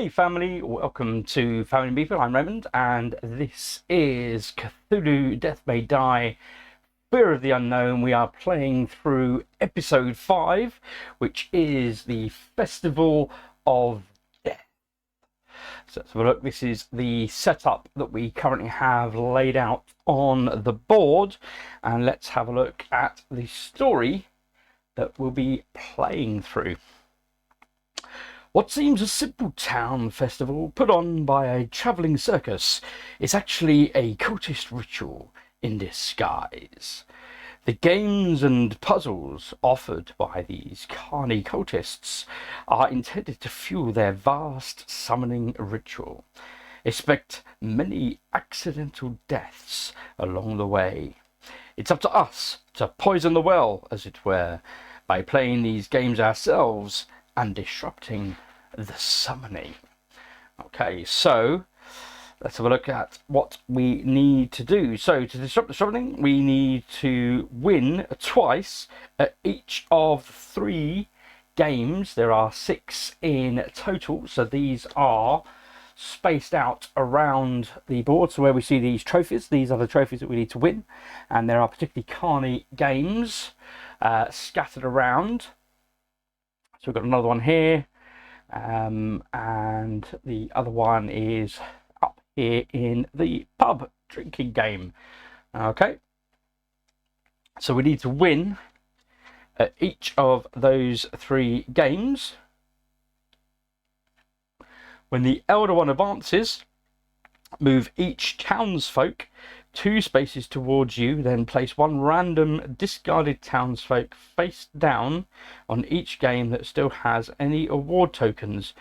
Hey family, welcome to Family People. I'm Raymond and this is Cthulhu Death May Die, Fear of the Unknown. We are playing through episode 5, which is the Festival of Death. So let's have a look. This is the setup that we currently have laid out on the board, and let's have a look at the story that we'll be playing through. What seems a simple town festival put on by a travelling circus is actually a cultist ritual in disguise. The games and puzzles offered by these carny cultists are intended to fuel their vast summoning ritual. Expect many accidental deaths along the way. It's up to us to poison the well, as it were, by playing these games ourselves and disrupting the summoning. Okay, so let's have a look at what we need to do. So to disrupt the summoning, we need to win twice at each of 3 games. There are 6 in total, so these are spaced out around the board. So where we see these trophies, these are the trophies that we need to win, and there are particularly carny games scattered around. So we've got another one here, and the other one is up here in the pub drinking game. Okay, so we need to win at each of those 3 games. When the elder one advances, move each townsfolk 2 spaces towards you, then place 1 random discarded townsfolk face down on each game that still has any award tokens.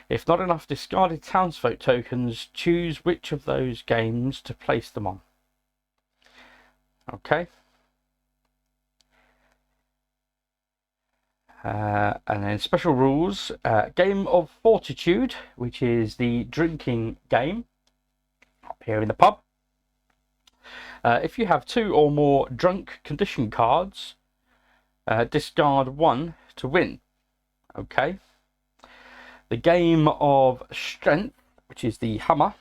If not enough discarded townsfolk tokens, choose which of those games to place them on. Okay. And then special rules. Game of Fortitude, which is the drinking game up here in the pub. If you have 2 or more drunk condition cards, discard 1 to win. Okay. The game of Strength, which is the hammer,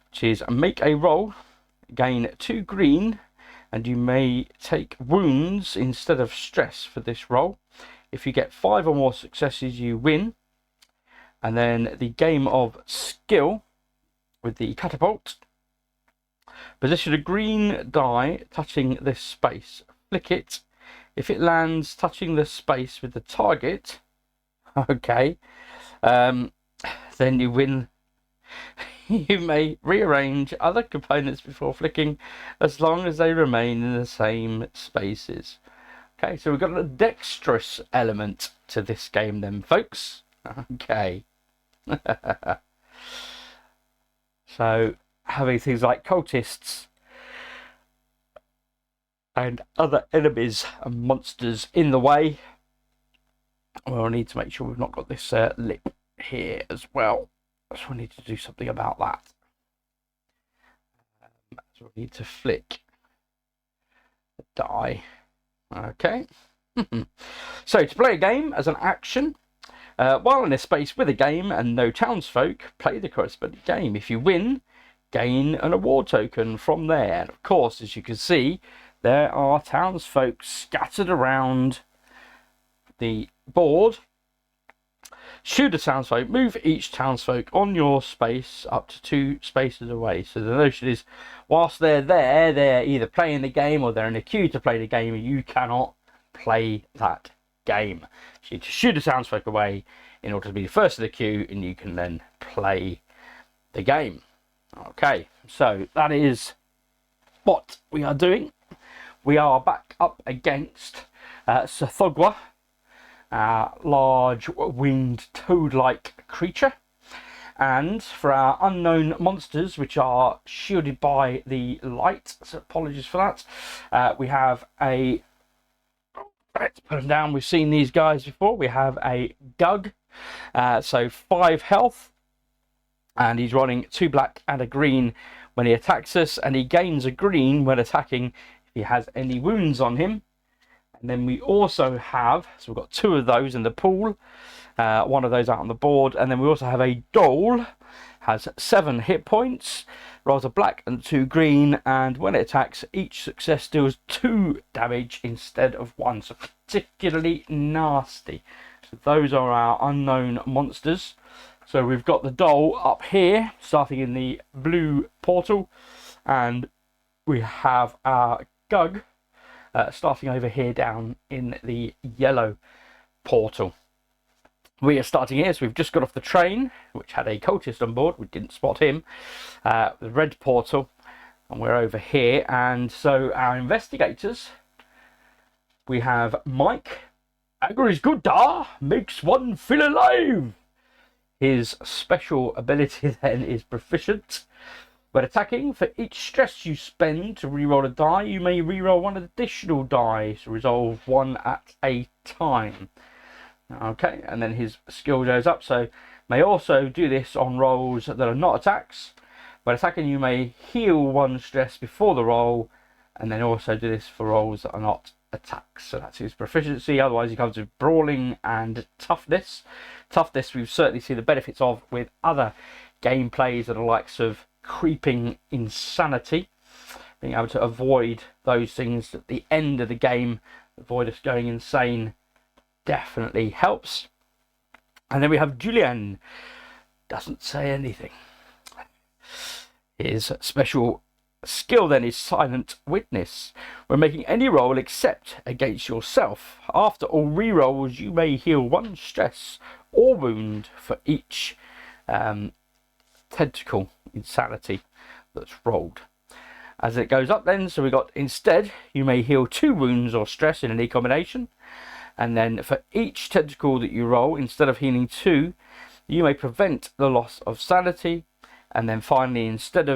which is make a roll, gain 2 green, and you may take wounds instead of stress for this roll. If you get 5 or more successes, you win. And then the game of Skill with the catapult. Position a green die touching this space. Flick it. If it lands touching the space with the target, okay, then you win. You may rearrange other components before flicking, as long as they remain in the same spaces. Okay, so we've got a dexterous element to this game then, folks. Okay. So having things like cultists and other enemies and monsters in the way, we'll need to make sure we've not got this lip here as well. So we need to do something about that. So we need to flick the die. Okay. So to play a game as an action, while in a space with a game and no townsfolk, play the corresponding game. If you win, gain an award token from there. And of course, as you can see, there are townsfolk scattered around the board. Shoot a townsfolk, move each townsfolk on your space up to 2 spaces away. So the notion is, whilst they're there, they're either playing the game or they're in a queue to play the game, and you cannot play that game. So you need to shoot a townsfolk away in order to be the first of the queue, and you can then play the game. Okay, so that is what we are doing. We are back up against Sathogwa, a large winged toad-like creature. And for our unknown monsters, which are shielded by the light, so apologies for that, we have a... Let's put them down. We've seen these guys before. We have a Gug, so 5 health. And he's running 2 black and a green when he attacks us, and he gains a green when attacking if he has any wounds on him. And then we also have, so we've got 2 of those in the pool, one of those out on the board. And then we also have a doll, has 7 hit points, rolls a black and 2 green, and when it attacks, each success deals 2 damage instead of 1, so particularly nasty. So those are our unknown monsters. So we've got the doll up here, starting in the blue portal, and we have our Gug starting over here down in the yellow portal. We are starting here, so we've just got off the train, which had a cultist on board. We didn't spot him. The red portal, and we're over here. And so our investigators, we have Mike. Anger is good, makes one feel alive. His special ability then is proficient. When attacking, for each stress you spend to reroll a die, you may reroll 1 additional die to resolve 1 at a time. Okay, and then his skill goes up, so may also do this on rolls that are not attacks. When attacking, you may heal 1 stress before the roll, and then also do this for rolls that are not attacks. So that's his proficiency. Otherwise, he comes with brawling and toughness. Toughness we've certainly seen the benefits of with other gameplays that are likes of creeping insanity, being able to avoid those things at the end of the game, avoid us going insane. Definitely helps. And then we have Julien. Doesn't say anything. His special skill then is Silent Witness. When making any roll except against yourself, after all rerolls you may heal 1 stress or wound for each tentacle insanity that's rolled. As it goes up then, so we got instead you may heal 2 wounds or stress in any combination. And then for each tentacle that you roll, instead of healing 2, you may prevent the loss of sanity. And then finally, instead,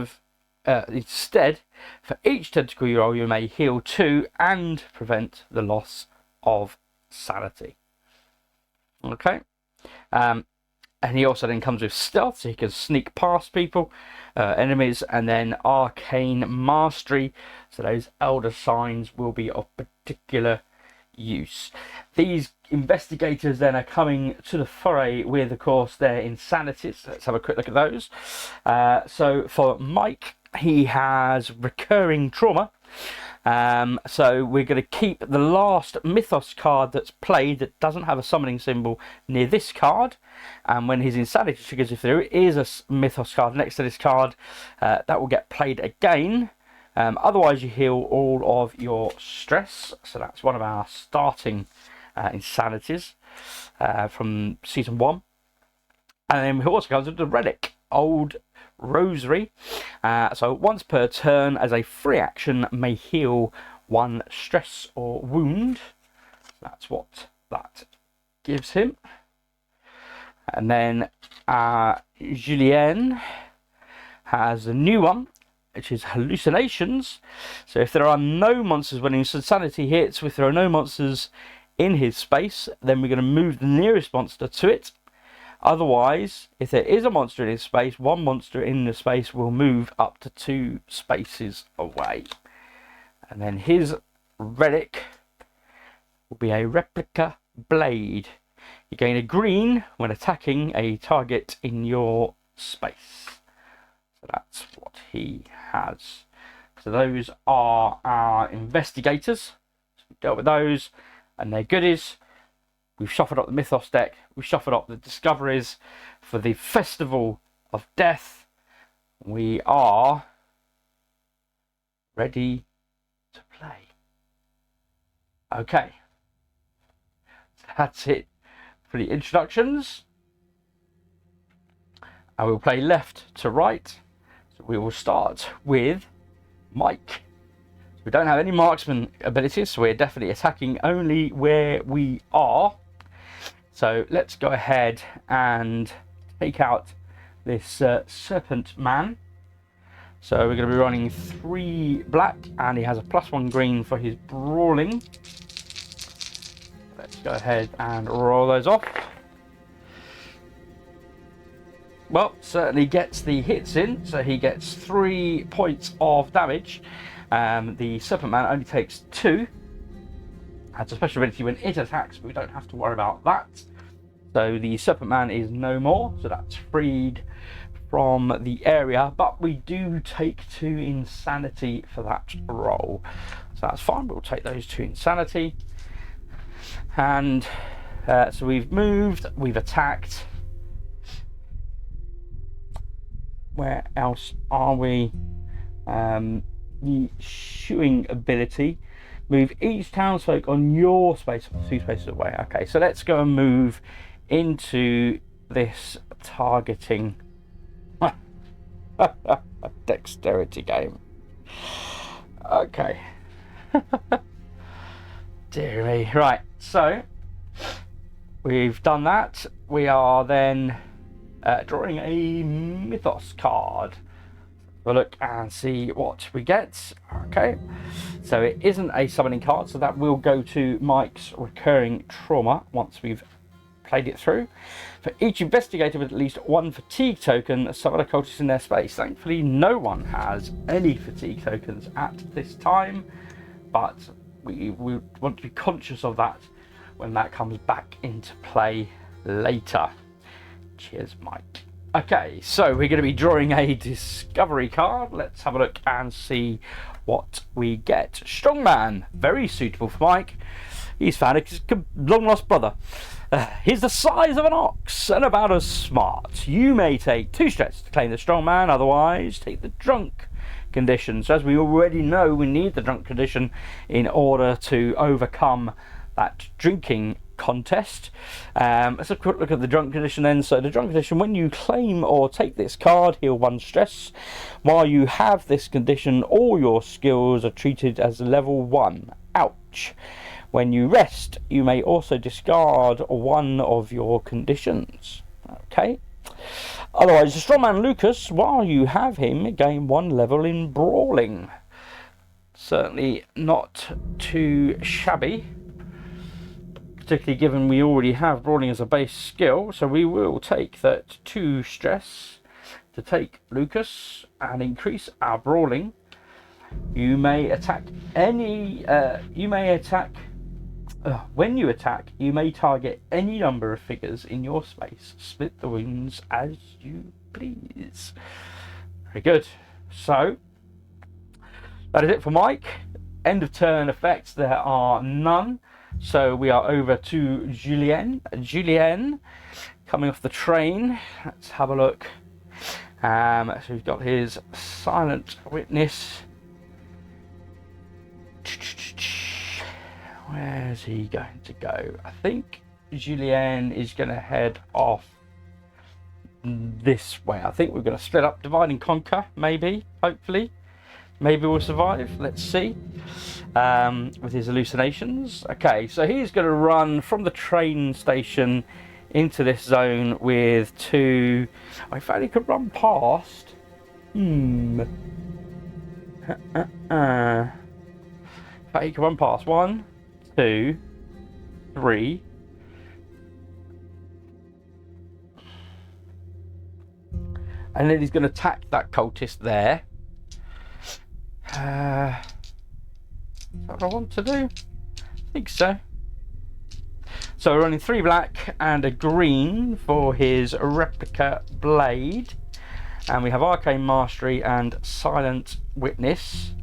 for each tentacle you roll, you may heal 2 and prevent the loss of sanity. Okay. And he also then comes with stealth, so he can sneak past people, enemies, and then arcane mastery. So those elder signs will be of particular use. These investigators then are coming to the foray with, of course, their insanities. Let's have a quick look at those. So for Mike, he has recurring trauma. So we're going to keep the last mythos card that's played that doesn't have a summoning symbol near this card, and when his insanity triggers, if there is a mythos card next to this card, that will get played again. Otherwise you heal all of your stress, so that's one of our starting insanities from season 1. And then we also comes with the relic, Old Rosary. So once per turn, as a free action, may heal 1 stress or wound. That's what that gives him. And then Julien has a new one, which is hallucinations. So if there are no monsters when his insanity hits, if there are no monsters in his space, then we're going to move the nearest monster to it. Otherwise, if there is a monster in his space, 1 monster in the space will move up to 2 spaces away. And then his relic will be a replica blade. You gain a green when attacking a target in your space. So that's what he has. So those are our investigators. So we dealt with those and their goodies. We've shuffled up the Mythos deck. We've shuffled up the discoveries for the Festival of Death. We are ready to play. Okay. That's it for the introductions. And we'll play left to right. So we will start with Mike. We don't have any marksman abilities, so we're definitely attacking only where we are. So let's go ahead and take out this serpent man. So we're going to be running 3 black, and he has a +1 green for his brawling. Let's go ahead and roll those off. Well, certainly gets the hits in, so he gets 3 points of damage. The serpent man only takes 2. Has a special ability when it attacks, but we don't have to worry about that. So the Serpent Man is no more, so that's freed from the area, but we do take 2 insanity for that roll. So that's fine, we'll take those 2 insanity. And so we've moved, we've attacked. Where else are we? The shooing ability. Move each townsfolk on your space 2 spaces away. Okay, so let's go and move into this targeting dexterity game. Okay. Dear me. Right, so we've done that. We are then drawing a mythos card. We'll look and see what we get. Okay, so it isn't a summoning card, so that will go to Mike's recurring trauma once we've played it through. For each investigator with at least 1 fatigue token, summon a cultist in their space. Thankfully, no one has any fatigue tokens at this time, but we want to be conscious of that when that comes back into play later. Cheers, Mike. Okay, so we're going to be drawing a discovery card. Let's have a look and see what we get. Strongman, very suitable for Mike. He's found his long lost brother. He's the size of an ox and about as smart. You may take 2 stress to claim the strongman, otherwise take the drunk condition. So as we already know, we need the drunk condition in order to overcome that drinking contest. Let's have a quick look at the drunk condition then. So the drunk condition, when you claim or take this card, heal 1 stress. While you have this condition, all your skills are treated as level 1. Ouch. When you rest, you may also discard 1 of your conditions. Okay. Otherwise, the strongman Lucas, while you have him, gain 1 level in brawling. Certainly not too shabby, particularly given we already have brawling as a base skill. So we will take that 2 stress to take Lucas and increase our brawling. You may attack any. When you attack, you may target any number of figures in your space. Split the wounds as you please. Very good. So that is it for Mike. End of turn effects, there are none. So we are over to Julien. Julien, coming off the train. Let's have a look. So we've got his silent witness. Where's he going to go? I think Julien is going to head off this way. I think we're going to split up, divide and conquer, maybe, hopefully. Maybe we'll survive. Let's see. With his hallucinations. Okay, so he's going to run from the train station into this zone with 2. In fact, he could run past. In fact, he could run past 1, 2, 3. And then he's going to attack that cultist there. Is that what I want to do? I think so. So we're running 3 black and a green for his replica blade. And we have Arcane Mastery and Silent Witness.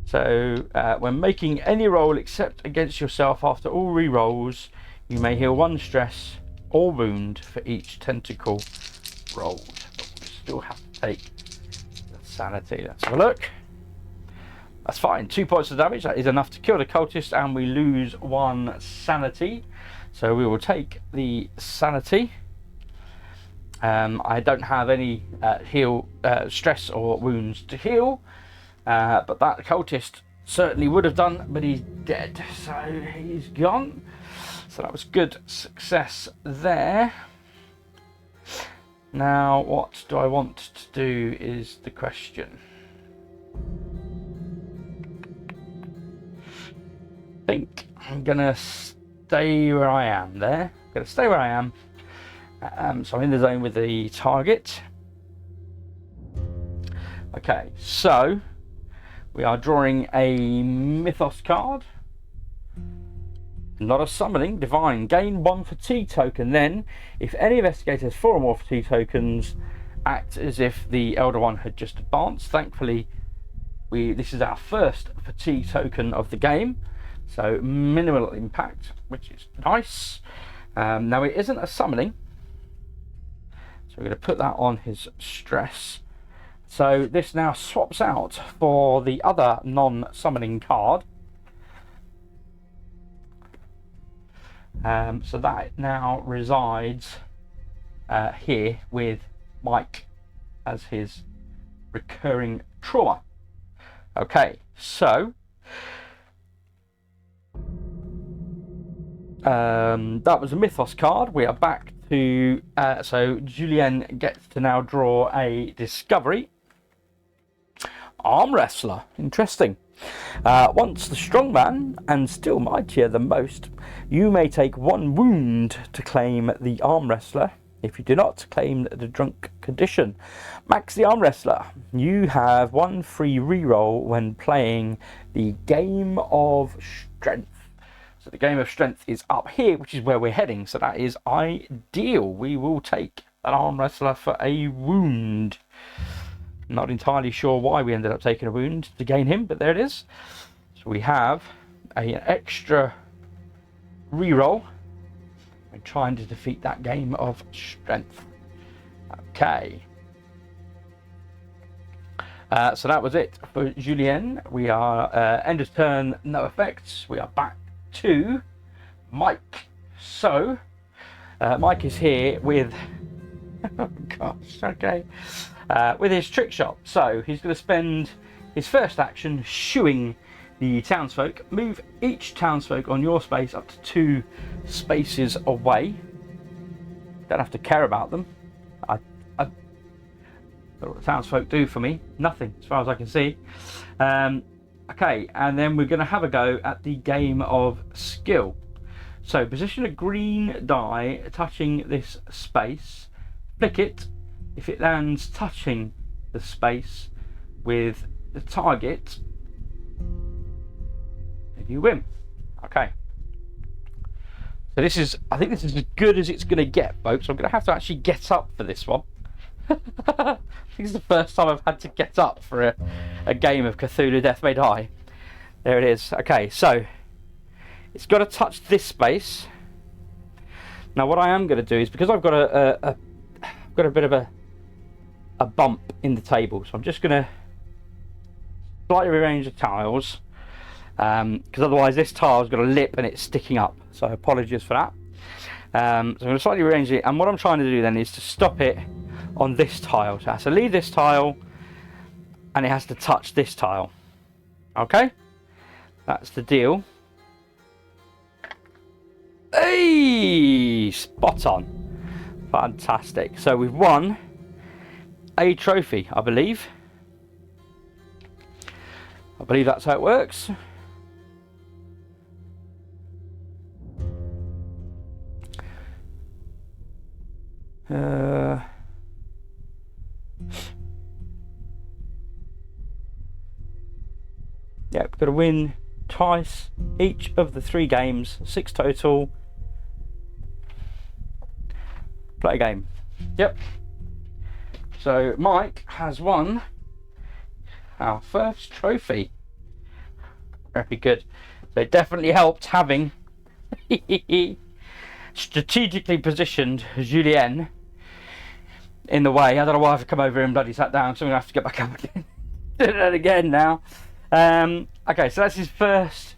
So when making any roll except against yourself after all re-rolls, you may heal 1 stress or wound for each tentacle rolled. But we still have to take the sanity. Let's have a look. That's fine. 2 points of damage. That is enough to kill the cultist, and we lose 1 sanity. So we will take the sanity. I don't have any stress or wounds to heal, but that cultist certainly would have done, but he's dead, so he's gone. So that was good success there. Now, what do I want to do is the question. I think I'm gonna stay where I am there. I'm gonna stay where I am. So I'm in the zone with the target. Okay, so we are drawing a mythos card. Not a summoning. Divine. Gain 1 fatigue token. Then, if any investigator has 4 or more fatigue tokens, act as if the Elder One had just advanced. Thankfully, this is our first fatigue token of the game, so minimal impact, which is nice. Now it isn't a summoning, so we're going to put that on his stress. So this now swaps out for the other non-summoning card. So that now resides here with Mike as his recurring trauma. Okay, so that was a Mythos card. We are back to so Julien gets to now draw a discovery. Arm Wrestler, interesting. Once the strong man and still mightier than most, you may take 1 wound to claim the Arm Wrestler. If you do not, claim the drunk condition. Max the Arm Wrestler. You have 1 free reroll when playing the Game of Strength. So the Game of Strength is up here, which is where we're heading. So that is ideal. We will take an Arm Wrestler for a wound. Not entirely sure why we ended up taking a wound to gain him, but there it is. So we have an extra reroll and trying to defeat that Game of Strength. Okay. So that was it for Julien. We are end of turn, no effects. We are back to Mike. So Mike is here with oh gosh, okay, with his trick shot. So he's going to spend his first action shooing the townsfolk. Move each townsfolk on your space up to 2 spaces away. Don't have to care about them. I what the townsfolk do for me? Nothing, as far as I can see. Okay, and then we're going to have a go at the game of skill. So position a green die touching this space. Flick it. If it lands touching the space with the target, you win. Okay. So this is, I think this is as good as it's going to get, folks. I'm going to have to actually get up for this one. This is the first time I've had to get up for a game of Cthulhu Death May Die. There it is. Okay, so it's got to touch this space. Now what I am going to do is, because I've got a bit of a bump in the table, so I'm just going to slightly rearrange the tiles, because otherwise this tile's got a lip and it's sticking up, so apologies for that. So I'm going to slightly rearrange it, and what I'm trying to do then is to stop it on this tile. So it has to leave this tile and it has to touch this tile. Okay, that's the deal. Hey, spot on. Fantastic. So we've won a trophy, I believe. I believe that's how it works. Yeah, we've got to win twice each of the 3 games, 6 total. Play a game. Yep. So Mike has won our first trophy. Very good. So it definitely helped having strategically positioned Julien in the way. I don't know why I've come over and bloody sat down, so I'm going to have to get back up again. Do that again now. Okay, so that's his first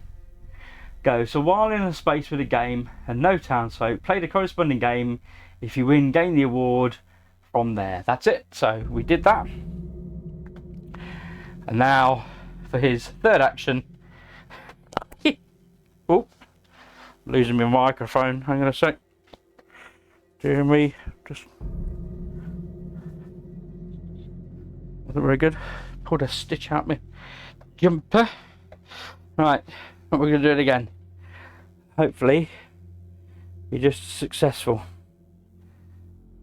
go. So while in a space with a game and no townsfolk, play the corresponding game. If you win, gain the award from there. That's it. So we did that. And now for his third action. Oh, losing my microphone. Hang on a sec. Dear me, just wasn't very good. Pulled a stitch out my jumper. Right, we're going to do it again. Hopefully, you're just successful.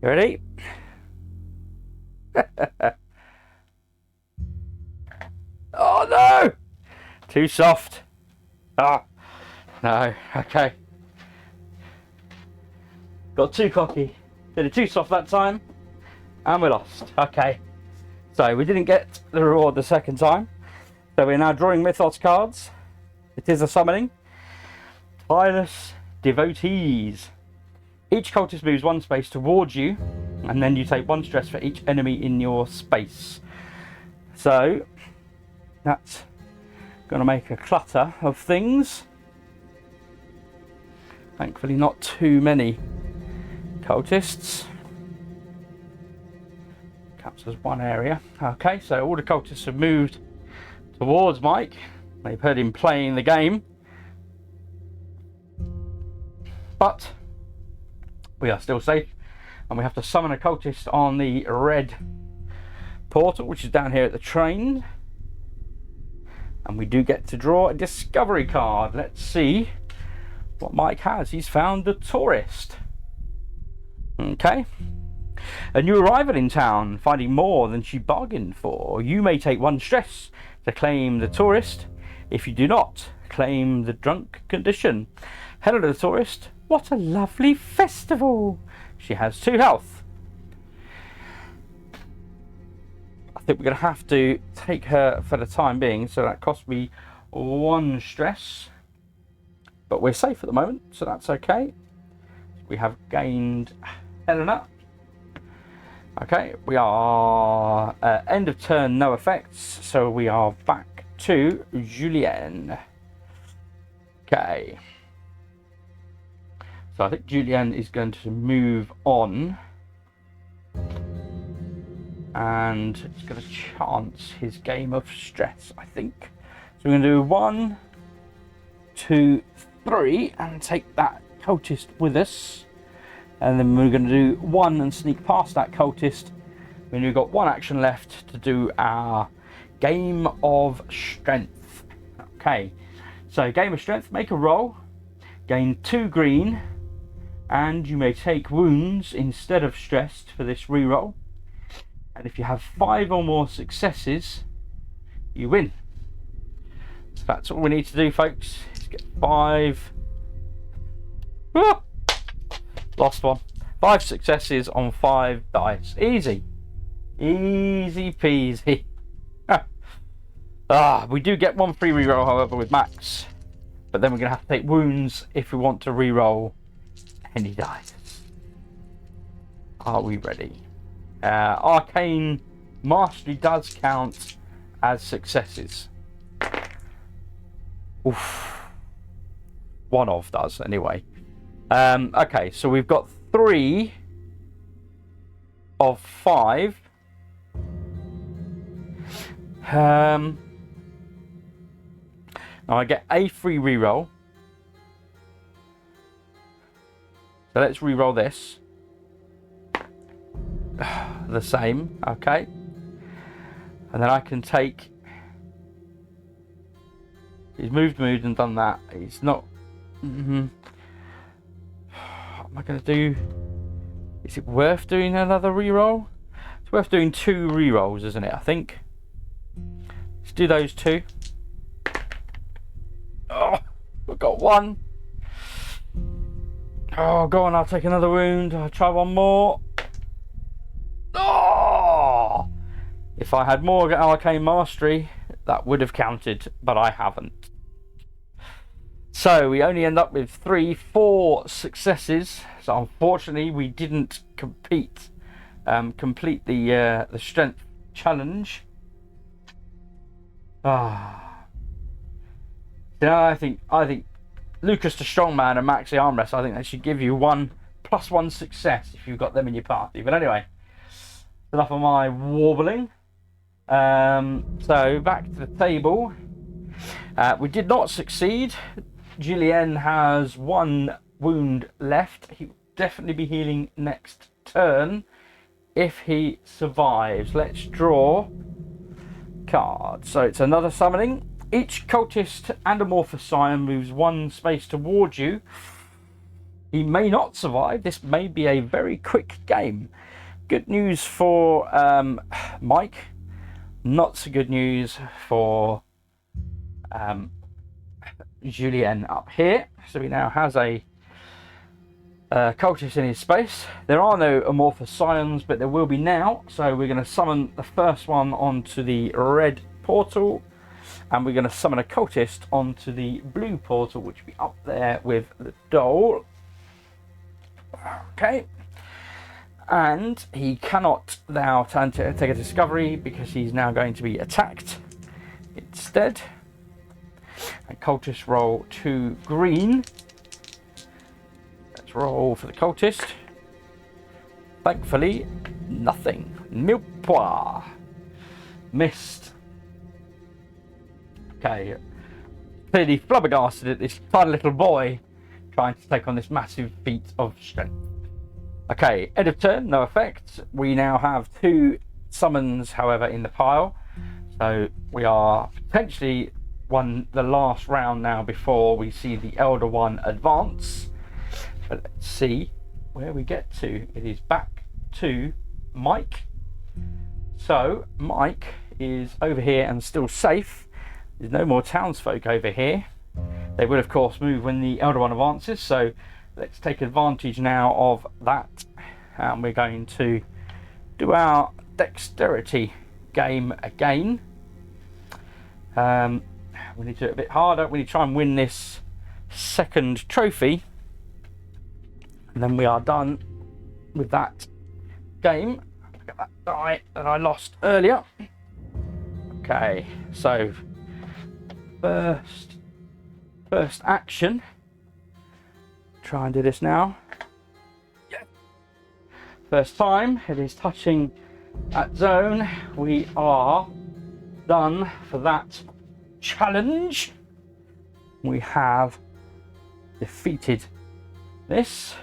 You ready? Oh no! Too soft. Ah, no. Okay. Got too cocky. Did it too soft that time. And we lost. Okay. So we didn't get the reward the second time. So we're now drawing Mythos cards. It is a summoning. Tireless Devotees. Each cultist moves one space towards you, and then you take 1 stress for each enemy in your space. So that's going to make a clutter of things. Thankfully not too many cultists. Counts as one area. Okay, so all the cultists have moved towards Mike. They've heard him playing the game. But we are still safe, and we have to summon a cultist on the red portal, which is down here at the train. And we do get to draw a discovery card. Let's see what Mike has. He's found the tourist. Okay. A new arrival in town, finding more than she bargained for. You may take 1 stress to claim the tourist. If you do not, claim the drunk condition. Hello to the tourist. What a lovely festival. She has 2 health. I think we're going to have to take her for the time being, so that cost me 1 stress. But we're safe at the moment, so that's okay. We have gained Helena. Okay, we are end of turn, no effects, so we are back to Julienne. Okay. So I think Julienne is going to move on, and he's going to chance his game of stress, I think. So we're going to do 1, 2, 3, and take that cultist with us. And then we're going to do 1 and sneak past that cultist. We've got 1 action left to do our game of strength. Okay, so game of strength, make a roll, gain 2 green, and you may take wounds instead of stressed for this reroll. And if you have 5 or more successes, you win. So that's all we need to do, folks. Is get 5. Ah! Lost 1. 5 successes on 5 dice. Easy. Easy peasy. We do get 1 free reroll, however, with Max. But then we're going to have to take wounds if we want to reroll any dice. Are we ready? Arcane Mastery does count as successes. Oof. 1 of does, anyway. Okay, so we've got 3 of 5. Now I get a free reroll. So let's reroll this. The same, okay. And then I can take. He's moved and done that. He's not. What am I going to do? Is it worth doing another reroll? It's worth doing 2 rerolls, isn't it? I think. Let's do those 2. Oh, we've got 1. Oh, go on, I'll take another wound. I'll try 1 more. Oh! If I had more Arcane Mastery, that would have counted, but I haven't. So we only end up with 4 successes. So unfortunately, we didn't complete the strength challenge. You know, I think Lucas the Strongman and Max the Arm Wrestler, I think they should give you 1 + 1 success if you've got them in your party. But anyway, enough of my warbling. So back to the table. We did not succeed. Julien has 1 wound left. He will definitely be healing next turn if he survives. Let's draw cards. So it's another summoning. Each cultist and amorphous scion moves 1 space towards you. He may not survive. This may be a very quick game. Good news for Mike. Not so good news for Julien up here. So he now has a cultists in his space. There are no amorphous scions, but there will be now. So we're going to summon the first one onto the red portal, and we're going to summon a cultist onto the blue portal, which will be up there with the doll. Okay. And he cannot now take a discovery because he's now going to be attacked instead. And cultists roll 2 green. Let's roll for the cultist. Thankfully, nothing. Mille pois. Missed. Okay. Clearly flabbergasted at this tiny little boy trying to take on this massive feat of strength. Okay, end of turn, no effect. We now have 2 summons, however, in the pile. So we are potentially the last round now before we see the Elder One advance. But let's see where we get to. It is back to Mike. So Mike is over here and still safe. There's no more townsfolk over here. They will of course move when the Elder One advances, so let's take advantage now of that. And we're going to do our dexterity game again. We need to do it a bit harder. We need to try and win this second trophy, and then we are done with that game. Look at that die that I lost earlier. Okay, so first action. Try and do this now. Yeah. First time it is touching that zone. We are done for that challenge. We have defeated this.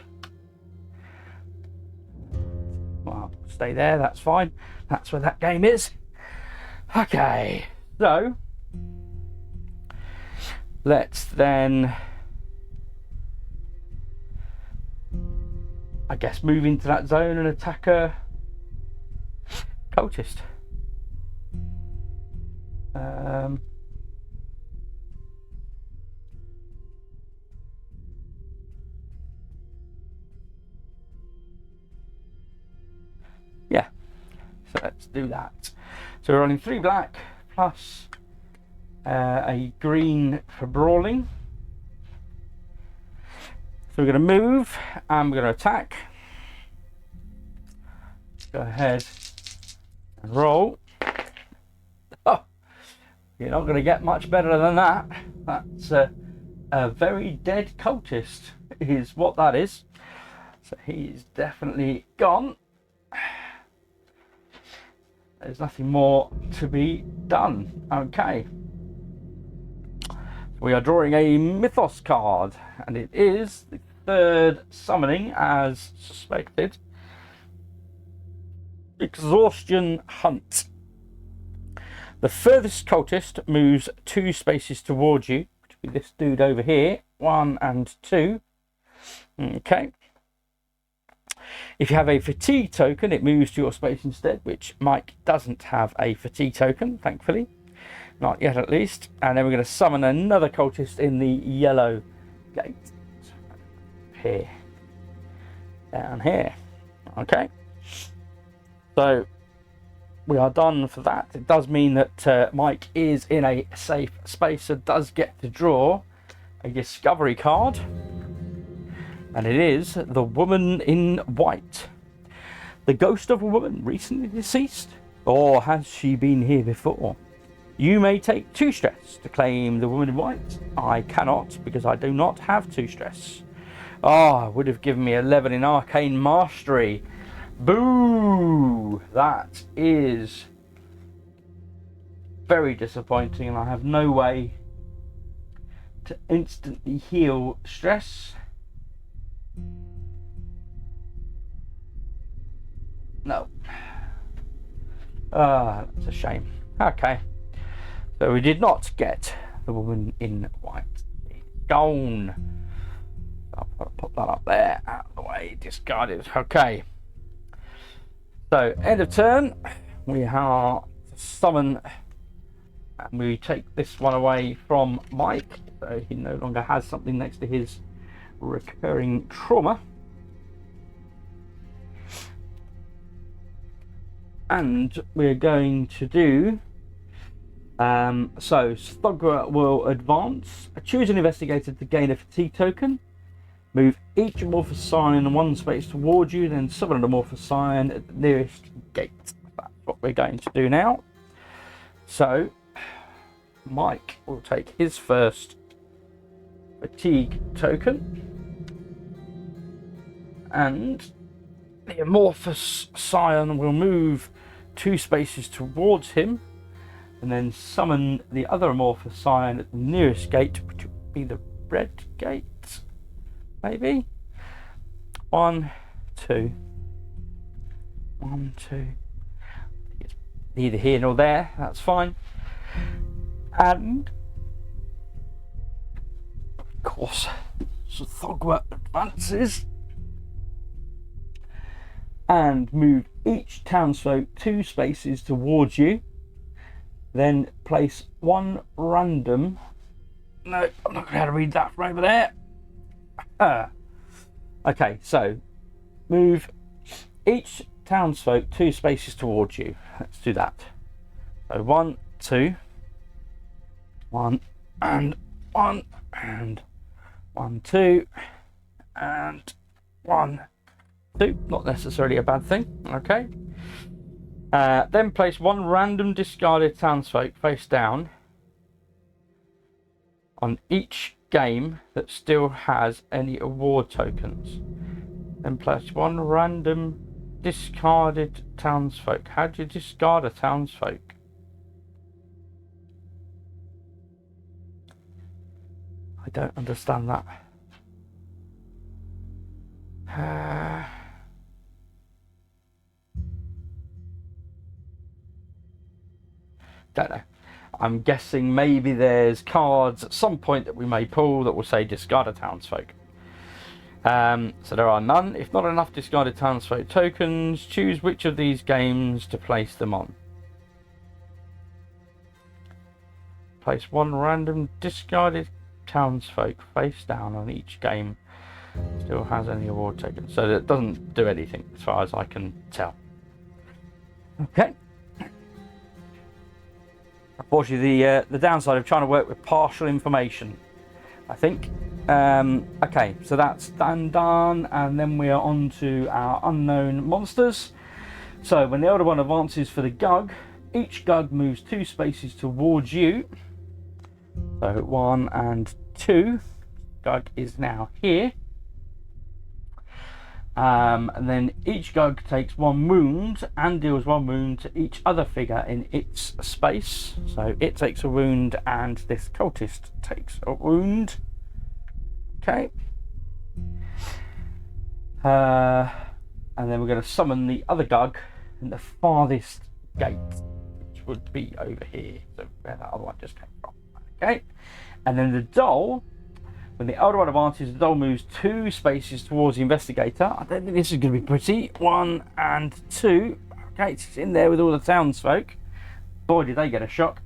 Well, stay there, that's fine. That's where that game is. Okay, so let's then, I guess, move into that zone and attack a cultist. Yeah, so let's do that. So we're running 3 black plus a green for brawling. So we're going to move and we're going to attack. Go ahead and roll. Oh, you're not going to get much better than that. That's a very dead cultist is what that is. So he's definitely gone. There's nothing more to be done. Okay. We are drawing a Mythos card, and it is the 3rd summoning as suspected. Exhaustion Hunt. The furthest cultist moves 2 spaces towards you, which will be this dude over here, 1 and 2. Okay. If you have a fatigue token, it moves to your space instead, which Mike doesn't have a fatigue token, thankfully. Not yet, at least. And then we're going to summon another cultist in the yellow gate. Here. Down here. Okay. So we are done for that. It does mean that Mike is in a safe space and does get to draw a discovery card. And it is the Woman in White. The ghost of a woman recently deceased? Or has she been here before? You may take 2 stress to claim the Woman in White. I cannot because I do not have 2 stress. Oh, it would have given me 11 in Arcane Mastery. Boo! That is very disappointing, and I have no way to instantly heal stress. No. That's a shame. Okay. So we did not get the Woman in White. Gone. I'll put that up there, out of the way, discarded. Okay. So, end of turn. We are to summon, and we take this one away from Mike. So he no longer has something next to his recurring trauma. and we're going to do so Stogger will advance, choose an investigator to gain a fatigue token, move each amorphous sign one space towards you, then summon an amorphous sign at the nearest gate. That's what we're going to do now. So Mike will take his first fatigue token, and the amorphous scion will move 2 spaces towards him, and then summon the other amorphous scion at the nearest gate, which would be the red gate, maybe. 1, 2. 1, 2. It's neither here nor there, that's fine. And of course, so Thogwa advances and move each townsfolk 2 spaces towards you. Then place 1 random. No, I'm not going to have to read that from over there. Okay, so move each townsfolk 2 spaces towards you. Let's do that. So 1, 2, 1 and 1 and 1, 2 and 1, 2. Not necessarily a bad thing. Okay. Then place 1 random discarded townsfolk face down on each game that still has any award tokens. Then place 1 random discarded townsfolk. How do you discard a townsfolk? I don't understand that. Don't know. I'm guessing maybe there's cards at some point that we may pull that will say discard a townsfolk. So there are none. If not enough discarded townsfolk tokens, choose which of these games to place them on. Place 1 random discarded townsfolk face down on each game still has any award tokens. So that doesn't do anything as far as I can tell. Okay. Unfortunately, the downside of trying to work with partial information, I think. Okay, so that's done, and then we are on to our unknown monsters. So when the Elder One advances for the Gug, each Gug moves 2 spaces towards you. So 1 and 2. Gug is now here. And then each Gug takes 1 wound and deals 1 wound to each other figure in its space. So it takes a wound and this cultist takes a wound. Okay. And then we're going to summon the other Gug in the farthest gate, which would be over here. So where that other one just came from. Okay. And then the doll. When the Elder One advances, the doll moves 2 spaces towards the investigator. I don't think this is going to be pretty. 1 and 2. Okay, it's in there with all the townsfolk. Boy, did they get a shock.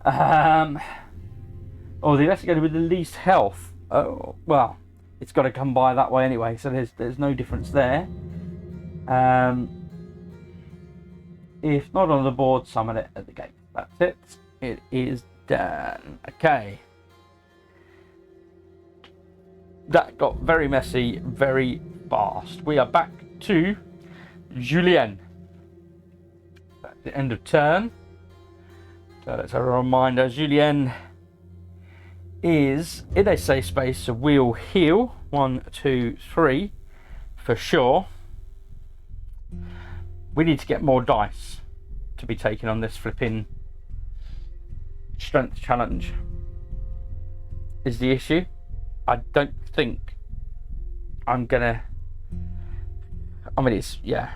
Oh, the investigator with the least health. Oh, well, it's got to come by that way anyway, so there's no difference there. If not on the board, summon it at the gate. That's it. It is done. Okay. That got very messy very fast. We are back to Julien. At the end of turn. So let's have a reminder. Julien is in a safe space, so we'll heal 1, 2, 3 for sure. We need to get more dice to be taken on this flipping strength challenge. Is the issue. I don't think I'm gonna. I mean, it's yeah.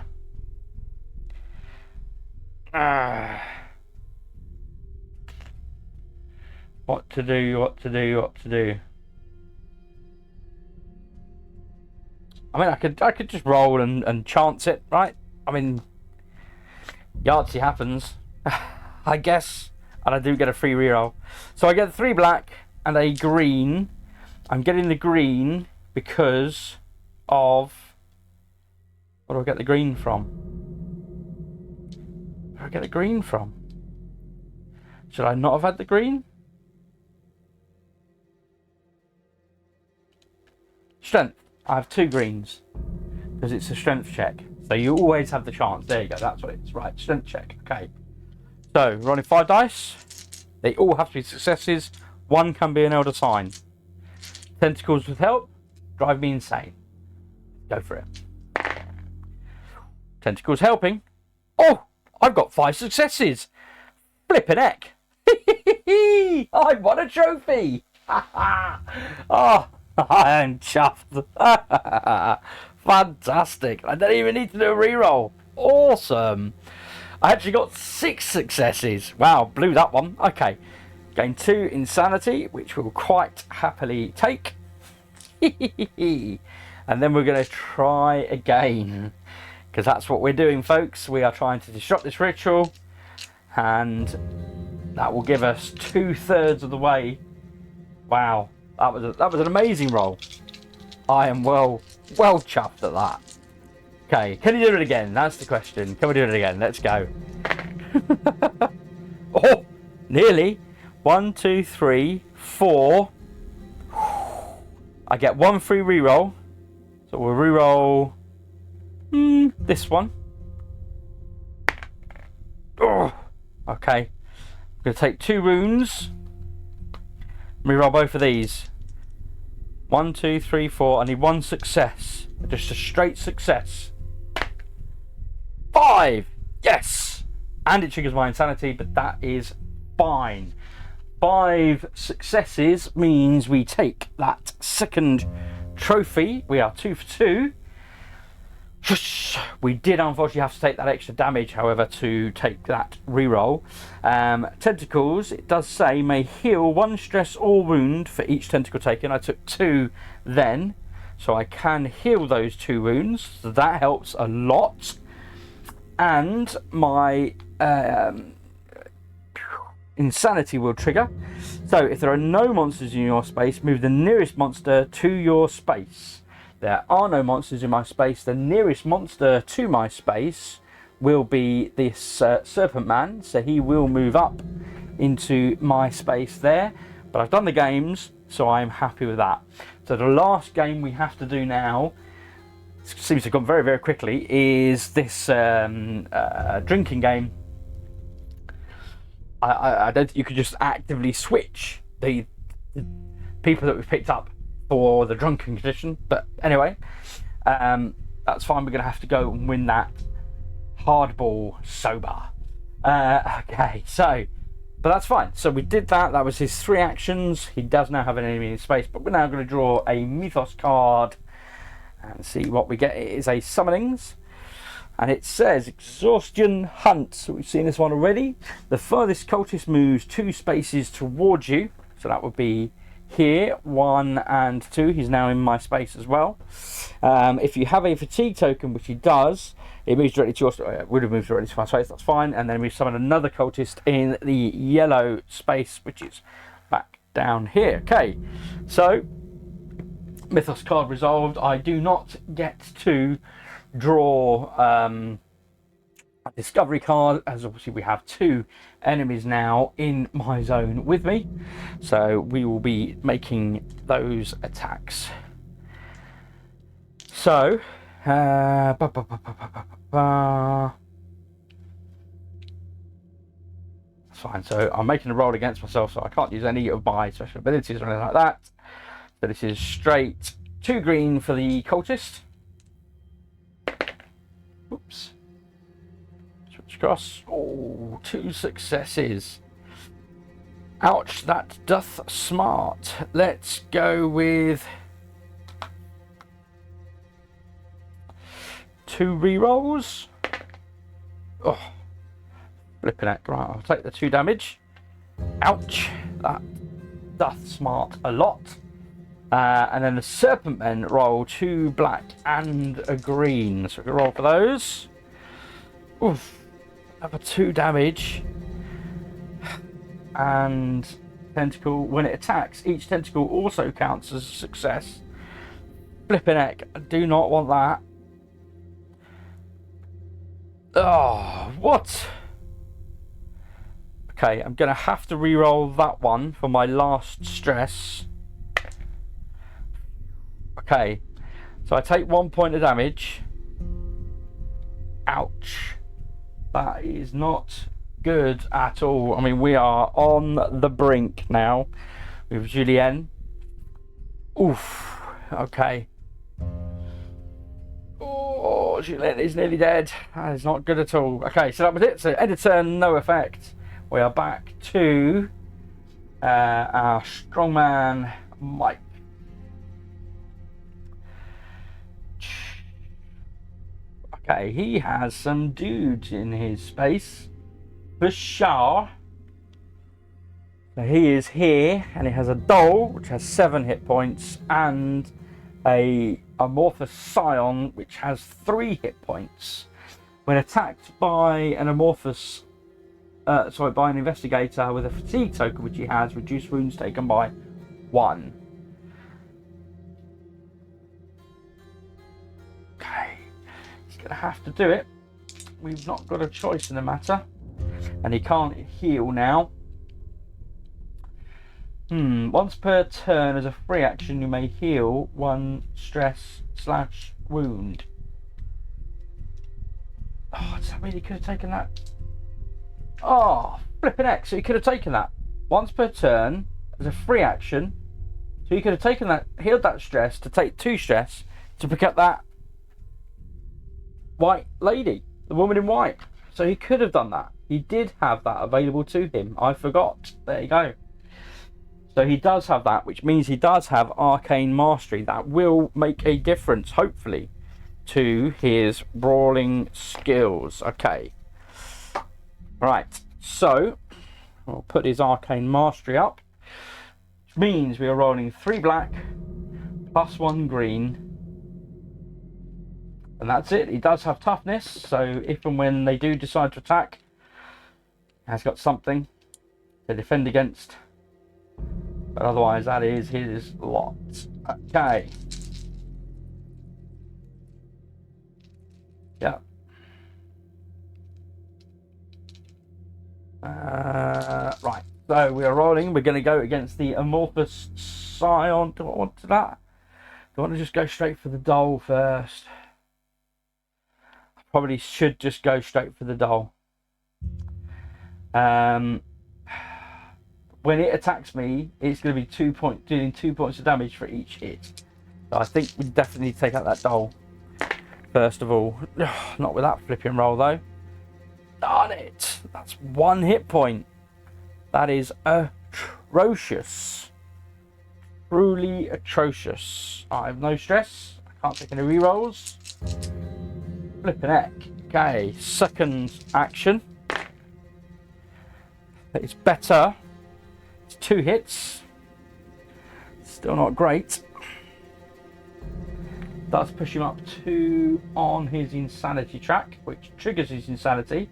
What to do? What to do? What to do? I mean, I could just roll and chance it, right? I mean, Yahtzee happens, I guess, and I do get a free reroll. So I get 3 black and a green. I'm getting the green because of... Where do I get the green from? I get the green from? Should I not have had the green? Strength. I have 2 greens because it's a strength check. So you always have the chance. There you go. That's what it is. Right. Strength check. Okay. So rolling 5 dice. They all have to be successes. 1 can be an elder sign. Tentacles with help. Drive me insane. Go for it. Tentacles helping. Oh, I've got 5 successes. Flippin' heck. I won a trophy. Oh, I am chuffed. Fantastic. I don't even need to do a reroll. Awesome. I actually got 6 successes. Wow, blew that one. Okay. Gain 2 insanity, which we'll quite happily take. And then we're going to try again. Because that's what we're doing, folks. We are trying to disrupt this ritual. And that will give us 2/3 of the way. Wow. That was an amazing roll. I am well chuffed at that. Okay, can you do it again? That's the question. Can we do it again? Let's go. Oh, nearly. 1, 2, 3, 4. I get 1 free reroll. So we'll reroll this one. Oh, okay. I'm going to take 2 runes. Reroll both of these. 1, 2, 3, 4. I need 1 success. Just a straight success. 5! Yes! And it triggers my insanity, but that is fine. 5 successes means we take that second trophy. We are 2 for 2. We did unfortunately have to take that extra damage, however, to take that reroll. Tentacles, it does say, may heal 1 stress or wound for each tentacle taken. I took 2 then, so I can heal those 2 wounds. So that helps a lot. And my insanity will trigger. So if there are no monsters in your space, move the nearest monster to your space. There are no monsters in my space. The nearest monster to my space will be this Serpent Man, so he will move up into my space there. But I've done the games, so I'm happy with that. So the last game we have to do now, seems to have gone very, very quickly, is this drinking game. I don't think you could just actively switch the people that we've picked up for the drunken condition, but anyway, that's fine. We're going to have to go and win that hardball sober. Okay, so, but that's fine. So we did that. That was his 3 actions. He does now have an enemy in space, but we're now going to draw a mythos card and see what we get. It is a summonings, and it says exhaustion hunt. So we've seen this one already. The furthest cultist moves 2 spaces towards you, so that would be here, 1 and 2. He's now in my space as well. If you have a fatigue token, which he does, it moves directly to your, it would have moved directly to my space, that's fine. And then we summon another cultist in the yellow space, which is back down here. Okay, so mythos card resolved. I do not get to draw a discovery card, as obviously we have 2 enemies now in my zone with me, so we will be making those attacks. So that's fine. So I'm making a roll against myself, so I can't use any of my special abilities or anything like that. So this is straight 2 green for the cultist. Oops. Switch across. Oh, 2 successes. Ouch, that doth smart. Let's go with 2 rerolls. Oh, flipping heck. Right, I'll take the 2 damage. Ouch, that doth smart a lot. And then the Serpent Men roll 2 black and a green. So we can roll for those. Oof. Have a 2 damage. And tentacle, when it attacks, each tentacle also counts as a success. Flipping heck, I do not want that. Oh, what? Okay, I'm going to have to re-roll that one for my last stress. Okay, so I take 1 point of damage. Ouch. That is not good at all. I mean, we are on the brink now with Julien. Oof. Okay. Oh, Julien is nearly dead. That is not good at all. Okay, so that was it. So end of turn, no effect. We are back to our strongman, Mike. Okay, he has some dudes in his space. For sure. So he is here, and he has a doll, which has 7 hit points, and a amorphous scion, which has 3 hit points. When attacked by an amorphous, by an investigator with a fatigue token, which he has, reduced wounds taken by 1. Okay, he's gonna have to do it. We've not got a choice in the matter, and he can't heal now. Once per turn, as a free action, you may heal 1 stress/wound. Oh, does that mean he could have taken that? Oh, flipping X. So he could have taken that once per turn as a free action. So he could have taken that, healed that stress to take 2 stress to pick up that white lady, the woman in white. So he could have done that. He did have that available to him. I forgot. There you go. So he does have that, which means he does have Arcane Mastery. That will make a difference, hopefully, to his brawling skills. Okay. Right. So, we'll put his Arcane Mastery up. Which means we are rolling 3 black, plus 1 green. And that's it. He does have toughness. So, if and when they do decide to attack, he has got something to defend against. But otherwise, that is his lot. Okay. Yeah. Right. So we are rolling. We're going to go against the amorphous scion. Do I want to that? Do I want to just go straight for the doll first? I probably should just go straight for the doll. When it attacks me, it's going to be doing 2 points of damage for each hit. So I think we definitely need to take out that doll first of all. Not with that flipping roll though. Darn it! That's 1 hit point. That is atrocious. Truly atrocious. I have no stress. I can't take any rerolls. Flipping heck. Okay, second action. It's better. 2 hits. Still not great. Does push him up 2 on his insanity track, which triggers his insanity.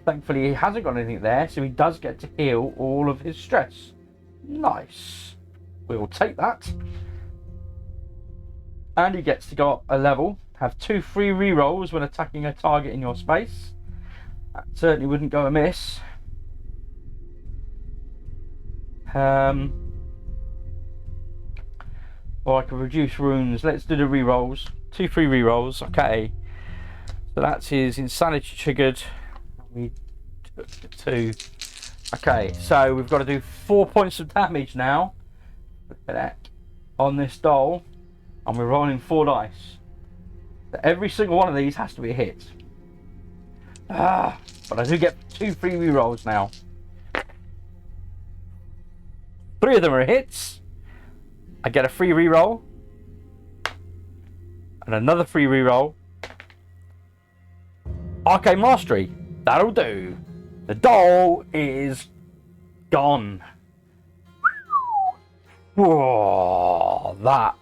Thankfully, he hasn't got anything there, so he does get to heal all of his stress. Nice. We will take that. And he gets to go up a level. Have 2 free rerolls when attacking a target in your space. That certainly wouldn't go amiss. Or I can reduce wounds. Let's do the rerolls. 2 free rerolls. Okay. So that's his insanity triggered. We took the 2. Okay, so we've got to do 4 points of damage now. Look at that. On this doll. And we're rolling 4 dice. So every single one of these has to be a hit. But I do get 2 free rerolls now. 3 of them are hits. I get a free reroll. And another free reroll. Arcane Mastery. That'll do. The doll is gone. Whoa, that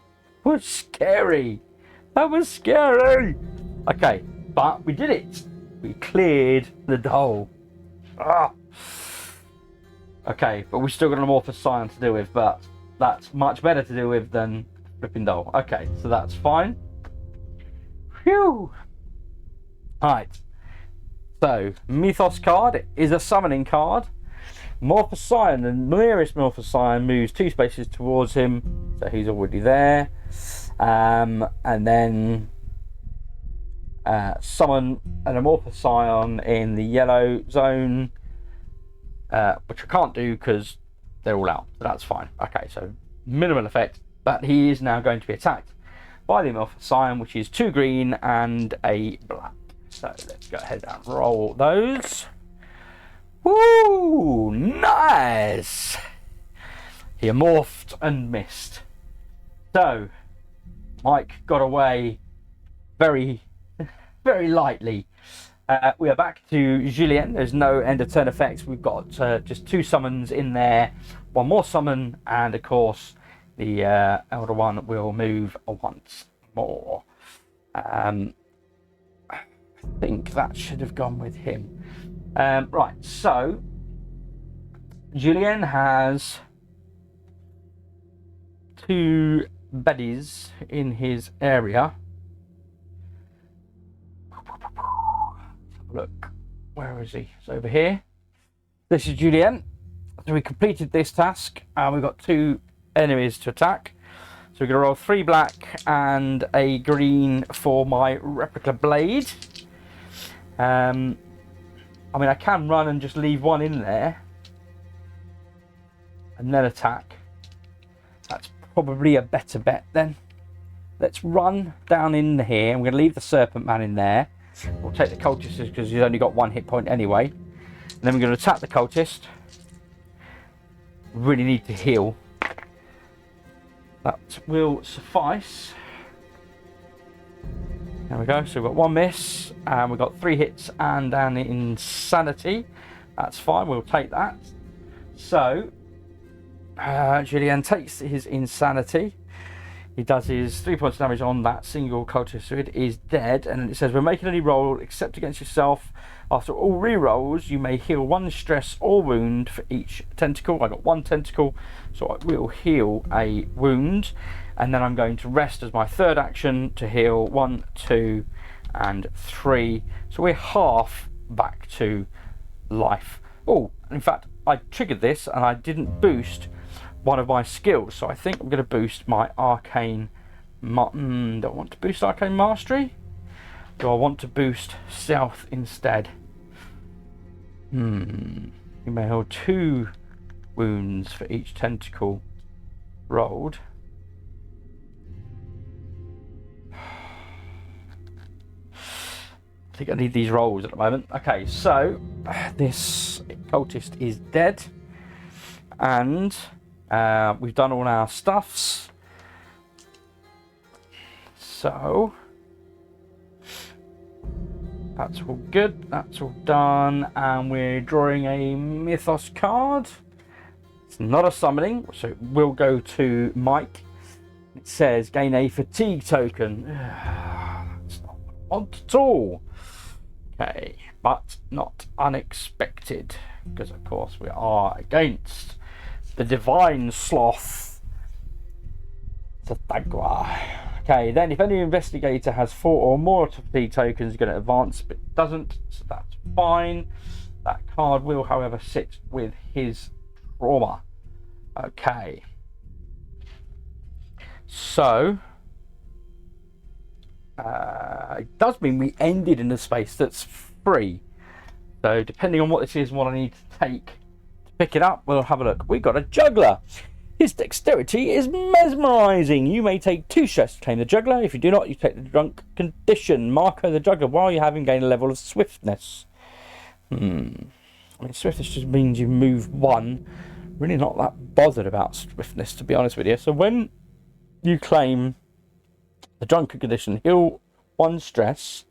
was scary. That was scary. Okay, but we did it. We cleared the doll. Okay, but we've still got an amorphous scion to deal with, but that's much better to deal with than flipping doll. Okay, so that's fine. Phew. Alright. So, Mythos card is a summoning card. Morphoscion, the nearest Morphoscion, moves 2 spaces towards him, so he's already there. And then summon an Amorphoscion in the yellow zone, which I can't do because they're all out, so that's fine. Okay, so minimal effect, but he is now going to be attacked by the Amorphoscion, which is 2 green and a black. So let's go ahead and roll those. Woo! Nice! He morphed and missed. So Mike got away very, very lightly. We are back to Julien. There's no end of turn effects. We've got just 2 summons in there, 1 more summon, and of course the Elder One will move once more. I think that should have gone with him. Right, so Julien has 2 baddies in his area. Look, where is he? It's over here. This is Julien. So we completed this task and we've got 2 enemies to attack. So we're going to roll 3 black and a green for my replica blade. I mean, I can run and just leave 1 in there and then attack. That's probably a better bet then. Let's run down in here. I'm going to leave the Serpent Man in there. We'll take the cultist because he's only got 1 hit point anyway. And then we're going to attack the cultist. Really need to heal. That will suffice. There we go. So we've got 1 miss, and we've got 3 hits and an insanity. That's fine. We'll take that. So Julien takes his insanity. He does his 3 points of damage on that single cultist, so it is dead. And it says, when making any roll except against yourself, after all re-rolls, you may heal 1 stress or wound for each tentacle. I got 1 tentacle, so I will heal a wound. And then I'm going to rest as my 3rd action to heal 1, 2, and 3. So we're half back to life. Oh, in fact, I triggered this and I didn't boost one of my skills, so I think I'm going to boost my arcane. Do I want to boost arcane mastery? Do I want to boost stealth instead? You may hold 2 wounds for each tentacle rolled. I think I need these rolls at the moment. Okay, so this cultist is dead, and we've done all our stuffs. So that's all good. That's all done, and we're drawing a Mythos card. It's not a summoning, so it will go to Mike. It says gain a fatigue token. That's not what I want at all. Okay, but not unexpected, because of course we are against the Divine Sloth, Thagua. Okay, then if any investigator has 4 or more fatigue tokens, you're going to advance, but it doesn't, so that's fine. That card will, however, sit with his trauma. Okay. So it does mean we ended in a space that's free. So depending on what this is and what I need to take to pick it up, we'll have a look. We got a juggler. His dexterity is mesmerizing. You may take 2 stress to claim the juggler. If you do not, you take the drunk condition. Marker the juggler while you have him gain a level of swiftness. I mean, swiftness just means you move 1. Really not that bothered about swiftness, to be honest with you. So when you claim the drunken condition, heal 1 stress.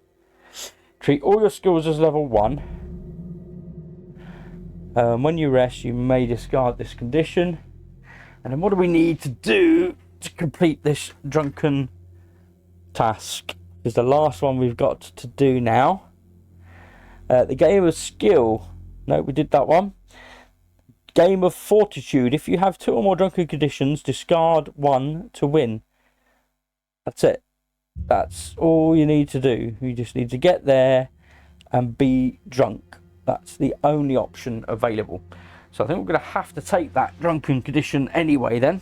Treat all your skills as level 1. When you rest, you may discard this condition. And then what do we need to do to complete this drunken task? Is the last one we've got to do now. The game of skill. No, we did that one. Game of fortitude. If you have 2 or more drunken conditions, discard 1 to win. That's it. That's all you need to do. You just need to get there and be drunk. That's the only option available. So I think we're going to have to take that drunken condition anyway then.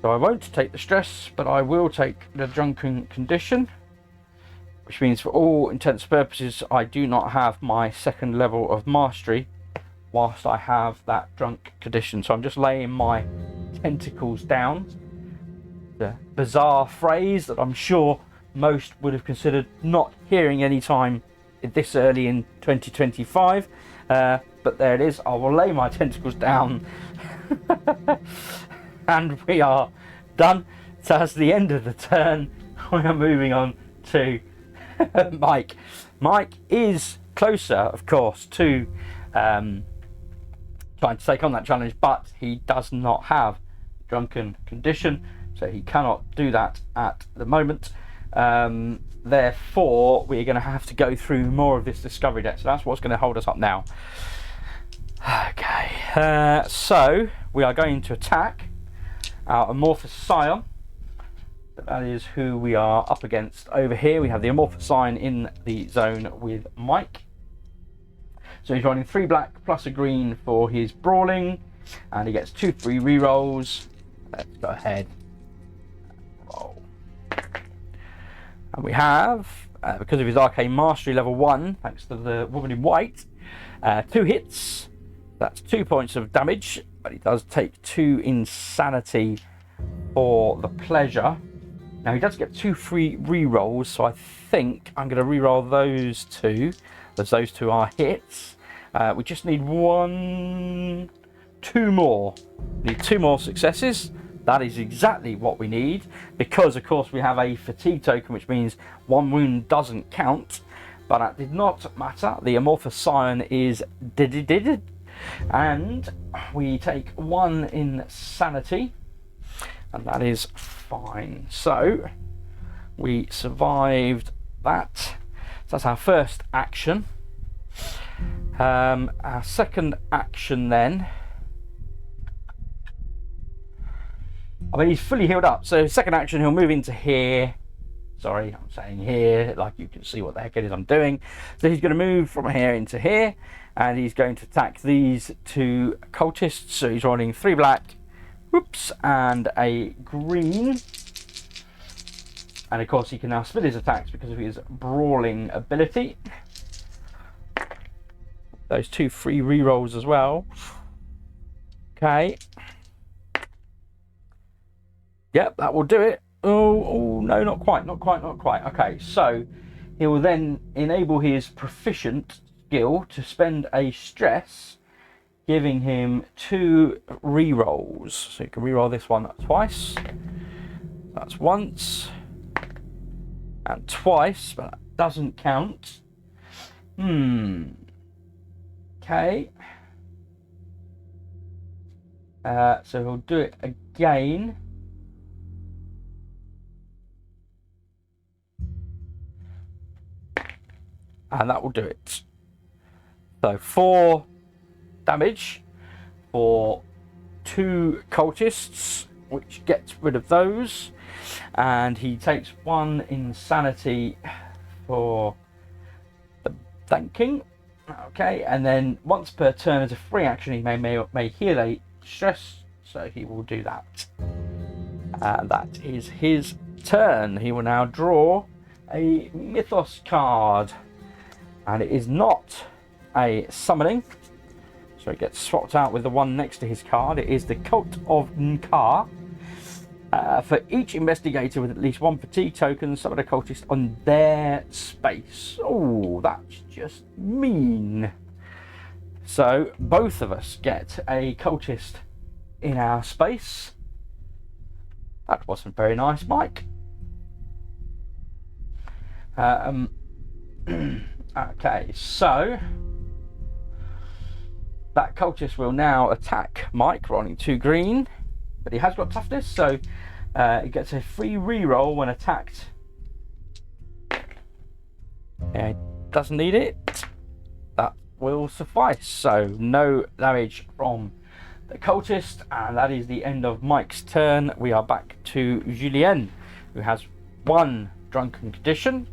So I won't take the stress, but I will take the drunken condition, which means for all intents and purposes I do not have my second level of mastery whilst I have that drunk condition. So I'm just laying my tentacles down. The bizarre phrase that I'm sure most would have considered not hearing any time this early in 2025, but there it is. I will lay my tentacles down and we are done. So that's the end of the turn. We are moving on to Mike. Mike is closer, of course, to trying to take on that challenge, but he does not have drunken condition, so he cannot do that at the moment. Therefore, we're going to have to go through more of this discovery deck. So that's what's going to hold us up now. Okay, so we are going to attack our amorphous scion. That is who we are up against over here. We have the amorphous scion in the zone with Mike. So he's running 3 black plus a green for his brawling, and he gets 2 free rerolls. Let's go ahead and roll. And we have, because of his arcane mastery level 1, thanks to the woman in white, 2 hits. That's 2 points of damage, but he does take 2 insanity for the pleasure. Now he does get 2 free rerolls, so I think I'm going to reroll those 2, as those 2 are hits. We just need 2 more. We need 2 more successes. That is exactly what we need, because of course we have a fatigue token, which means 1 wound doesn't count, but that did not matter. The amorphous scion is did, and we take 1 insanity, and that is fine. So we survived that. So that's our first action. Our second action then, I mean, he's fully healed up, so second action he'll move into here. Sorry, I'm saying here, like you can see what the heck it is I'm doing. So he's going to move from here into here, and he's going to attack these 2 cultists. So he's rolling 3 black, whoops, and a green. And of course he can now split his attacks because of his brawling ability. Those 2 free rerolls as well. Okay. Yep, that will do it. Oh, no, not quite. Okay, so he will then enable his proficient skill to spend a stress, giving him 2 rerolls. So you can reroll this one twice. That's once and twice, but that doesn't count. Okay. So he'll do it again. And that will do it. So 4 damage for 2 cultists, which gets rid of those. And he takes 1 insanity for the thanking. Okay, and then once per turn as a free action, he may heal a stress, so he will do that. And that is his turn. He will now draw a mythos card. And it is not a summoning, so it gets swapped out with the one next to his card. It is the Cult of Nkar. For each investigator with at least 1 fatigue token, summon a cultist on their space. Oh, that's just mean. So both of us get a cultist in our space. That wasn't very nice, Mike. Okay, so that cultist will now attack Mike, rolling 2 green, but he has got toughness, so he gets a free reroll when attacked. Yeah, doesn't need it. That will suffice. So no damage from the cultist, and that is the end of Mike's turn. We are back to Julien, who has 1 drunken condition.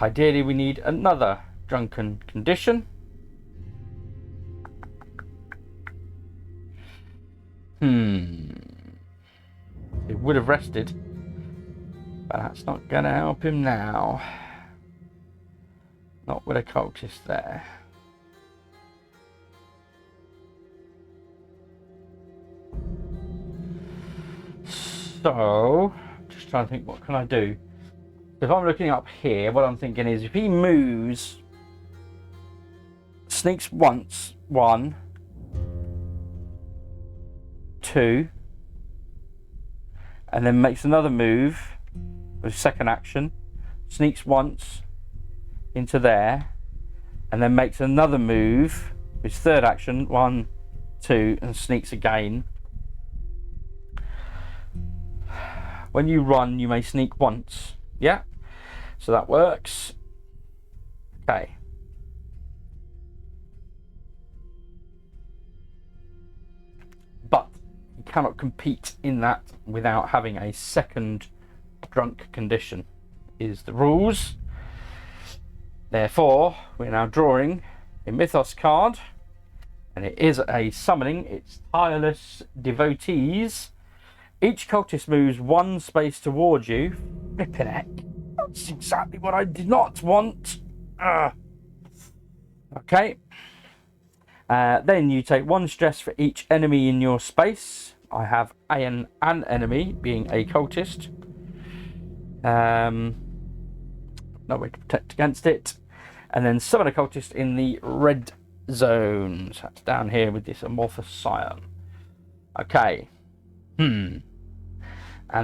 Ideally, we need another drunken condition. He would have rested, but that's not going to help him now. Not with a cultist there. So, just trying to think, what can I do? If I'm looking up here, what I'm thinking is if he moves, sneaks once, 1, 2, and then makes another move with second action, sneaks once into there, and then makes another move with third action, 1, 2, and sneaks again. When you run, you may sneak once. Yeah, so that works. Okay. But you cannot compete in that without having a second drunk condition, is the rules. Therefore, we're now drawing a Mythos card, and it is a summoning. It's Tireless Devotees. Each cultist moves 1 space towards you. Flippin' heck. That's exactly what I did not want. Okay. Then you take 1 stress for each enemy in your space. I have an enemy, being a cultist. No way to protect against it. And then summon a cultist in the red zone. So that's down here with this amorphous scion. Okay. And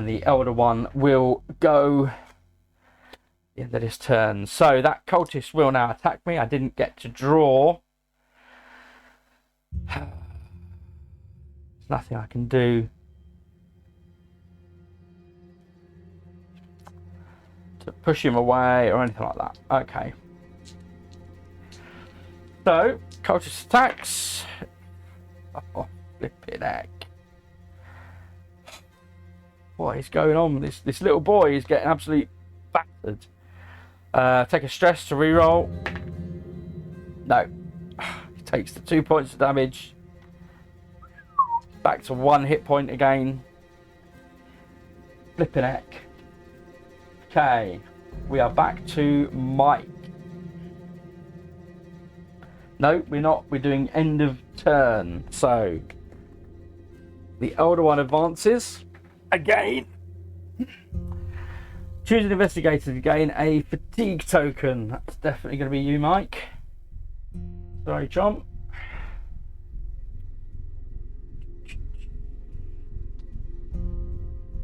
the elder one will go at the end of this turn. So that cultist will now attack me. I didn't get to draw. There's nothing I can do to push him away or anything like that. Okay. So, cultist attacks. Oh, flippin' heck. What is going on? This little boy is getting absolutely battered. Take a stress to reroll. No. He takes the 2 points of damage. Back to 1 hit point again. Flippin' heck. Okay. We are back to Mike. No, we're not. We're doing end of turn. So, the elder one advances. Again. Choose an investigator to gain a fatigue token. That's definitely going to be you, Mike. Sorry, chomp.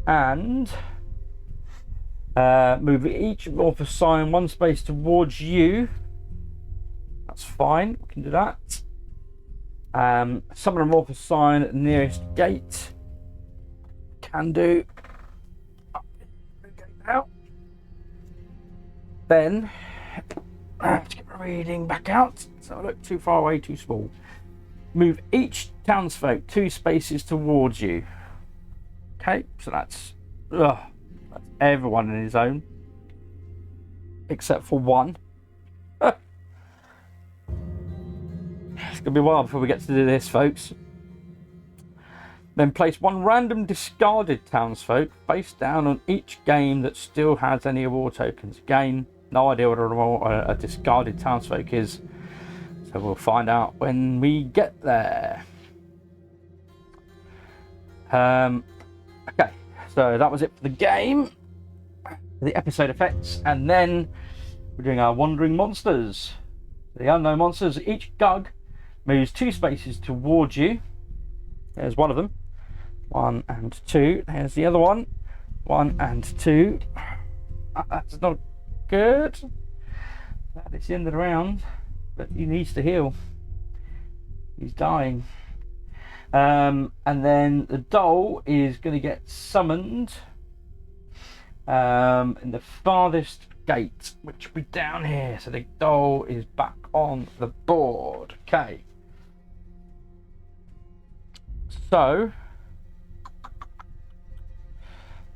And move each amorphous sign 1 space towards you. That's fine. We can do that. Summon an amorphous sign at the nearest gate. Can do. Out. Then let's get my reading back out. So I look too far away, too small. Move each townsfolk 2 spaces towards you. Okay, so that's everyone in his own, except for 1. It's gonna be a while before we get to do this, folks. Then place 1 random discarded townsfolk face down on each game that still has any award tokens. Again, no idea what a discarded townsfolk is, so we'll find out when we get there. Okay, so that was it for the game, the episode effects, and then we're doing our wandering monsters. The unknown monsters. Each gug moves 2 spaces towards you. There's one of them. 1 and 2. There's the other one. 1 and 2. That's not good. That is the end of the round, but he needs to heal. He's dying. And then the doll is going to get summoned in the farthest gate, which will be down here. So the doll is back on the board. Okay. So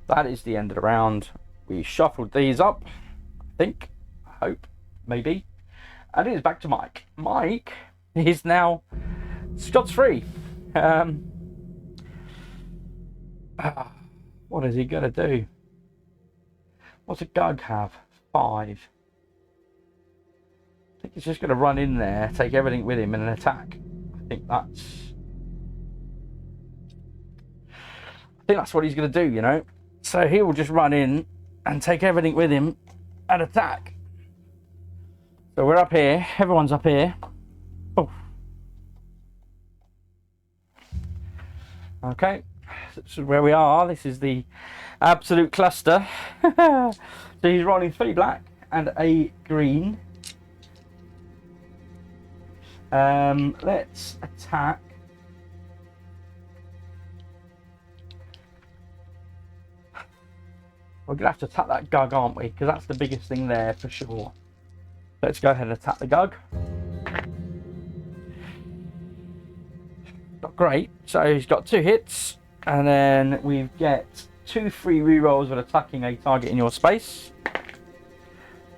that is the end of the round. We shuffled these up, I think, I hope, maybe. And it is back to Mike. Mike is now Scots free. What is he going to do? What's a Gug have? 5. I think he's just going to run in there, take everything with him, and an attack. I think that's what he's going to do, you know. So he will just run in and take everything with him and attack. So we're up here. Everyone's up here. Oh. Okay. This is where we are. This is the absolute cluster. So he's rolling 3 black and a green. Let's attack. We're going to have to attack that Gug, aren't we? Because that's the biggest thing there for sure. Let's go ahead and attack the Gug. Not great. So he's got 2 hits. And then we get 2 free rerolls when attacking a target in your space.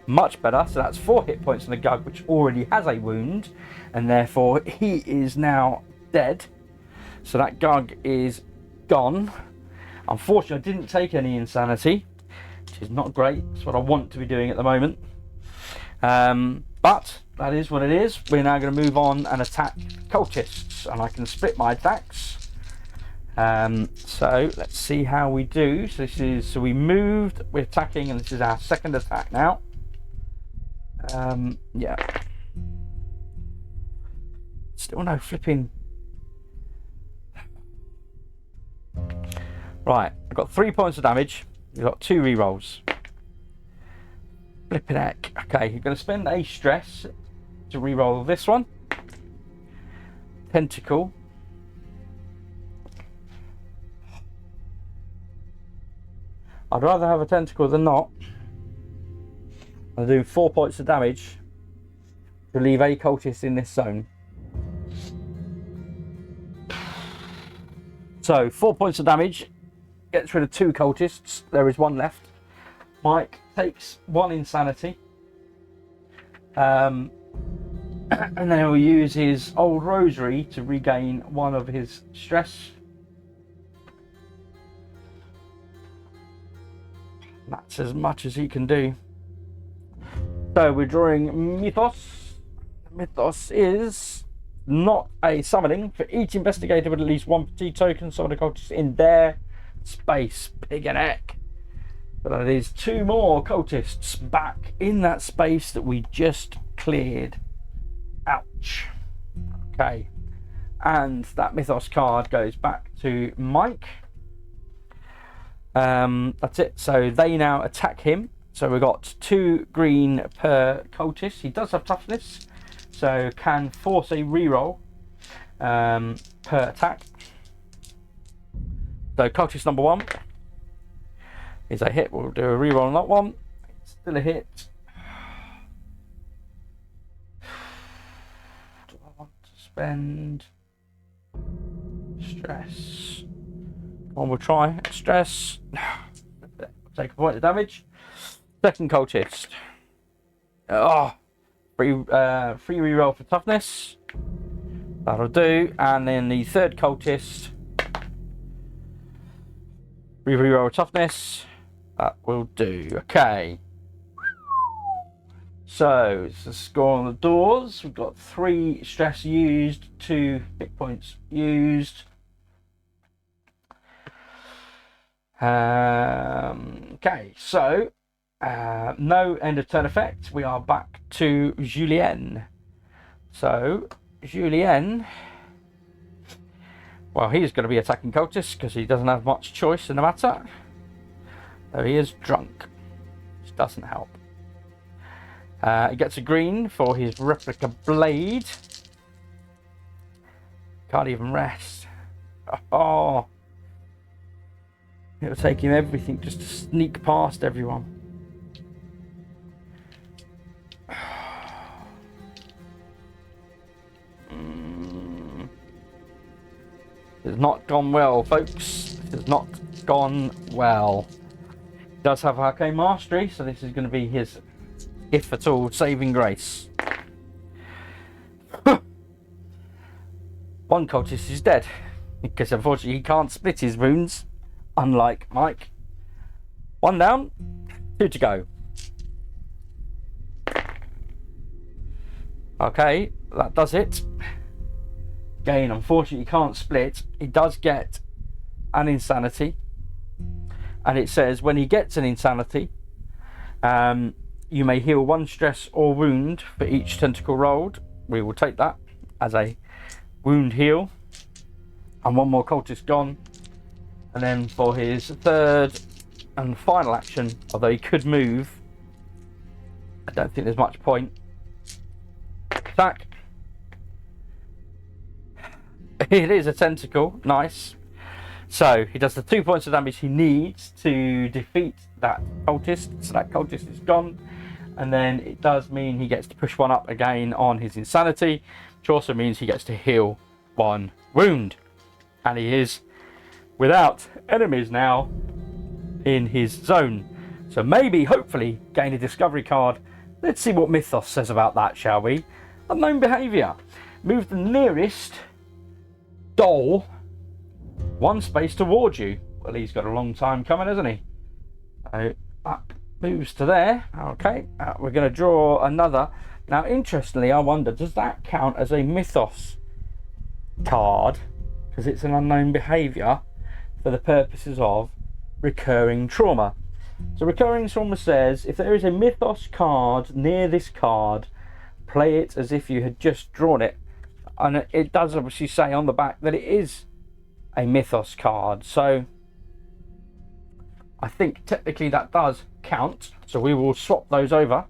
Much better. So that's 4 hit points on the Gug, which already has a wound. And therefore he is now dead. So that Gug is gone. Unfortunately, I didn't take any insanity, which is not great. It's what I want to be doing at the moment. But that is what it is. We're now going to move on and attack cultists, and I can split my attacks. So let's see how we do. So we moved, we're attacking, and this is our second attack now. Yeah. Still no flipping. Right, I've got 3 points of damage. We've got 2 rerolls. Flipping heck. Okay, you're going to spend a stress to reroll this one. Tentacle. I'd rather have a tentacle than not. I'll do 4 points of damage to leave a cultist in this zone. So 4 points of damage. Gets rid of 2 cultists. There is 1 left. Mike takes 1 insanity. And then he'll use his old rosary to regain 1 of his stress. That's as much as he can do. So we're drawing Mythos. Mythos is not a summoning. For each investigator with at least 1 fatigue token, summon a cultist in their space. Pig and heck. But that is 2 more cultists back in that space that we just cleared. Ouch. Okay. And that Mythos card goes back to Mike. That's it. So they now attack him. So we've got 2 green per cultist. He does have toughness, so can force a reroll per attack. So cultist number 1 is a hit. We'll do a reroll on that one. It's still a hit. Do I want to spend stress? One will try stress. Take a point of damage. Second cultist. Oh, free reroll for toughness. That'll do. And then the third cultist. Free reroll toughness. That will do. Okay. So it's the score on the doors. We've got 3 stress used, 2 hit points used. Okay, so no end of turn effect. We are back to Julien. So Julien, well, he's going to be attacking cultists because he doesn't have much choice in the matter. Though he is drunk, which doesn't help. He gets a green for his replica blade. Can't even rest. Oh. It'll take him everything just to sneak past everyone. It's not gone well, folks. It has not gone well. He does have Arcane Mastery, so this is going to be his, if at all, saving grace. 1 cultist is dead, because unfortunately he can't split his wounds. unlike Mike. 1 down, 2 to go. Okay, that does it. Again, unfortunately, you can't split. He does get an insanity, and it says when he gets an insanity, you may heal 1 stress or wound for each tentacle rolled. We will take that as a wound heal, and 1 more cultist gone. And then for his 3rd and final action, although he could move, I don't think there's much point. Attack. It is a tentacle. Nice. So he does the 2 points of damage he needs to defeat that cultist. So that cultist is gone. And then it does mean he gets to push 1 up again on his insanity, which also means he gets to heal 1 wound. And he is without enemies now in his zone. So maybe, hopefully, gain a discovery card. Let's see what Mythos says about that, shall we? Unknown behaviour. Move the nearest doll 1 space towards you. Well, he's got a long time coming, hasn't he? So that moves to there. Okay, we're going to draw another. Now, interestingly, I wonder, does that count as a Mythos card? Because it's an unknown behaviour for the purposes of recurring trauma. So recurring trauma says, if there is a Mythos card near this card, play it as if you had just drawn it. And it does obviously say on the back that it is a Mythos card. So I think technically that does count. So we will swap those over.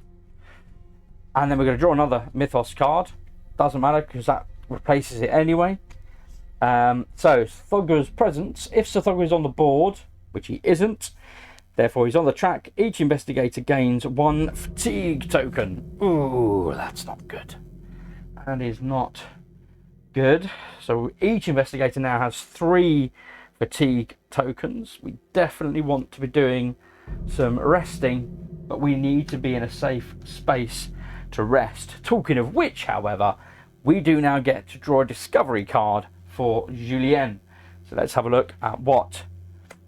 And then we're going to draw another Mythos card. Doesn't matter because that replaces it anyway. So Thugger's presence. If Sir Thugger is on the board, which he isn't, therefore he's on the track, each investigator gains 1 fatigue token. Ooh, that's not good. That is not good. So each investigator now has 3 fatigue tokens. We definitely want to be doing some resting, but we need to be in a safe space to rest. Talking of which, however, we do now get to draw a discovery card for Julien. So let's have a look at what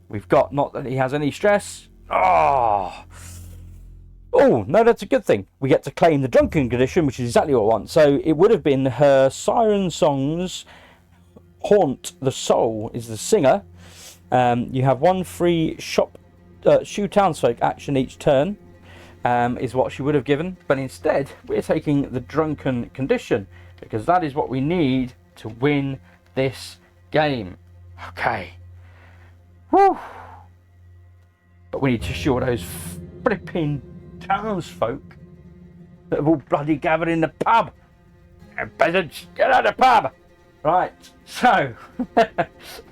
we've got. Not that he has any stress. Oh no, that's a good thing. We get to claim the drunken condition, which is exactly what I want. So it would have been her siren songs haunt the soul is the singer. You have 1 free shoe townsfolk action each turn, is what she would have given. But instead, we're taking the drunken condition because that is what we need to win this game. Okay. Whew. But we need to show those flipping townsfolk that have all bloody gathered in the pub. And peasants, get out of the pub! Right, so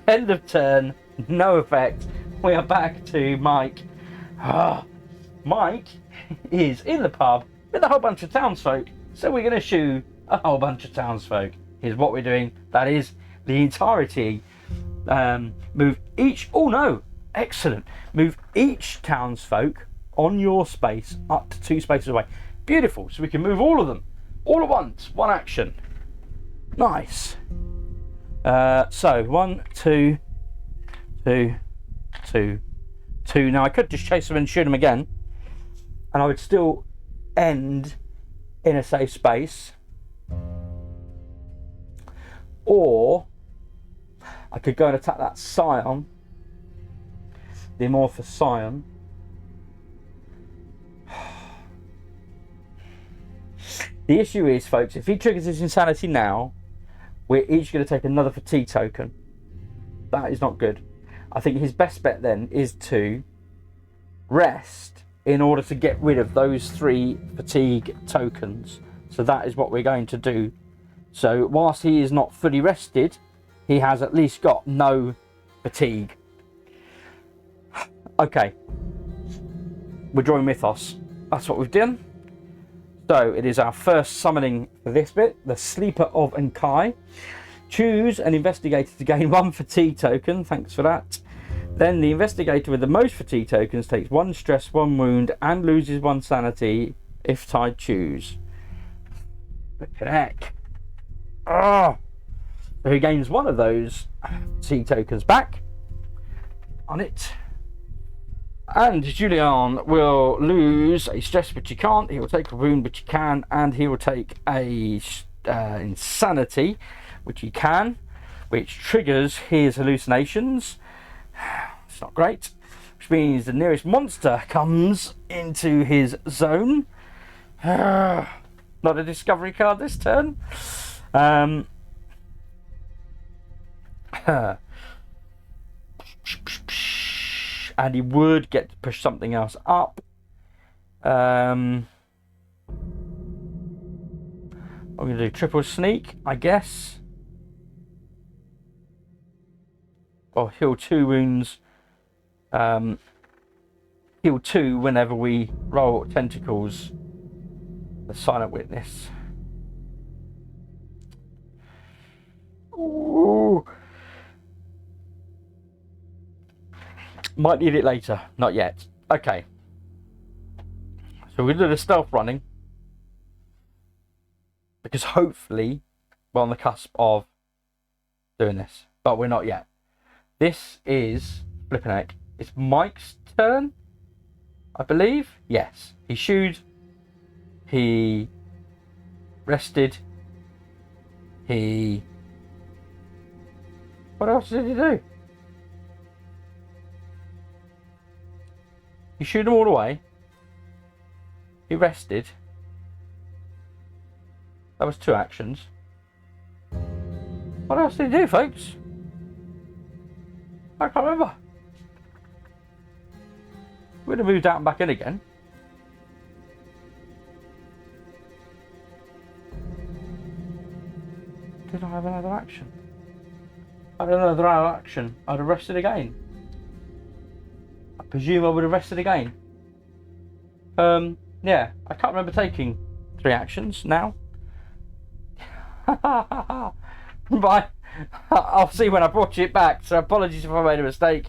end of turn, no effect. We are back to Mike. Mike is in the pub with a whole bunch of townsfolk, so we're going to shoot a whole bunch of townsfolk. Here's what we're doing. That is the entirety. Move each. Oh no! Excellent. Move each townsfolk on your space up to 2 spaces away. Beautiful. So we can move all of them all at once. 1 action. Nice. So 1, 2, 2, 2, 2. Now I could just chase them and shoot them again, and I would still end in a safe space. Or I could go and attack that scion, the amorphous scion. The issue is, folks, if he triggers his insanity now, we're each going to take another fatigue token. That is not good. I think his best bet then is to rest in order to get rid of those 3 fatigue tokens. So that is what we're going to do. So whilst he is not fully rested, he has at least got no fatigue. Okay. We're drawing Mythos. That's what we've done. So it is our first summoning for this bit, the Sleeper of Enkai. Choose an investigator to gain 1 fatigue token. Thanks for that. Then the investigator with the most fatigue tokens takes 1 stress, 1 wound, and loses 1 sanity if tied choose. Look at heck. Oh! So he gains 1 of those fatigue tokens back. on it. And Julian will lose a stress, which he can't. He will take a wound, which he can. And he will take a insanity, which he can, which triggers his hallucinations. It's not great. Which means the nearest monster comes into his zone. Not a discovery card this turn. And he would get to push something else up. I'm going to do triple sneak, I guess. Or heal 2 wounds. Heal 2 whenever we roll tentacles. The silent witness. Ooh. Might need it later. Not yet. Okay. So we're going to do the stealth running. Because hopefully we're on the cusp of doing this. But we're not yet. This is flipping heck. It's Mike's turn, I believe. Yes. He shooed. He rested. He... What else did he do? He shooed them all away. He rested. That was 2 actions. What else did he do, folks? I can't remember. We'd have moved out and back in again. Did I have another action? I had another action. I'd have rested again. I presume I would have rested again. Yeah, I can't remember taking 3 actions now. Bye. I'll see when I brought it back, so apologies if I made a mistake.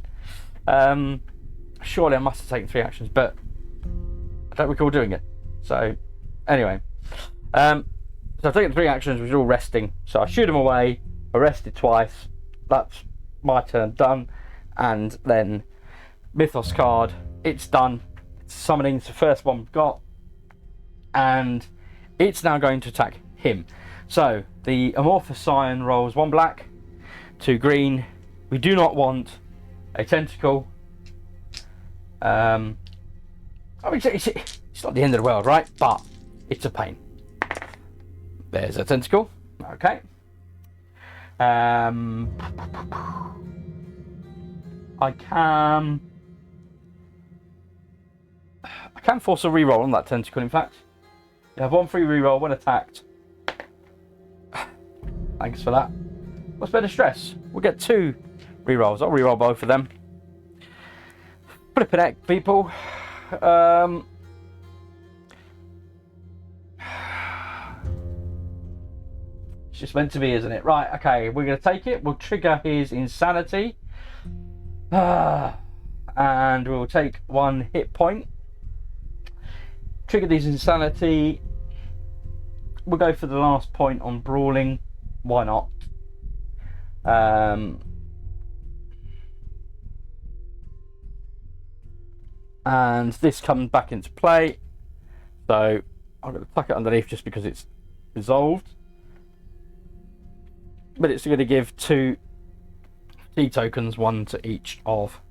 Surely I must have taken 3 actions, but I don't recall doing it. So, anyway. So I've taken 3 actions, which are all resting. So I shoot them away, I rested twice. That's my turn done. And then Mythos card, it's done. It's summoning, it's the first one we've got. And it's now going to attack him. So the amorphous scion rolls 1 black, 2 green. We do not want a tentacle. I mean, it's not the end of the world, right? But it's a pain. There's a tentacle. Okay. I can force a reroll on that tentacle. In fact, you have 1 free reroll when attacked. Thanks for that. What's better stress? We'll get 2 rerolls. I'll reroll both of them. Flippin' heck, people. It's just meant to be, isn't it? Right, okay, we're going to take it. We'll trigger his insanity. And we'll take 1 hit point. Trigger his insanity. We'll go for the last point on brawling. Why not? And this comes back into play. So I'm going to tuck it underneath just because it's resolved. But it's going to give 2 T tokens, 1 to each of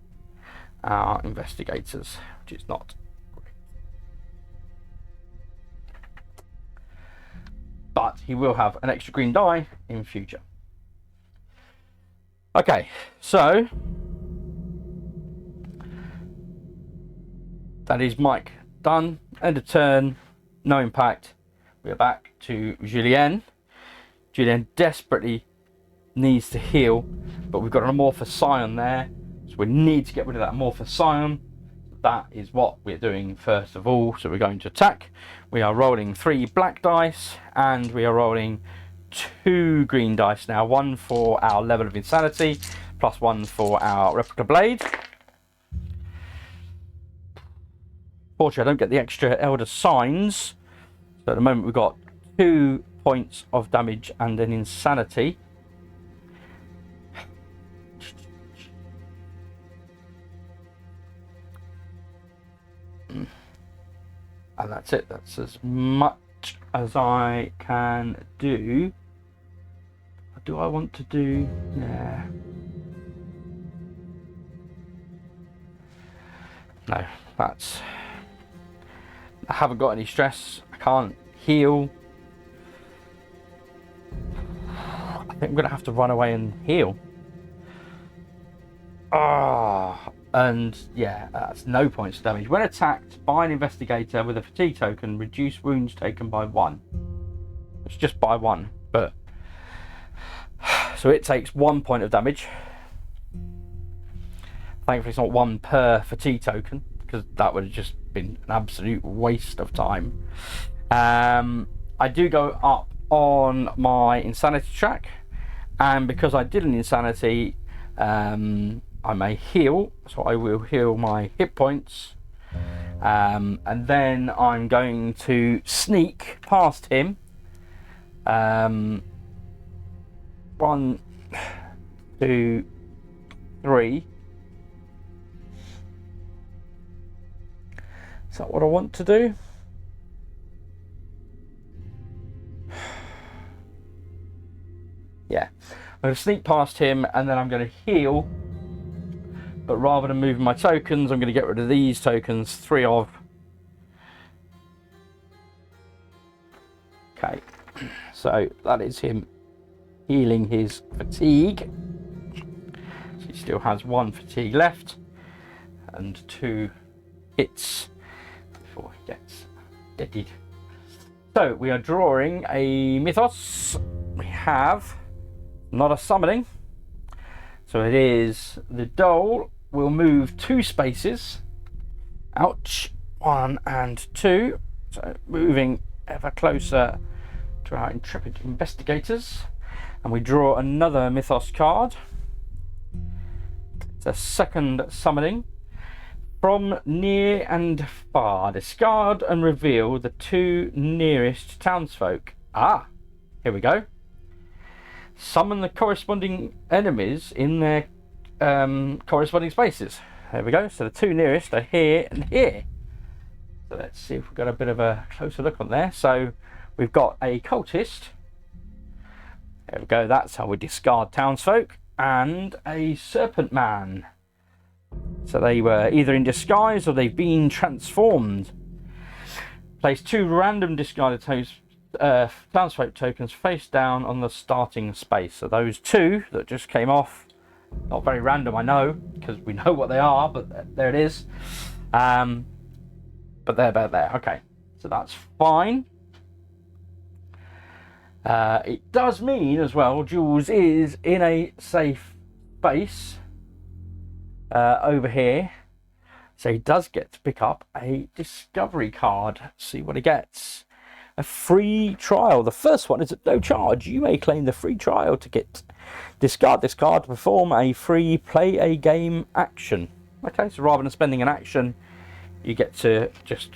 our investigators, which is not great. But he will have an extra green die in future. Okay, so that is Mike done. End of turn, no impact. We are back to Julien. Julien desperately needs to heal, but we've got an amorphous scion there, so we need to get rid of that amorphous scion. That is what we're doing first of all. So we're going to attack. We are rolling 3 black dice and we are rolling 2 green dice now. 1 for our level of insanity plus 1 for our replica blade. Fortunately, I don't get the extra elder signs. So at the moment we've got 2 points of damage and an insanity. And that's it. That's as much as I can do. Do I want to do? Yeah. No, that's... I haven't got any stress. I can't heal. I think I'm going to have to run away and heal. And yeah, that's no points of damage. When attacked by an investigator with a fatigue token, reduce wounds taken by 1. It's just by 1, but... So it takes 1 point of damage. Thankfully it's not 1 per fatigue token, because that would have just been an absolute waste of time. I do go up on my insanity track, and because I did an insanity, I may heal, so I will heal my hit points, and then I'm going to sneak past him. 1, 2, 3. Is that what I want to do? Yeah. I'm going to sneak past him and then I'm going to heal. But rather than moving my tokens, I'm going to get rid of these tokens. 3 of. Okay. So that is him healing his fatigue. So he still has 1 fatigue left. And 2 hits before he gets deaded. So we are drawing a mythos. We have not a summoning. So it is the dole will move 2 spaces. Ouch. 1 and 2. So moving ever closer to our intrepid investigators. And we draw another mythos card. It's a second summoning. From near and far, discard and reveal the 2 nearest townsfolk. Ah, here we go. Summon the corresponding enemies in their corresponding spaces. There we go. So the 2 nearest are here and here. So let's see if we've got a bit of a closer look on there. So we've got a cultist. There we go. That's how we discard townsfolk. And a serpent man. So they were either in disguise or they've been transformed. Place 2 random discarded townsfolk tokens face down on the starting space. So those 2 that just came off, not very random, I know, because we know what they are, but there it is. But they're about there. Okay, so that's fine. It does mean as well, Jules is in a safe space. Over here, so he does get to pick up a discovery card. See what he gets. A free trial. The first one is at no charge. You may claim the free trial to discard this card to perform a free play a game action. Okay, so rather than spending an action, you get to just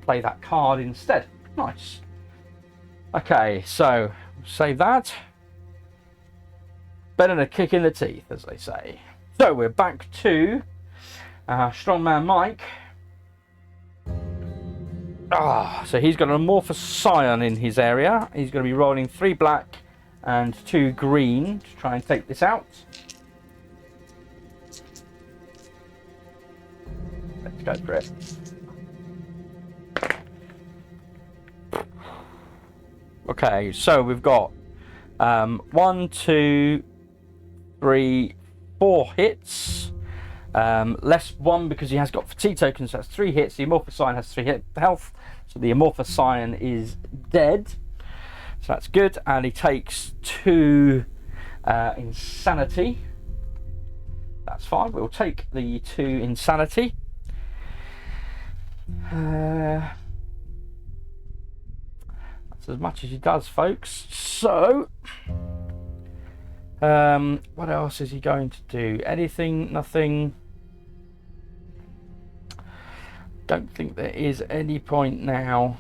play that card instead. Nice. Okay, so save that. Better than a kick in the teeth, as they say. So we're back to Strongman Mike. So he's got an amorphous scion in his area. He's going to be rolling 3 black and 2 green to try and take this out. Let's go for it. Okay, so we've got 1, 2, 3, 4 hits. Less 1 because he has got fatigue tokens, so that's 3 hits. The amorphous scion has 3 hit health, so the amorphous scion is dead. So that's good, and he takes 2 insanity. That's fine. We'll take the 2 insanity. That's as much as he does, folks. So what else is he going to do? Anything? Nothing? Don't think there is any point now.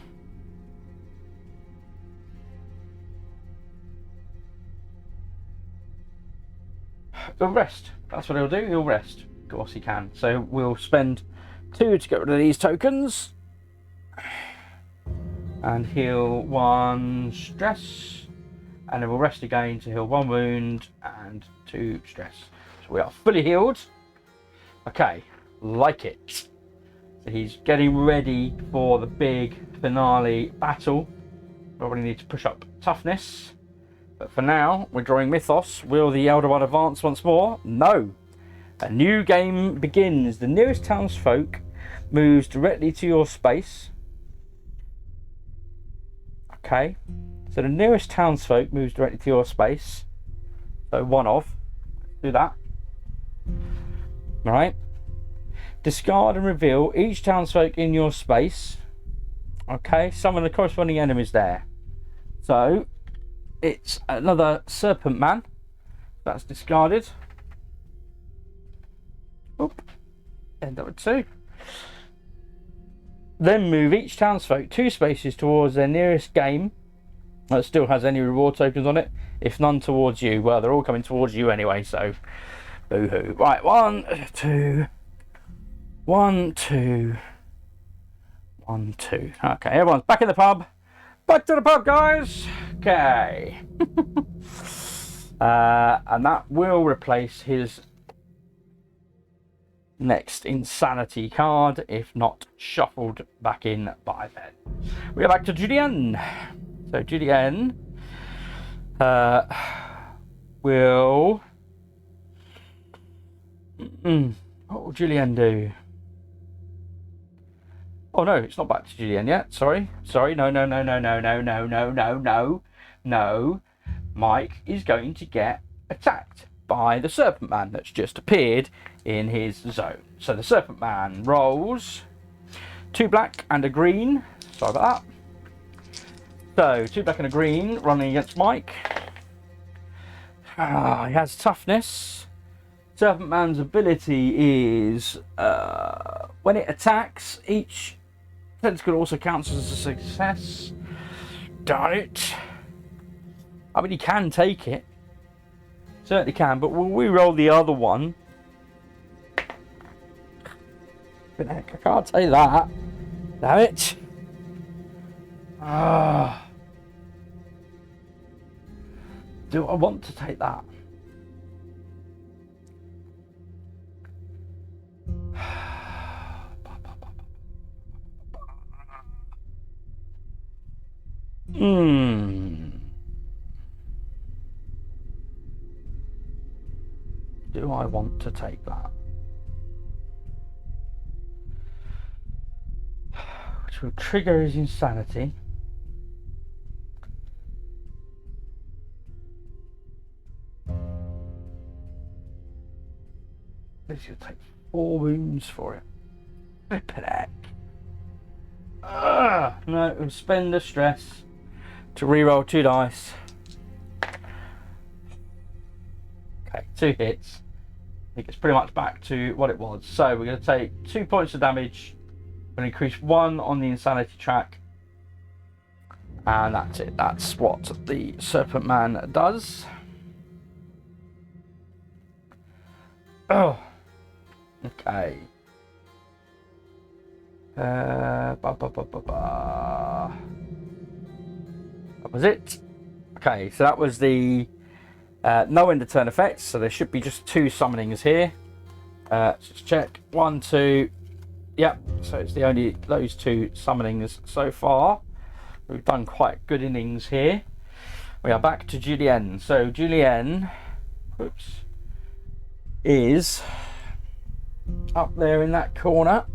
He'll rest. That's what he'll do. He'll rest. Of course he can. So we'll spend 2 to get rid of these tokens. and heal 1 stress, and then we'll rest again to heal 1 wound and 2 stress. So we are fully healed. Okay, like it. So he's getting ready for the big finale battle. Probably need to push up toughness. But for now, we're drawing Mythos. Will the Elder One advance once more? No. A new game begins. The nearest townsfolk moves directly to your space. Okay. So the nearest townsfolk moves directly to your space. So one of. Do that. Alright. Discard and reveal each townsfolk in your space. Okay, summon the corresponding enemies there. So it's another Serpent Man. That's discarded. Oop. End up with 2. Then move each townsfolk 2 spaces towards their nearest game that still has any reward tokens on it. If none towards you, well, they're all coming towards you anyway, so boo-hoo. Right, 1, 2. 1, 2. 1, 2. Okay, everyone's back in the pub. Back to the pub, guys. Okay. And that will replace his next insanity card, if not shuffled back in by then. We are back to Julien. So Julien will... what will Julien do? Oh no, it's not back to Julien yet. Sorry. No. Mike is going to get attacked by the Serpent Man that's just appeared in his zone. So the Serpent Man rolls 2 black and a green. Sorry about that. So 2 black and a green running against Mike. He has toughness. Serpent Man's ability is when it attacks, each tentacle also counts as a success. Darn it. I mean, he can take it. Certainly can, but we'll re-roll the other one. But heck, I can't say that. Damn it. Do I want to take that? Do I want to take that? Which will trigger his insanity. This will take 4 wounds for it. Flippin' heck. No, we'll spend the stress to reroll 2 dice. Okay, 2 hits. I think it's pretty much back to what it was. So we're going to take 2 points of damage. We're going to increase 1 on the insanity track. And that's it. That's what the Serpent Man does. Oh. Okay. That was it. Okay, so that was the no end of turn effects. So there should be just 2 summonings here. Let's just check. 1, 2. Yep. So it's the only those 2 summonings so far. We've done quite good innings here. We are back to Julien. So Julien, is up there in that corner.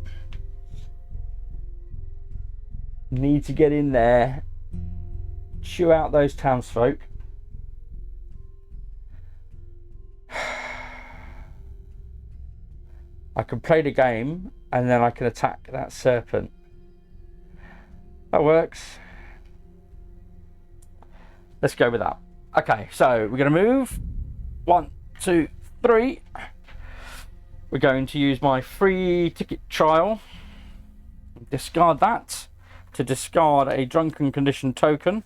Need to get in there, chew out those townsfolk. I can play the game and then I can attack that serpent. That works. Let's go with that. Okay, so we're going to move 1, 2, 3. We're going to use my free ticket trial. Discard that to discard a drunken condition token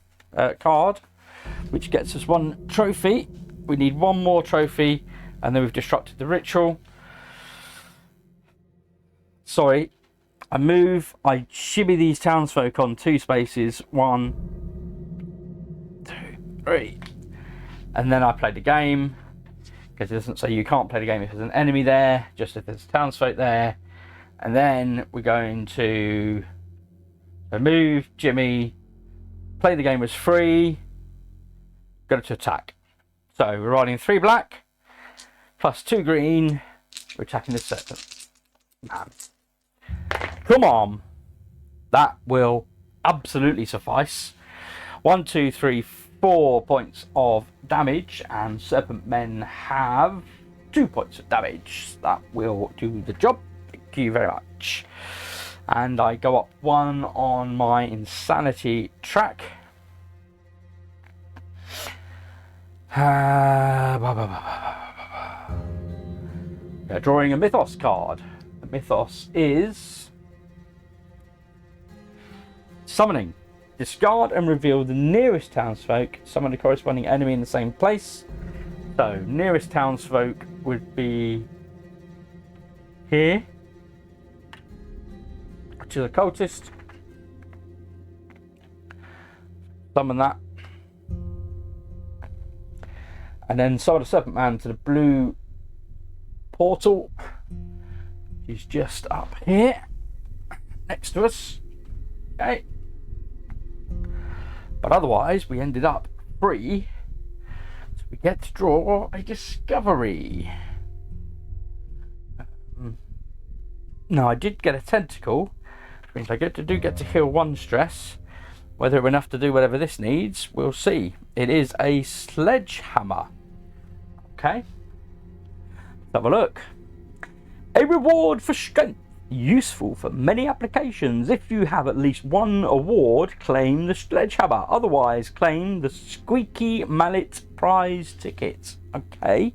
card, which gets us 1 trophy. We need 1 more trophy, and then we've disrupted the ritual. Sorry, I move, I shimmy these townsfolk on 2 spaces, 1, 2, 3, and then I play the game, because it doesn't say you can't play the game if there's an enemy there, just if there's townsfolk there. And then we're going to move, Jimmy, play the game as free, go to attack. So we're riding 3 black, plus 2 green, we're attacking the serpent. Man. Come on. That will absolutely suffice. 1, 2, 3, 4 points of damage, and serpent men have 2 points of damage. That will do the job. Thank you very much. And I go up 1 on my insanity track. Drawing a mythos card. The mythos is summoning. Discard and reveal the nearest townsfolk. Summon a corresponding enemy in the same place. So nearest townsfolk would be here, which is a cultist. Summon that. And then summon a serpent man to the blue portal, which is just up here next to us. Okay. But otherwise, we ended up free. So we get to draw a discovery. No, I did get a tentacle, which means I get to heal 1 stress. Whether enough to do whatever this needs, we'll see. It is a sledgehammer. Okay. Let's have a look. A reward for strength. Useful for many applications. If you have at least 1 award, claim the sledgehammer. Otherwise, claim the squeaky mallet prize ticket. Okay.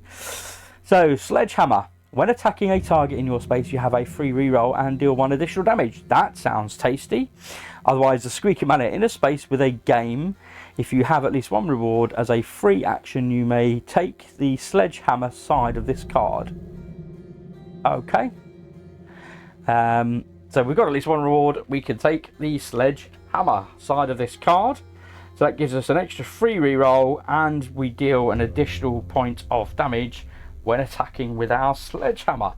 So, sledgehammer. When attacking a target in your space, you have a free reroll and deal 1 additional damage. That sounds tasty. Otherwise, the squeaky mallet in a space with a game. If you have at least 1 reward as a free action, you may take the sledgehammer side of this card. Okay. So we've got at least 1 reward. We can take the sledgehammer side of this card. So that gives us an extra free reroll, and we deal an additional point of damage when attacking with our sledgehammer.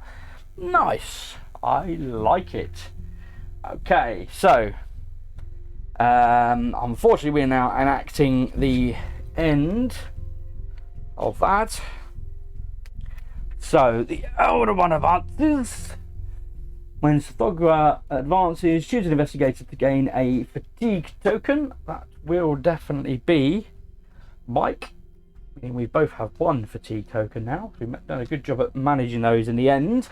Nice. I like it. Okay, so unfortunately we're now enacting the end of that. So the elder one advances. When Sthogwa advances, choose an investigator to gain a fatigue token. That will definitely be Mike. I mean, we both have 1 fatigue token now. We've done a good job at managing those in the end.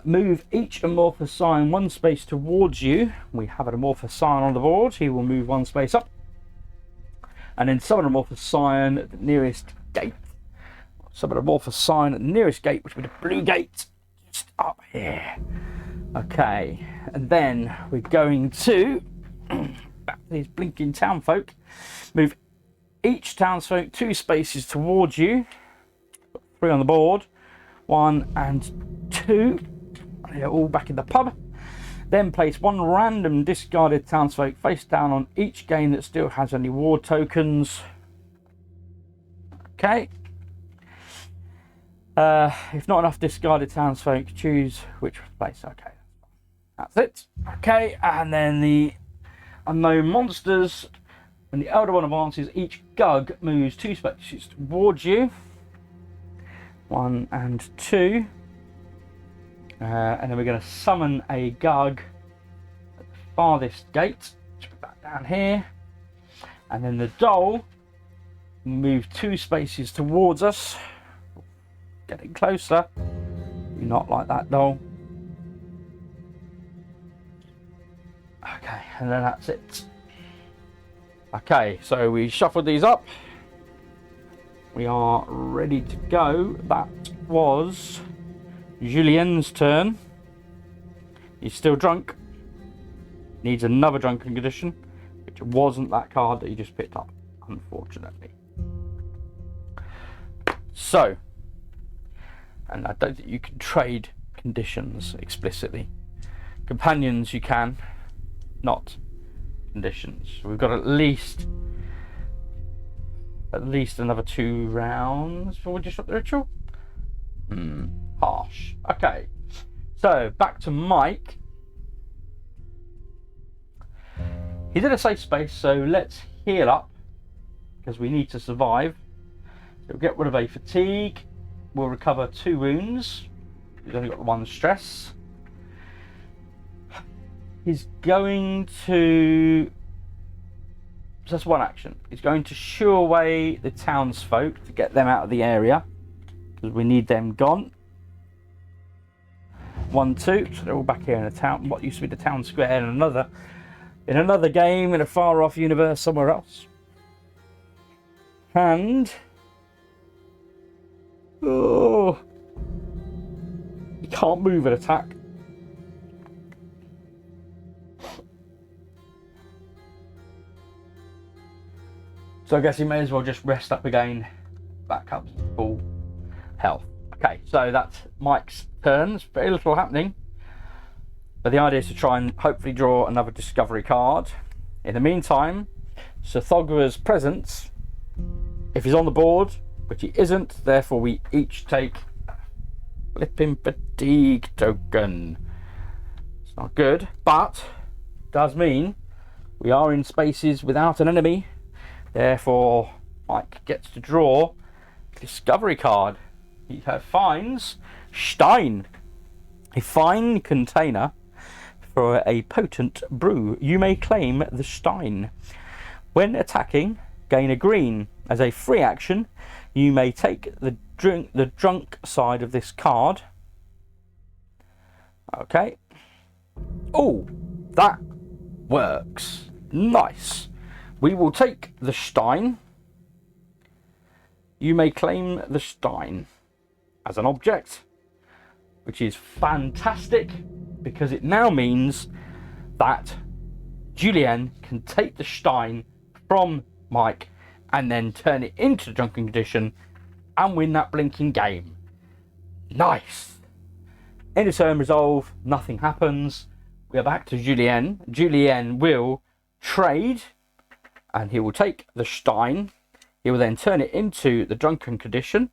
Move each amorphous sign 1 space towards you. We have an amorphous sign on the board. He will move 1 space up. And then summon an amorphous sign at the nearest gate. Summon an amorphous sign at the nearest gate, which would be the blue gate. Just up here. Okay. And then we're going to back to these blinking townfolk. Move each townsfolk 2 spaces towards you. Got 3 on the board. 1 and 2. They're all back in the pub. Then place 1 random discarded townsfolk face down on each game that still has any ward tokens. Okay. If not enough discarded townsfolk, choose which place. Okay. That's it. Okay. And then the unknown monsters. When the elder one advances, each gug moves 2 spaces towards you. 1 and 2. And then we're going to summon a gug at the farthest gate, which will be back down here. And then the doll will move 2 spaces towards us. Getting closer. Do not like that doll. Okay, and then that's it. Okay, so we shuffled these up. We are ready to go. That was Julien's turn. He's still drunk. Needs another drunken condition, which wasn't that card that he just picked up, unfortunately. So, and I don't think you can trade conditions explicitly. Companions you can, not conditions. We've got at least another 2 rounds before we disrupt the ritual. Harsh. Okay, so back to Mike. He's in a safe space, so let's heal up because we need to survive. So we'll get rid of a fatigue. We'll recover 2 wounds. He's only got 1 stress. He's going to... So that's 1 action. He's going to shoo away the townsfolk to get them out of the area because we need them gone. 1, 2. So they're all back here in the town. What used to be the town square in another game in a far off universe somewhere else. And oh, he can't move an attack. So I guess he may as well just rest up again, back up to full health. Okay, so that's Mike's turn. There's very little happening. But the idea is to try and hopefully draw another discovery card. In the meantime, Sir Thogwa's presence, if he's on the board, which he isn't, therefore we each take a flipping fatigue token. It's not good, but does mean we are in spaces without an enemy. Therefore, Mike gets to draw a discovery card. He finds Stein, a fine container for a potent brew. You may claim the Stein. When attacking, gain a green. As a free action, you may take the drunk side of this card. Okay. Oh, that works. Nice. We will take the Stein. You may claim the Stein as an object, which is fantastic because it now means that Julien can take the Stein from Mike and then turn it into the drunken condition and win that blinking game. Nice. End of turn resolve, nothing happens. We are back to Julien. Julien will trade and he will take the Stein. He will then turn it into the drunken condition.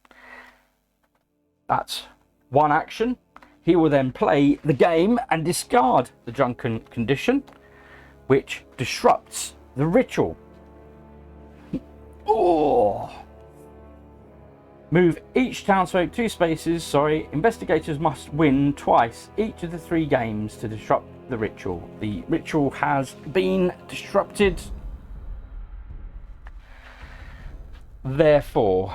That's 1 action. He will then play the game and discard the drunken condition, which disrupts the ritual. Oh! Move each townsfolk 2 spaces. Sorry, investigators must win twice each of the 3 games to disrupt the ritual. The ritual has been disrupted. Therefore,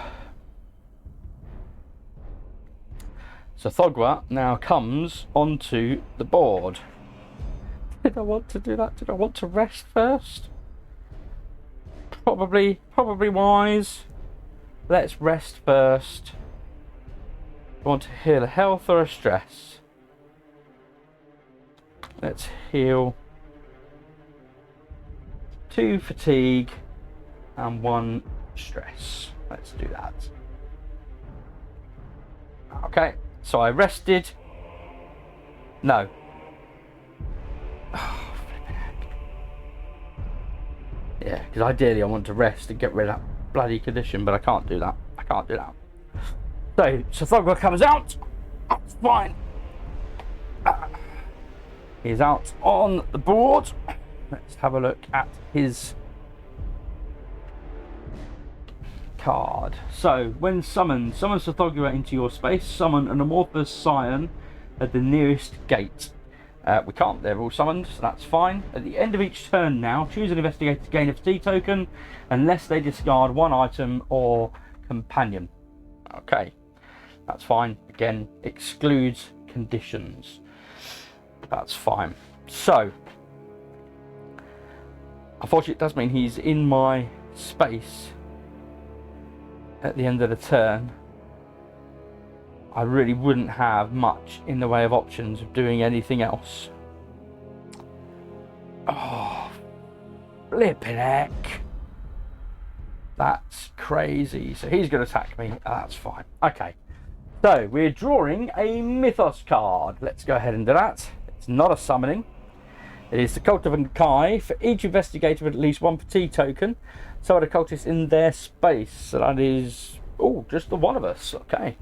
so Thogwa now comes onto the board. Did I want to do that? Did I want to rest first? Probably wise. Let's rest first. I want to heal a health or a stress. Let's heal 2 fatigue and 1 stress. Let's do that. Okay, so I rested. No. Oh, flipping heck. Yeah, because ideally I want to rest and get rid of that bloody condition, but I can't do that. I can't do that. So Thogwa comes out. That's fine. He's out on the board. Let's have a look at his card. So when summoned, summon Sir Thogwa into your space. Summon an amorphous scion at the nearest gate. We can't, they're all summoned, so that's fine. At the end of each turn now, choose an investigator to gain a fatigue token unless they discard 1 item or companion. Okay, that's fine. Again, excludes conditions. That's fine. So, unfortunately, it does mean he's in my space at the end of the turn. I really wouldn't have much in the way of options of doing anything else. Oh, flipping heck. That's crazy. So he's going to attack me. That's fine. Okay. So we're drawing a Mythos card. Let's go ahead and do that. It's not a summoning. It is the Cult of Unkai. For each investigator with at least one fatigue token, summon a cultist in their space. So that is, oh, just the one of us. Okay,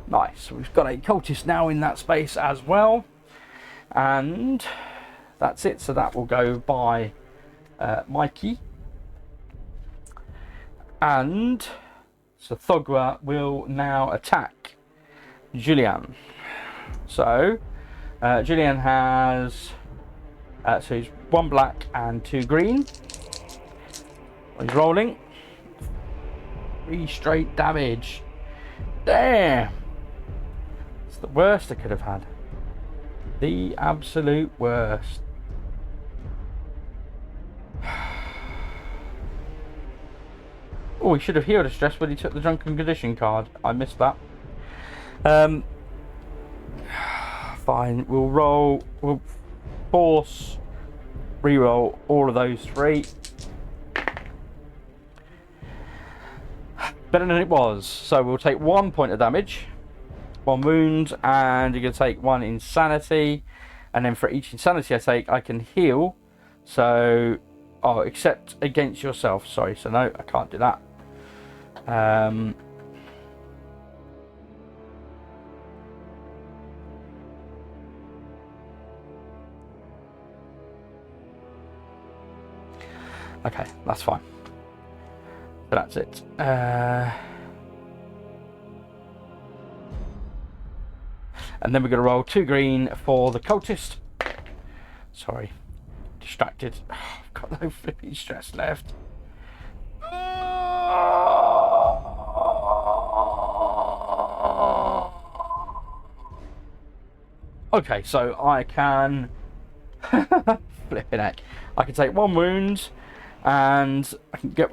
nice. We've got a cultist now in that space as well. And that's it. So that will go by Mikey. And so Thogwa will now attack Julian. So Julian has so he's 1 black and 2 green. He's rolling 3 straight damage. Damn, it's the worst I could have had. The absolute worst. Oh, he should have healed his stress when he took the drunken condition card. I missed that. Fine, we'll force reroll all of those 3. Better than it was. So we'll take 1 point of damage, 1 wound, and you're going to take 1 insanity. And then for each insanity I take, I can heal. So, oh, except against yourself. Sorry, so no, I can't do that. Okay, that's fine. So that's it. And then we're going to roll 2 green for the cultist. Sorry, distracted. Oh, I've got no flipping stress left. Okay, so I can flipping heck. I can take 1 wound, and I can get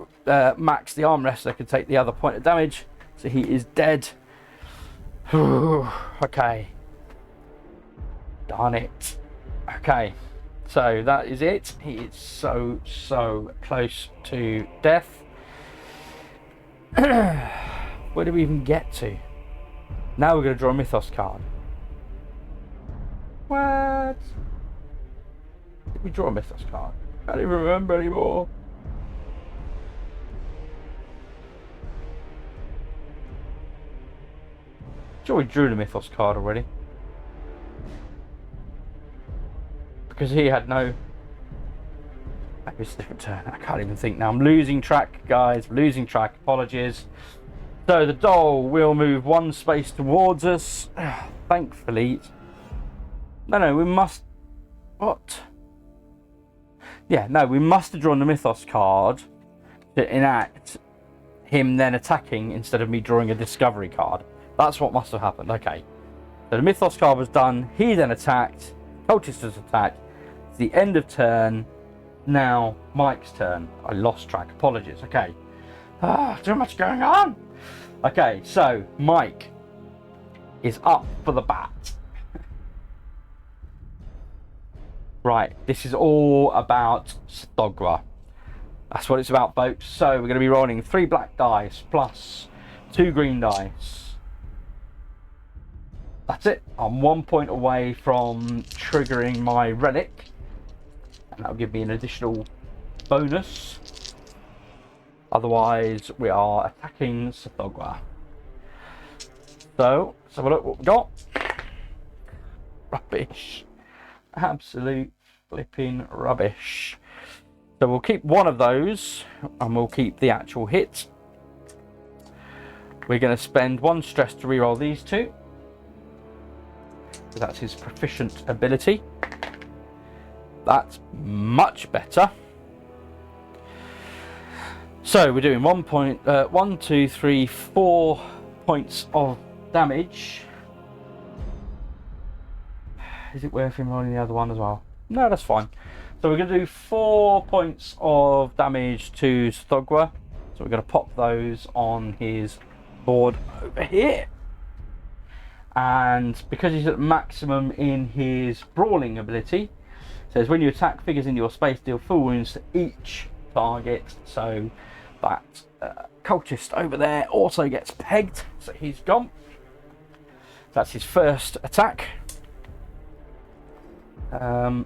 Max the arm wrestler can take the other point of damage, so he is dead. Okay, darn it. Okay, so that is it. He is so close to death. Where do we even get to? Now we're going to draw a Mythos card. What? Did we draw a Mythos card? I can't even remember anymore. Sure, we drew the Mythos card already. Because he had no... Maybe it's a different turn. I can't even think now. I'm losing track, guys. Losing track. Apologies. So the doll will move 1 space towards us. Thankfully. No, we must... What? Yeah, no, we must have drawn the Mythos card to enact him then attacking instead of me drawing a discovery card. That's what must have happened. Okay. So the Mythos card was done. He then attacked. Cultist has attacked. It's the end of turn. Now Mike's turn. I lost track. Apologies. Okay. Too much going on. Okay, so Mike is up for the bat. Right, this is all about Stogwa. That's what it's about, folks. So we're going to be rolling 3 black dice plus 2 green dice. That's it. I'm 1 point away from triggering my relic, and that'll give me an additional bonus. Otherwise, we are attacking Stogwa. So let's have a look what we got. Rubbish. Absolute flipping rubbish. So we'll keep 1 of those, and we'll keep the actual hit. We're going to spend 1 stress to reroll these 2. So that's his proficient ability. That's much better. So we're doing 1 point, 1, 2, 3, 4 points of damage. Is it worth him rolling the other one as well? No, that's fine. So we're going to do 4 points of damage to Stogwa. So we're going to pop those on his board over here. And because he's at maximum in his brawling ability, it says when you attack figures in your space, deal full wounds to each target. So that cultist over there also gets pegged, so he's gone. That's his first attack. Oh,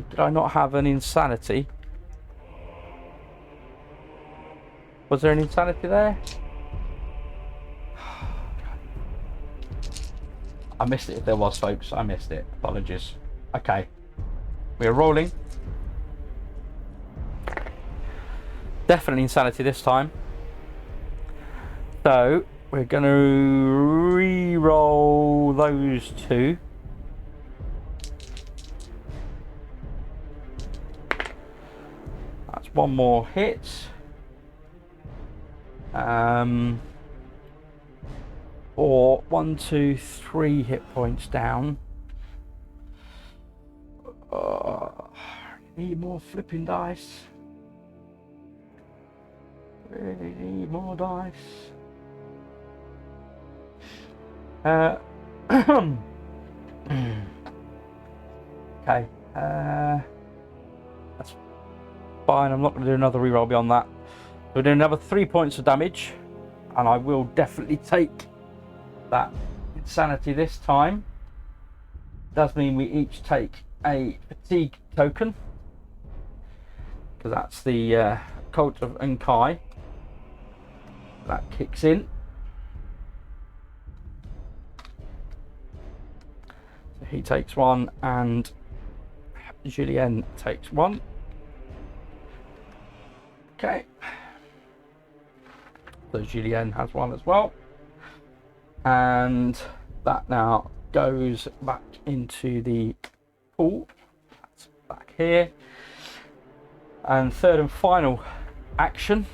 did I not have an insanity? Was there an insanity there? I missed it if there was, folks. I missed it. Apologies. Okay. We're rolling. Definitely insanity this time. So, we're going to re-roll those two. That's one more hit. Or 1, 2, 3 hit points down. Need more flipping dice. Really need more dice. Okay. That's fine. I'm not going to do another reroll beyond that. We're doing another 3 points of damage, and I will definitely take that insanity this time. Does mean we each take a fatigue token, because that's the cult of Unkai that kicks in. So he takes one, and Julien takes one. Okay. So Julien has one as well. And that now goes back into the pool. That's back here. And third and final action.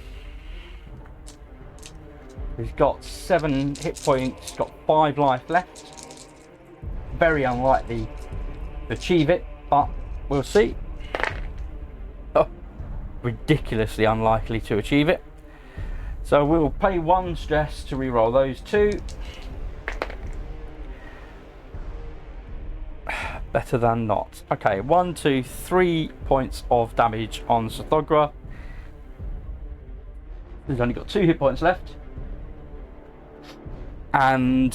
He's got 7 hit points, got 5 life left. Very unlikely to achieve it, but we'll see. Oh, ridiculously unlikely to achieve it. So we'll pay 1 stress to reroll those 2. Better than not. Okay, 1, 2, 3 points of damage on Sathogra. He's only got 2 hit points left. And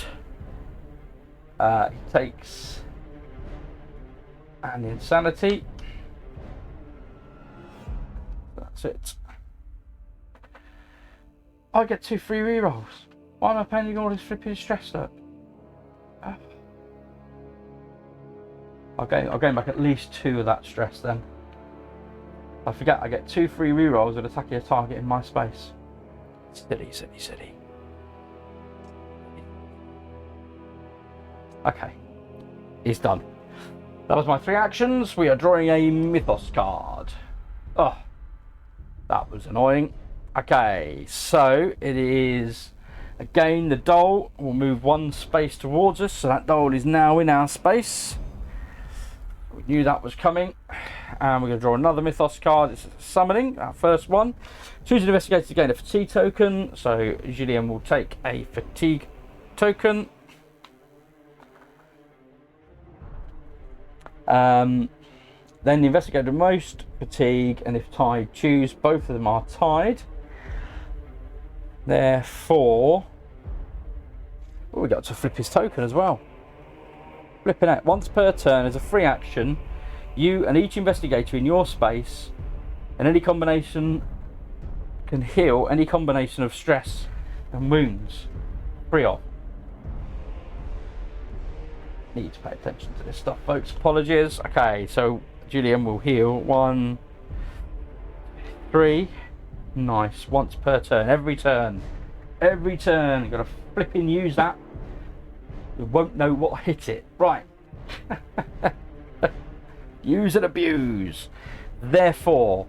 he takes an insanity. That's it. I get 2 free rerolls. Why am I paying all this flipping stress up? I'll gain back at least 2 of that stress then. I forget I get 2 free rerolls at attacking a target in my space. Silly, silly, silly. Okay, he's done. That was my 3 actions. We are drawing a Mythos card. Oh, that was annoying. Okay, so it is again the doll will move 1 space towards us, so that doll is now in our space. We knew that was coming, and we're going to draw another Mythos card. This is summoning, our first one. Choose an investigator to gain a fatigue token, so Julien will take a fatigue token. Then the investigator most fatigue, and if tied, choose. Both of them are tied. Therefore, we got to flip his token as well. Flipping out once per turn as a free action. You and each investigator in your space, and any combination can heal any combination of stress and wounds free of. Need to pay attention to this stuff, folks. Apologies. Okay, so Julien will heal 1, 3. Nice. Once per turn. Every turn. Every turn. You've got to flipping use that. You won't know what hit it. Right. Use and abuse. Therefore,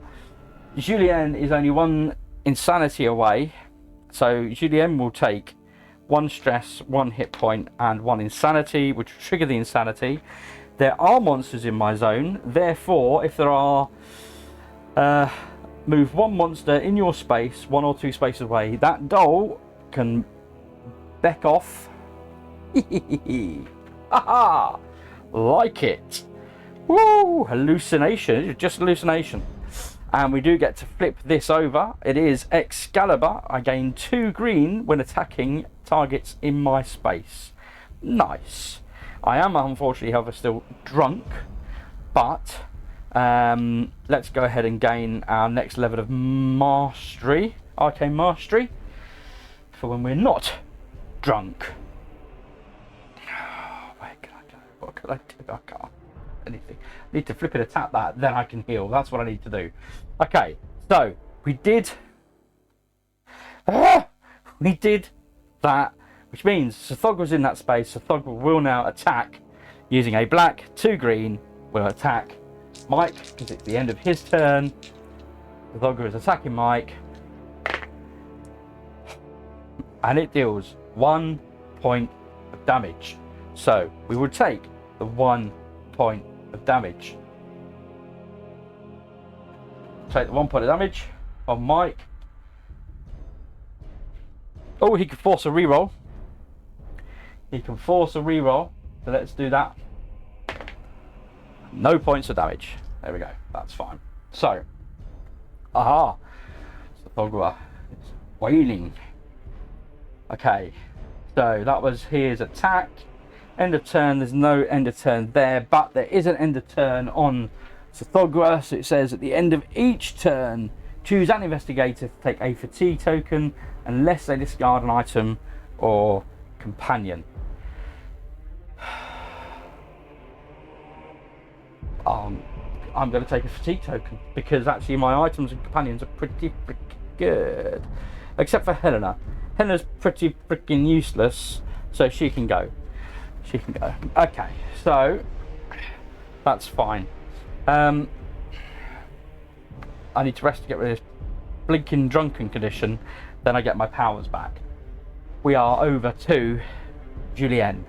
Julien is only 1 insanity away. So Julien will take 1 stress, 1 hit point, and 1 insanity, which will trigger the insanity. There are monsters in my zone. Therefore, if there are, move 1 monster in your space, 1 or 2 spaces away. That doll can back off. Haha! Like it. Woo! Hallucination. It's just hallucination. And we do get to flip this over. It is Excalibur. I gain 2 green when attacking targets in my space. Nice. I am unfortunately, however, still drunk, but let's go ahead and gain our next level of mastery, arcane mastery, for when we're not drunk. Where can I go? What can I do? I can't. Anything. I need to flip it, attack that, then I can heal. That's what I need to do. Okay, so we did that, which means Sothogra's in that space. Sothogra will now attack using a black, 2 green, will attack Mike because it's the end of his turn. Sothogra is attacking Mike, and it deals 1 point of damage. So we will take the 1 point of damage. Take the 1 point of damage on Mike. Oh, he can force a reroll. He can force a reroll. So let's do that. No points of damage. There we go. That's fine. So, aha. Sothogra is wailing. Okay. So that was his attack. End of turn. There's no end of turn there, but there is an end of turn on Sothogra. So it says at the end of each turn, choose an investigator to take a fatigue token unless they discard an item or companion. I'm going to take a fatigue token because actually my items and companions are pretty good, except for Helena. Helena's pretty freaking useless, so she can go. She can go. Okay, so that's fine. I need to rest to get rid of this blinking drunken condition, then I get my powers back. We are over to Julienne.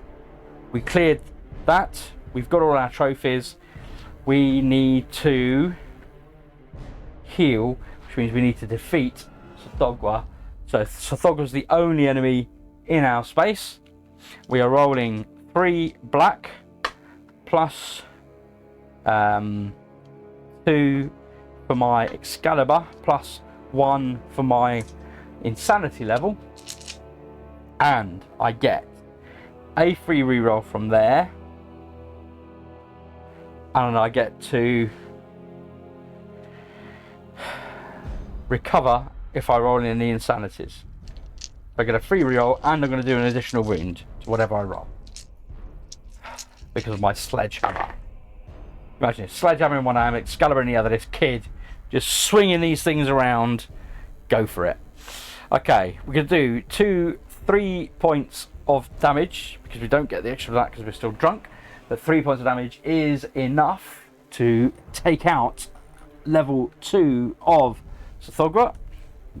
We cleared that. We've got all our trophies. We need to heal, which means we need to defeat Sothogra. So Sothogra's the only enemy in our space. We are rolling 3 black plus 2 for my Excalibur plus 1 for my insanity level, and I get a free reroll from there, and I get to recover if I roll in the insanities. I get a free reroll, and I'm going to do an additional wound to whatever I roll because of my sledgehammer. Imagine sledgehammer in one hand, Excalibur in the other. This kid just swinging these things around. Go for it. Okay, we're going to do 3 points of damage because we don't get the extra of that because we're still drunk. But 3 points of damage is enough to take out level 2 of Sothogra.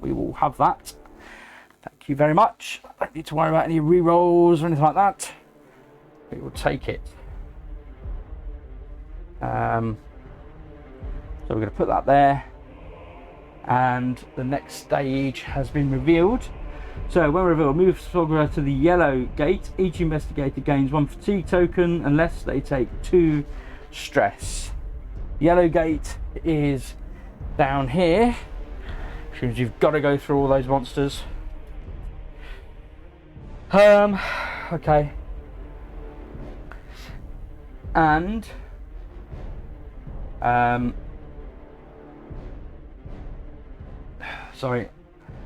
We will have that. Thank you very much. I don't need to worry about any rerolls or anything like that. We will take it. So we're going to put that there, and the next stage has been revealed. So when revealed, move Sothogra to the yellow gate. Each investigator gains 1 fatigue token unless they take 2 stress. Yellow gate is down here, which means you've got to go through all those monsters. Okay. And sorry,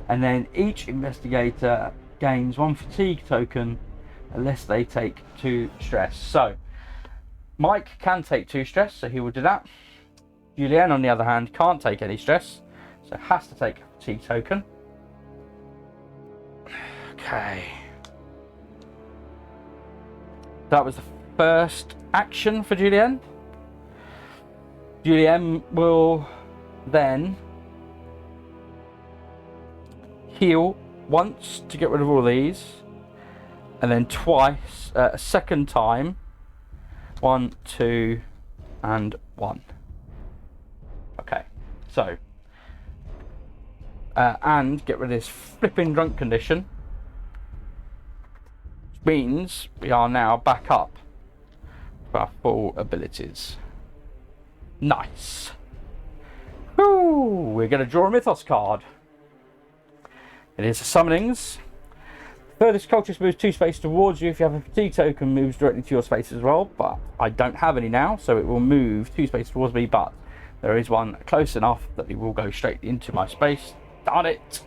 and then each investigator gains 1 fatigue token unless they take 2 stress. So Mike can take 2 stress, so he will do that. Julienne, on the other hand, can't take any stress, so has to take a fatigue token. Okay, that was the first action for Julienne. Julienne will then heal once to get rid of all these, and then twice, a second time. 1, 2, and 1. Okay, so and get rid of this flipping drunk condition, which means we are now back up for our full abilities. Nice. Woo! We're going to draw a Mythos card. It is summonings. Furthest cultist moves 2 spaces towards you. If you have a fatigue token, moves directly to your space as well, but I don't have any now, so it will move 2 spaces towards me, but there is one close enough that it will go straight into my space. Darn it!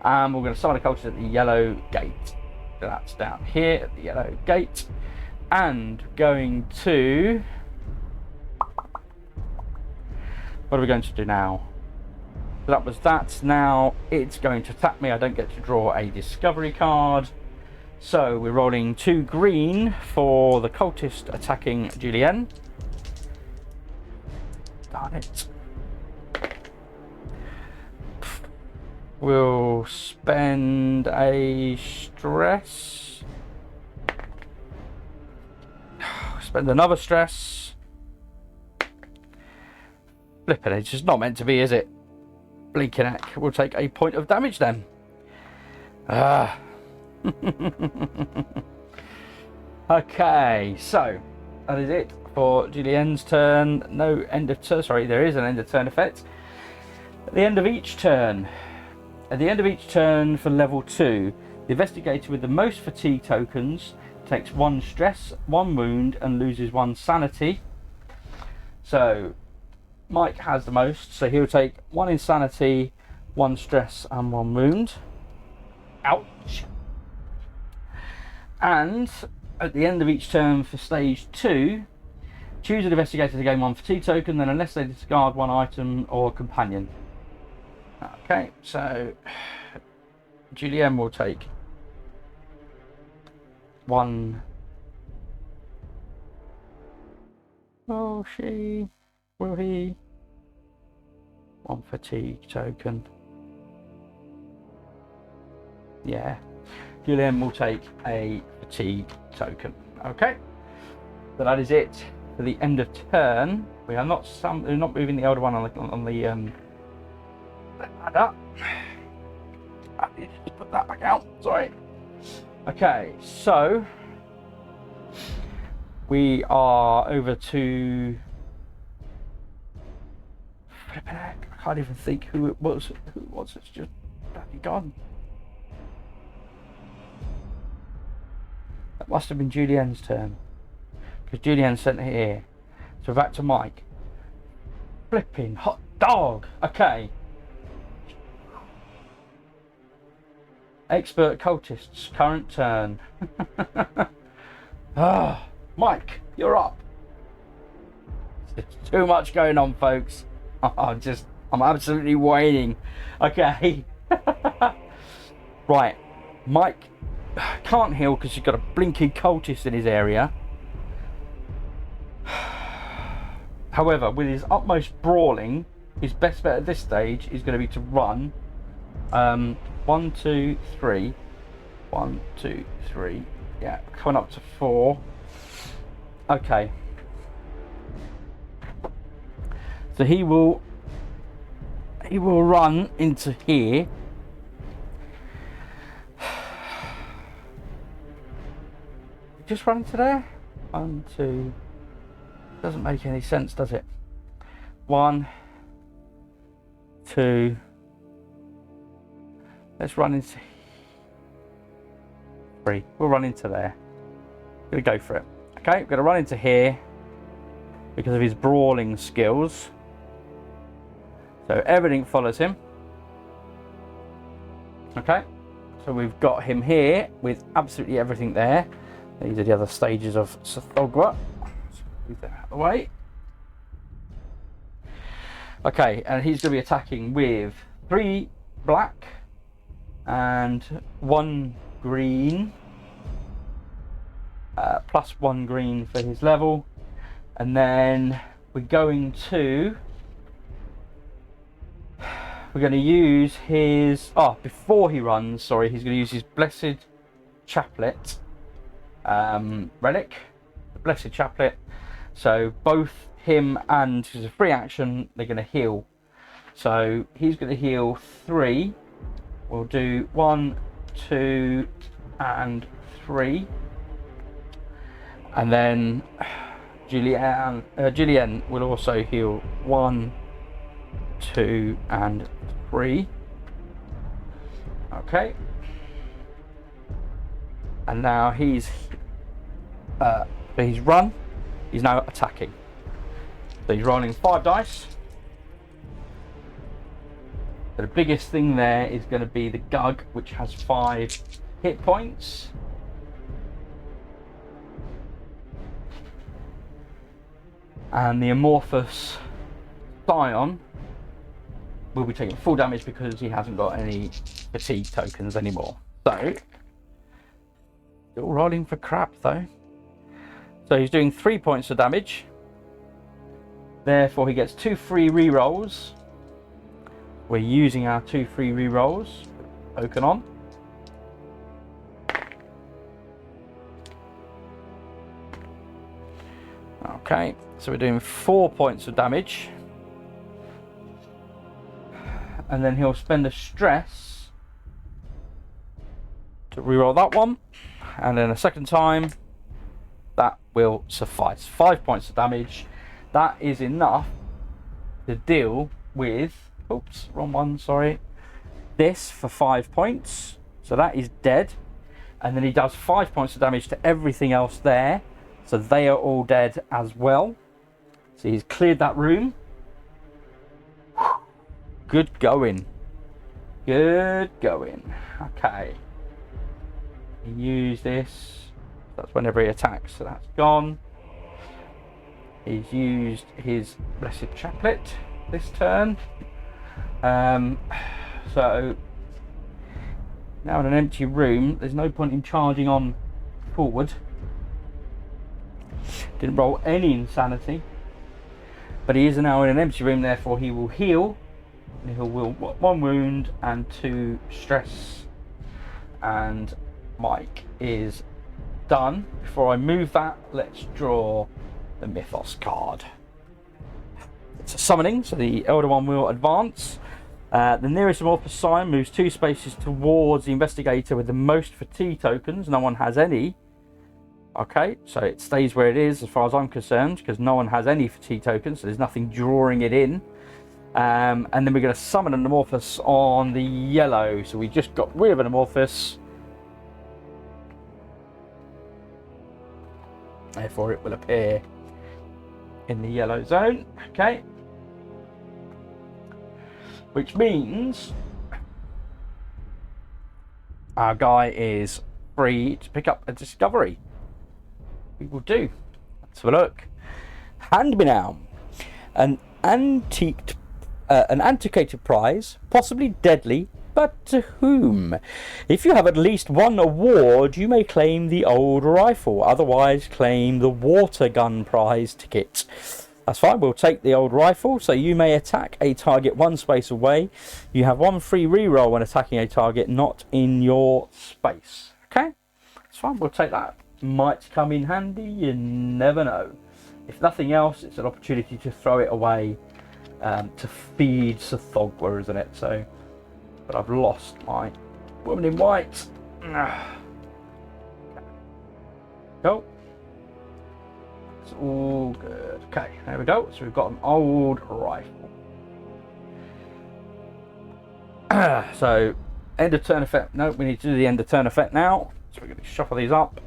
And we're going to summon a cultist at the yellow gate. So that's down here at the yellow gate. And going to... what are we going to do now? So that was that. Now it's going to attack me. I don't get to draw a discovery card. So we're rolling 2 green for the cultist attacking Julien. Darn it. We'll spend a stress. Spend another stress. Flippin', it's just not meant to be, is it? Blinking heck. We'll take a point of damage then. Okay, so that is it for Julien's turn. No end of turn. Sorry, there is an end of turn effect. At the end of each turn. At the end of each turn for level 2, the investigator with the most fatigue tokens takes 1 stress, 1 wound, and loses 1 sanity. So Mike has the most, so he'll take 1 insanity, 1 stress, and 1 wound. Ouch. And at the end of each turn for stage 2, choose an investigator to gain 1 fatigue token, then unless they discard 1 item or companion. Okay, so Julien will take 1. Oh, she. Will he? 1 fatigue token. Yeah. Julien will take a fatigue token. Okay. So that is it for the end of turn. We are not we're not moving the elder one on the ladder. I need to just put that back out. Sorry. Okay, so we are over to flipping heck. I can't even think who it was. Who it was? It's just bloody gone. That must have been Julien's turn, because Julien sent it here. So back to Mike. Flipping hot dog. Okay. Expert cultists, current turn. Mike, you're up. It's too much going on, folks. I'm absolutely waning. Okay. Right. Mike can't heal because he's got a blinking cultist in his area. However, with his utmost brawling, his best bet at this stage is going to be to run. 1, 2, 3. 1, 2, 3. Yeah, coming up to 4. Okay. So he will run into here. Just run into there. 1, 2. Doesn't make any sense, does it? 1, 2. Let's run into 3. We'll run into there. Gonna go for it. Okay, we're gonna run into here because of his brawling skills. So everything follows him. Okay, so we've got him here with absolutely everything there. These are the other stages of Sathogwa. Move that out of the way. Okay, and he's going to be attacking with 3 black and 1 green, plus 1 green for his level, and then we're going to use his before he runs. Sorry, he's going to use his blessed chaplet relic, the blessed chaplet. So both him and, as a free action, they're going to heal. So he's going to heal 3. We'll do 1, 2, and 3, and then Julien will also heal 1, 2, and 3. Okay. And now he's run. He's now attacking. So he's rolling 5 dice. So the biggest thing there is going to be the Gug, which has 5 hit points. And the amorphous Scion will be taking full damage because he hasn't got any fatigue tokens anymore. So, still rolling for crap though. So he's doing 3 points of damage. Therefore he gets 2 free rerolls. We're using our 2 free rerolls. Token on. Okay, so we're doing 4 points of damage. And then he'll spend a stress to reroll that one. And then a second time, that will suffice. 5 points of damage. That is enough to deal with, oops, wrong one, sorry. This for 5 points. So that is dead. And then he does 5 points of damage to everything else there. So they are all dead as well. So he's cleared that room. Good going. Good going. Okay. He used this. That's whenever he attacks. So that's gone. He's used his Blessed Chaplet this turn. So now in an empty room, there's no point in charging on forward. Didn't roll any insanity. But he is now in an empty room, therefore he will heal. He will 1 wound and 2 stress. And Mike is done. Before I move that, let's draw the Mythos card. It's a summoning, so the Elder One will advance. The nearest amorphous sign moves 2 spaces towards the investigator with the most fatigue tokens. No one has any. Okay, so it stays where it is as far as I'm concerned, because no one has any fatigue tokens, so there's nothing drawing it in. And then we're going to summon an amorphous on the yellow. So we just got rid of an amorphous. Therefore it will appear in the yellow zone. Okay. Which means our guy is free to pick up a discovery. We will do. Let's have a look. Hand me now an antiquated prize, possibly deadly, but to whom? If you have at least 1 award, you may claim the old rifle. Otherwise, claim the water gun prize ticket. That's fine. We'll take the old rifle. So you may attack a target 1 space away. You have 1 free reroll when attacking a target not in your space. Okay, that's fine. We'll take that. Might come in handy. You never know. If nothing else, it's an opportunity to throw it away. To feed Sathogwa, isn't it? So, but I've lost my woman in white. Go. It's all good. Okay, there we go. So we've got an old rifle. So, end of turn effect. No, we need to do the end of turn effect now. So we're going to shuffle these up.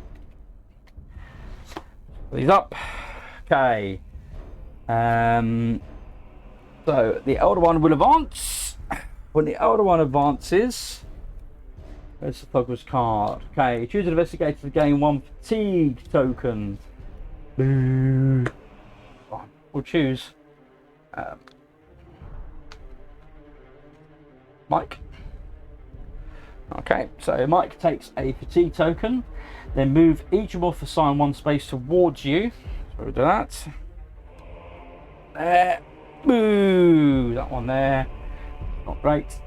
Okay. So the Elder One will advance. When the Elder One advances, where's the Thugger's card? Okay, choose an investigator to gain 1 fatigue token. Boo. We'll choose Mike. Okay, so Mike takes a fatigue token, then move each amorphous sign 1 space towards you. So we'll do that. There. Boo! That one there. Not great.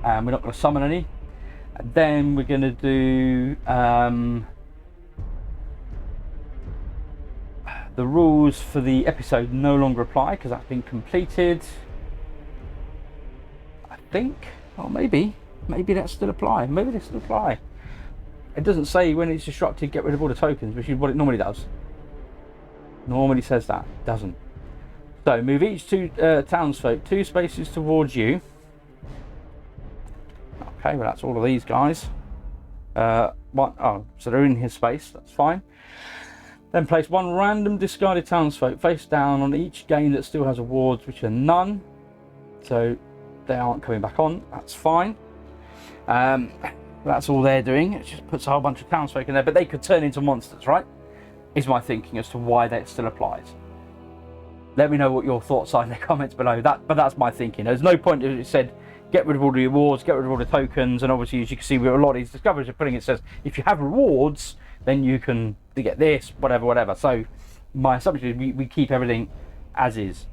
And we're not going to summon any. And then we're going to do the rules for the episode no longer apply because that's been completed. I think. Or maybe that still apply. Maybe they still apply. It doesn't say when it's disrupted get rid of all the tokens, which is what it normally does. Normally says that. It doesn't. So move each 2 townsfolk 2 spaces towards you. Okay, well that's all of these guys. 1 one. Oh, so they're in his space. That's fine. Then place one random discarded townsfolk face down on each game that still has awards, which are none. So they aren't coming back on. That's fine. That's all they're doing. It just puts a whole bunch of townsfolk in there, but they could turn into monsters, right? Is my thinking as to why that still applies. Let me know what your thoughts are in the comments below. But that's my thinking. There's no point if it said get rid of all the awards, get rid of all the tokens, and obviously, as you can see, with a lot of these discoveries are putting it says if you have rewards, then you can get this, whatever. So my assumption is we keep everything as is.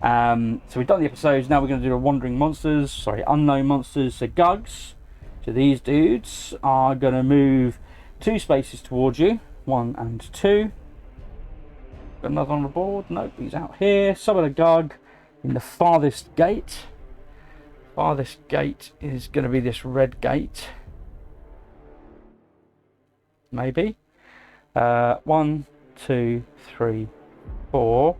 So we've done the episodes. Now we're going to do the unknown monsters. So Gugs. So these dudes are going to move 2 spaces towards you, 1 and 2. Got another on the board. Nope, he's out here. Summon a Gug in the farthest gate. Farthest gate is going to be this red gate. Maybe. 1, 2, 3, 4.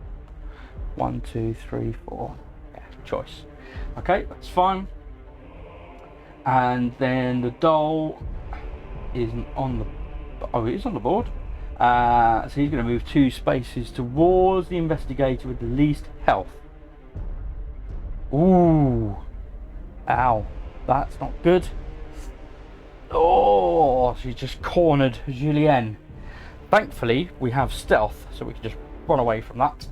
1, 2, 3, 4. Yeah, choice. Okay, that's fine. And then the doll isn't on the. Oh, it is on the board. So he's going to move 2 spaces towards the investigator with the least health. Ooh. Ow. That's not good. Oh, she's just cornered Julien. Thankfully, we have stealth, so we can just run away from that.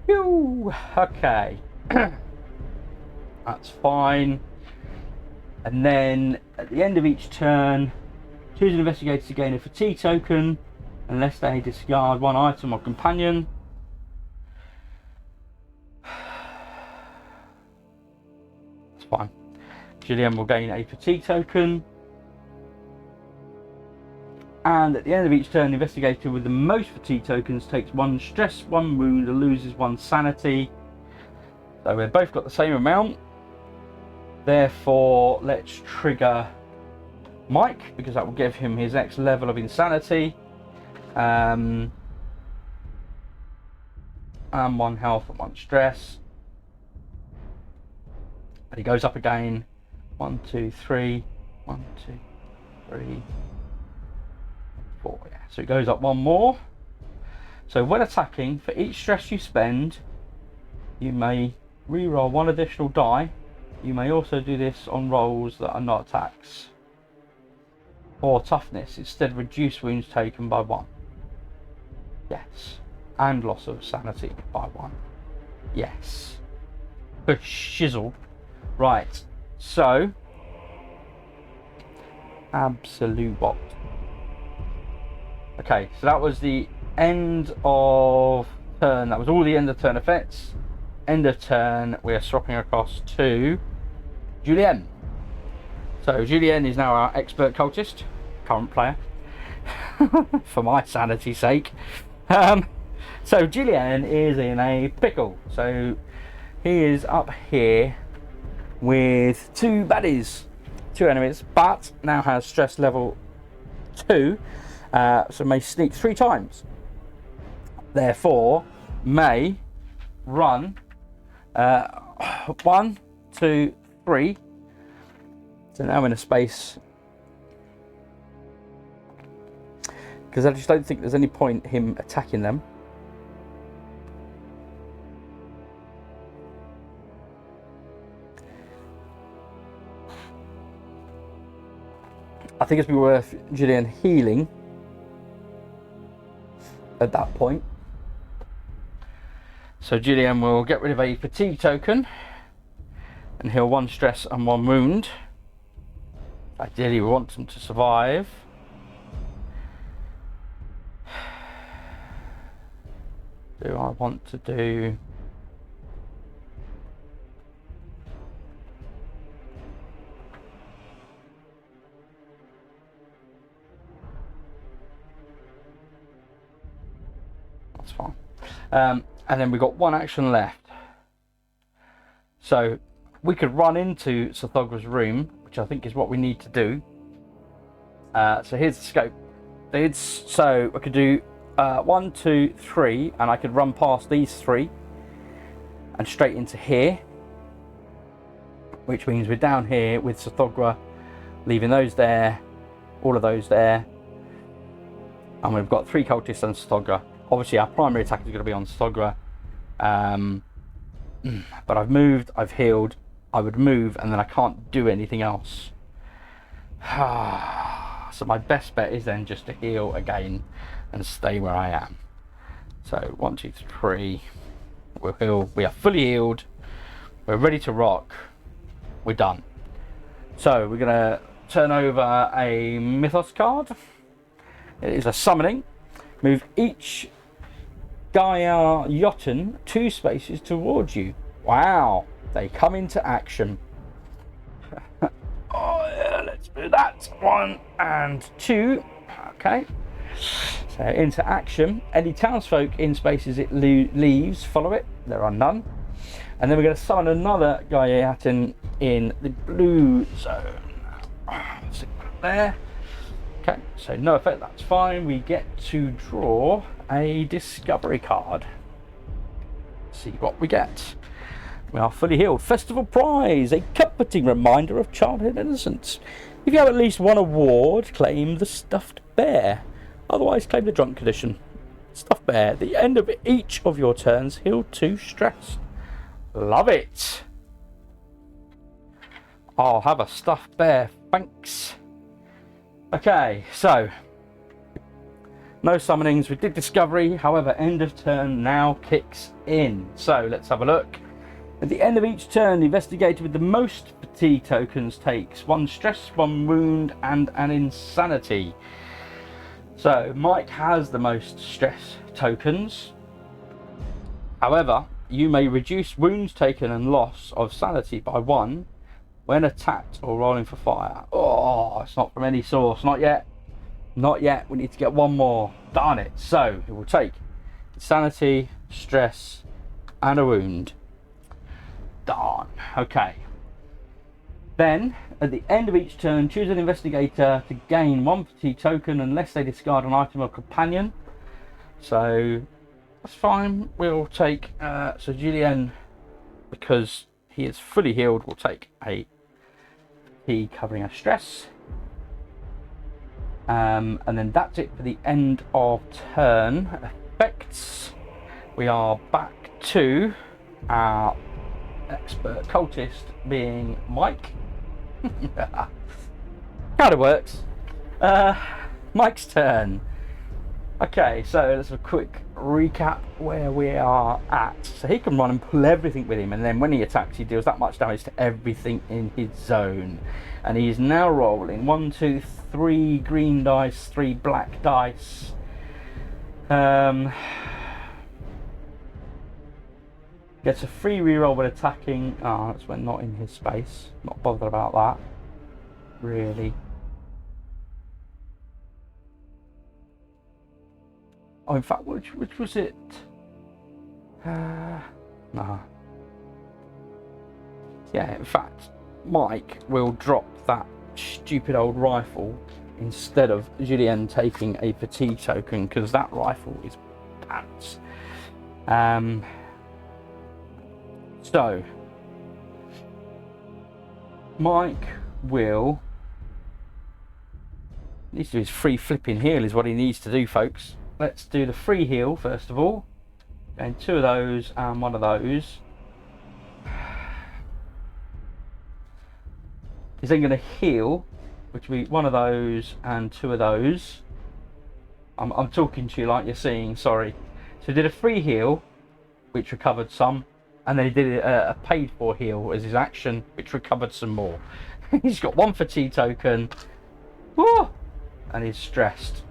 Phew. Okay. That's fine. And then, at the end of each turn, choose an investigator to gain a fatigue token, unless they discard 1 item or companion. That's fine. Julien will gain a fatigue token. And at the end of each turn, the investigator with the most fatigue tokens takes 1 stress, 1 wound, and loses 1 sanity. So we've both got the same amount. Therefore, let's trigger Mike, because that will give him his next level of insanity. And 1 health and 1 stress. And he goes up again. 1, 2, 3. 1, 2, 3, 4. Yeah. So it goes up 1 more. So when attacking, for each stress you spend, you may re-roll 1 additional die. You may also do this on rolls that are not attacks. Or toughness. Instead, reduce wounds taken by 1. Yes. And loss of sanity by 1. Yes. Shizzle. Right. So. Absolute bot. Okay. So that was the end of turn. That was all the end of turn effects. End of turn. We are swapping across to Julien. So Julien is now our expert cultist, current player, for my sanity's sake. So Julien is in a pickle. So he is up here with 2 baddies, 2 enemies, but now has stress level 2, so may sneak 3 times. Therefore, may run 1, 2, 3. So now I'm in a space, because I just don't think there's any point him attacking them. I think it's be worth Julien healing at that point. So Julien will get rid of a fatigue token and heal 1 stress and 1 wound. Ideally we want them to survive. Do I want to do... That's fine. And then we've got 1 action left. So we could run into Sothogra's room, which I think is what we need to do. So here's the scope. So I could do 1, 2, 3, and I could run past these 3 and straight into here, which means we're down here with Sothogra, leaving those there, all of those there. And we've got 3 cultists and Stogra. Obviously our primary attack is going to be on Stogra. But I've moved, I've healed. I would move and then I can't do anything else. So my best bet is then just to heal again and stay where I am. So 1, 2, 3. We'll heal. We are fully healed. We're ready to rock. We're done. So we're gonna turn over a Mythos card. It is a summoning. Move each Gaia Jotun 2 spaces towards you. Wow, they come into action. Oh yeah, let's do that. 1 and 2. Okay. So into action. Any townsfolk in spaces it leaves follow it. There are none. And then we're going to summon another Gaia Jotun in the blue zone. Stick that there. Okay, so no effect, that's fine. We get to draw a discovery card. See what we get. We are fully healed. Festival prize, a comforting reminder of childhood innocence. If you have at least 1 award, claim the stuffed bear. Otherwise, claim the drunk condition. Stuffed bear. At the end of each of your turns, heal 2 stress. Love it. I'll have a stuffed bear, thanks. Okay, so no summonings. We did discovery, however, end of turn now kicks in. So let's have a look. At the end of each turn, the investigator with the most fatigue tokens takes 1 stress, 1 wound, and an insanity. So Mike has the most stress tokens. However, you may reduce wounds taken and loss of sanity by 1 when attacked or rolling for fire. Oh, it's not from any source. Not yet. Not yet. We need to get 1 more. Darn it. So it will take insanity, stress, and a wound. Darn. Okay. Then, at the end of each turn, choose an investigator to gain 1 fatigue token unless they discard an item or companion. So that's fine. We'll take so Julien, because he is fully healed, will take a fatigue covering a stress. And then that's it for the end of turn. Effects. We are back to our expert cultist being Mike. Kind of works. Mike's turn. Okay, so let's have a quick recap where we are at. So he can run and pull everything with him, and then when he attacks, he deals that much damage to everything in his zone. And he is now rolling 1, 2, 3 green dice, 3 black dice. Gets a free reroll when attacking. Oh, that's when not in his space. Not bothered about that. Really. Oh, in fact, which was it? No. Yeah, in fact, Mike will drop that stupid old rifle instead of Julien taking a fatigue token, because that rifle is pants. So Mike will needs to do his free flipping heal is what he needs to do, folks. Let's do the free heal first of all. And 2 of those and 1 of those. He's then going to heal, which will be 1 of those and 2 of those. I'm talking to you like you're seeing, sorry. So he did a free heal, which recovered some, and then he did a paid for heal as his action, which recovered some more. He's got 1 fatigue token. Woo! And he's stressed.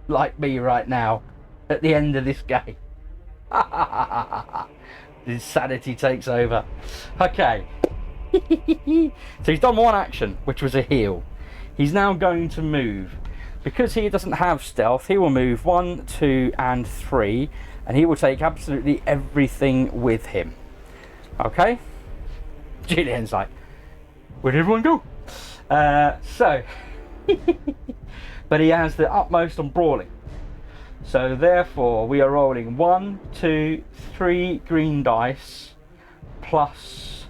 Like me right now, at the end of this game. His sanity takes over. Okay. So he's done 1 action, which was a heal. He's now going to move. Because he doesn't have stealth, he will move 1, 2, and 3, and he will take absolutely everything with him. Okay? Julian's like, where did everyone go? But he has the utmost on brawling. So therefore, we are rolling 1, 2, 3 green dice plus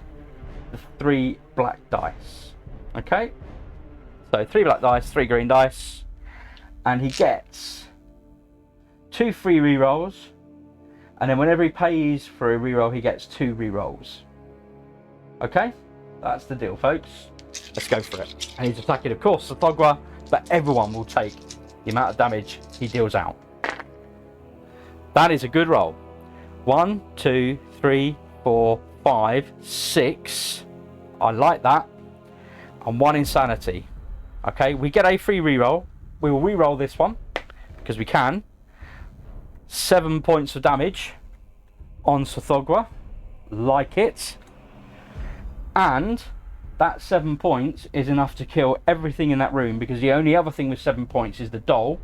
the 3 black dice. Okay? So 3 black dice, 3 green dice, and he gets 2 free rerolls, and then whenever he pays for a reroll, he gets 2 rerolls. Okay, that's the deal, folks. Let's go for it. And he's attacking, of course, Tsutogwa, but everyone will take the amount of damage he deals out. That is a good roll. 1, 2, 3, 4, 5, 6. I like that. And 1 insanity. Okay, we get a free reroll. We will reroll this one because we can. 7 points of damage on Tsutogwa. Like it. And that 7 points is enough to kill everything in that room, because the only other thing with 7 points is the doll.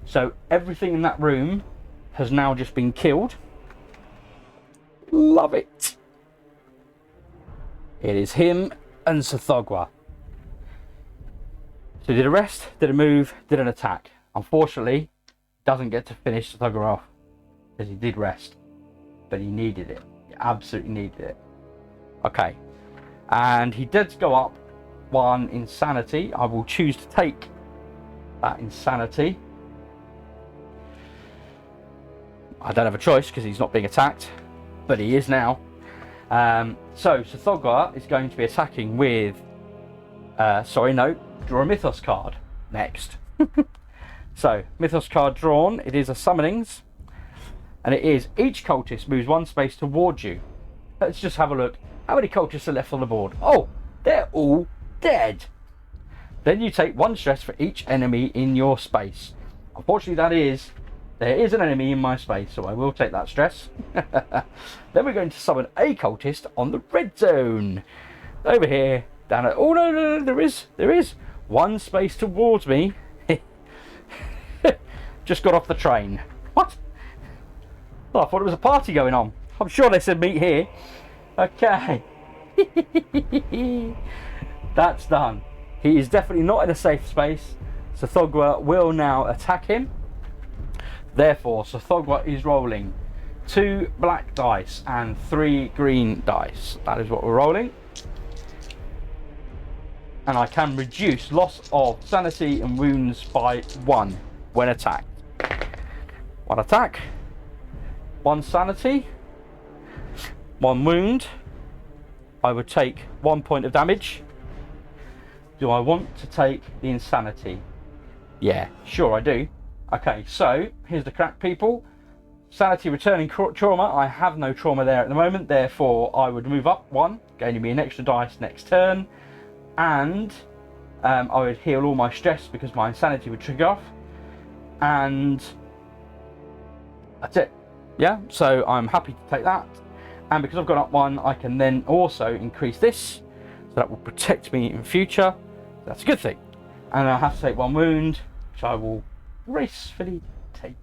So everything in that room has now just been killed. Love it. It is him and Tsutogwa. So he did a rest, did a move, did an attack. Unfortunately, doesn't get to finish Tsutogwa off because he did rest, but he needed it. He absolutely needed it. Okay, and he did go up 1 insanity. I will choose to take that insanity. I don't have a choice because he's not being attacked, but he is now. So Tsutogwa is going to be attacking with draw a Mythos card next. So Mythos card drawn. It is a summonings, and it is each cultist moves 1 space towards you. Let's just have a look. How many cultists are left on the board? Oh, they're all dead. Then you take 1 stress for each enemy in your space. Unfortunately, there is an enemy in my space, so I will take that stress. Then we're going to summon a cultist on the red zone. Over here, down at... Oh, no, there is 1 space towards me. Just got off the train. What? Oh, I thought it was a party going on. I'm sure they said meet here. Okay. That's done. He is definitely not in a safe space. Tsutogwa will now attack him. Therefore, Tsutogwa is rolling 2 black dice and 3 green dice. That is what we're rolling. And I can reduce loss of sanity and wounds by 1 when attacked. 1 attack, 1 sanity, 1 wound. I would take 1 point of damage. Do I want to take the insanity? Yeah, sure I do. Okay, so here's the crack, people. Sanity returning trauma. I have no trauma there at the moment, therefore I would move up 1, gaining me an extra dice next turn, and I would heal all my stress because my insanity would trigger off, and that's it. Yeah, so I'm happy to take that, and because I've gone up 1, I can then also increase this, so that will protect me in future. That's a good thing. And I have to take 1 wound, which I will gracefully take.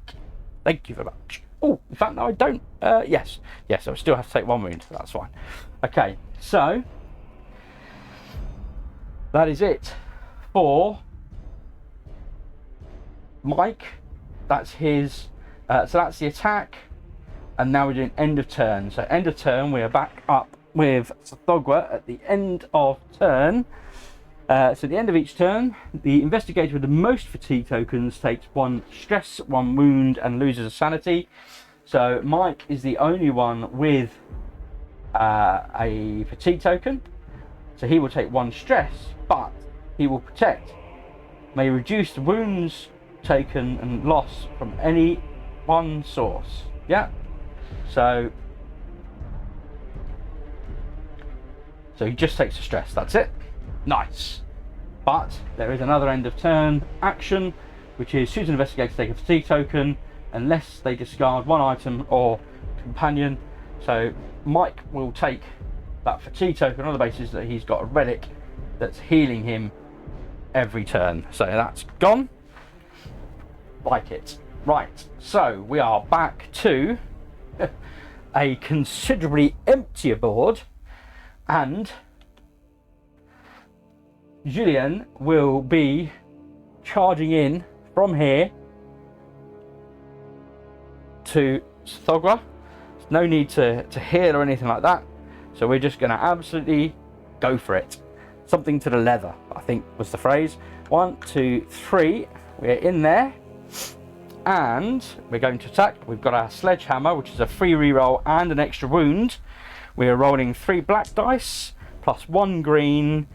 Thank you very much. Oh, in fact, no, I don't. Yes, I still have to take 1 wound. That's fine. Okay, so that is it for Mike. That's his. So that's the attack, and now we're doing end of turn. So end of turn, we are back up with Tsutogwa at the end of turn. So at the end of each turn, the investigator with the most fatigue tokens takes 1 stress, 1 wound, and loses a sanity. So Mike is the only one with a fatigue token. So he will take 1 stress, but he will protect. May reduce the wounds taken and loss from any one source. Yeah. So he just takes a stress. That's it. Nice. But there is another end of turn action, which is choose an investigator to take a fatigue token unless they discard 1 item or companion. So Mike will take that fatigue token on the basis that he's got a relic that's healing him every turn. So that's gone. Like it. Right, so we are back to a considerably emptier board, and Julien will be charging in from here to Tsutogwa. No need to heal or anything like that, so we're just going to absolutely go for it. Something to the leather, I think was the phrase. 1, 2, 3. We're in there. And we're going to attack. We've got our sledgehammer, which is a free reroll and an extra wound. We are rolling 3 black dice, plus 1 green,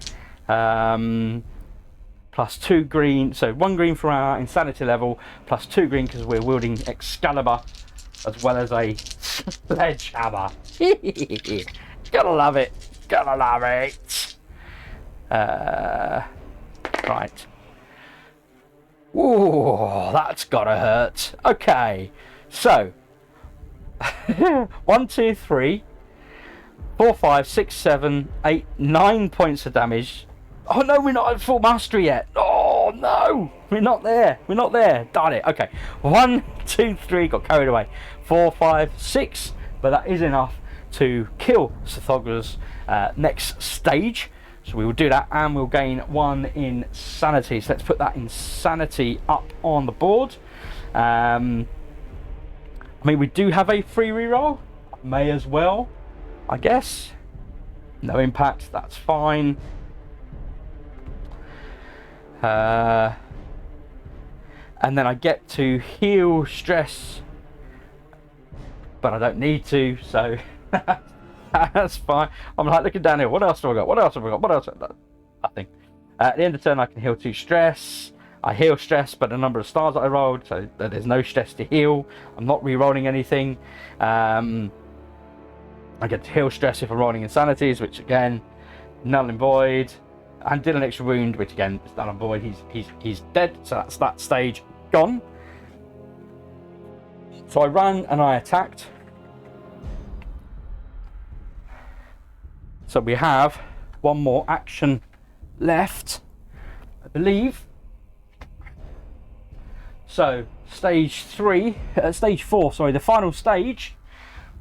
plus 2 green. So 1 green for our insanity level, plus 2 green because we're wielding Excalibur, as well as a sledgehammer. Gotta love it. Gotta love it. Right. Ooh, that's gotta hurt. Okay, so 1, 2, 3, 4, 5, 6, 7, 8, 9 points of damage. Oh no, we're not at full mastery yet. Oh no, we're not there. We're not there. Darn it. Okay, 1, 2, 3. Got carried away. 4, 5, 6. But that is enough to kill Cthulhu's next stage. So we will do that, and we'll gain 1 insanity. So let's put that insanity up on the board. I mean, we do have a free reroll. May as well, I guess. No impact, that's fine. And then I get to heal stress, but I don't need to, so that's fine. I'm like looking down here. What else have I got? What else have I got? What else? Nothing. At the end of the turn, I can heal 2 stress. I heal stress, but the number of stars that I rolled, so there's no stress to heal. I'm not re-rolling anything. I get to heal stress if I'm rolling insanities, which again, null and void. And did an extra wound, which again is null and void. He's dead, so that's that stage gone. So I ran and I attacked. So we have 1 more action left, I believe. So stage 4, sorry, the final stage,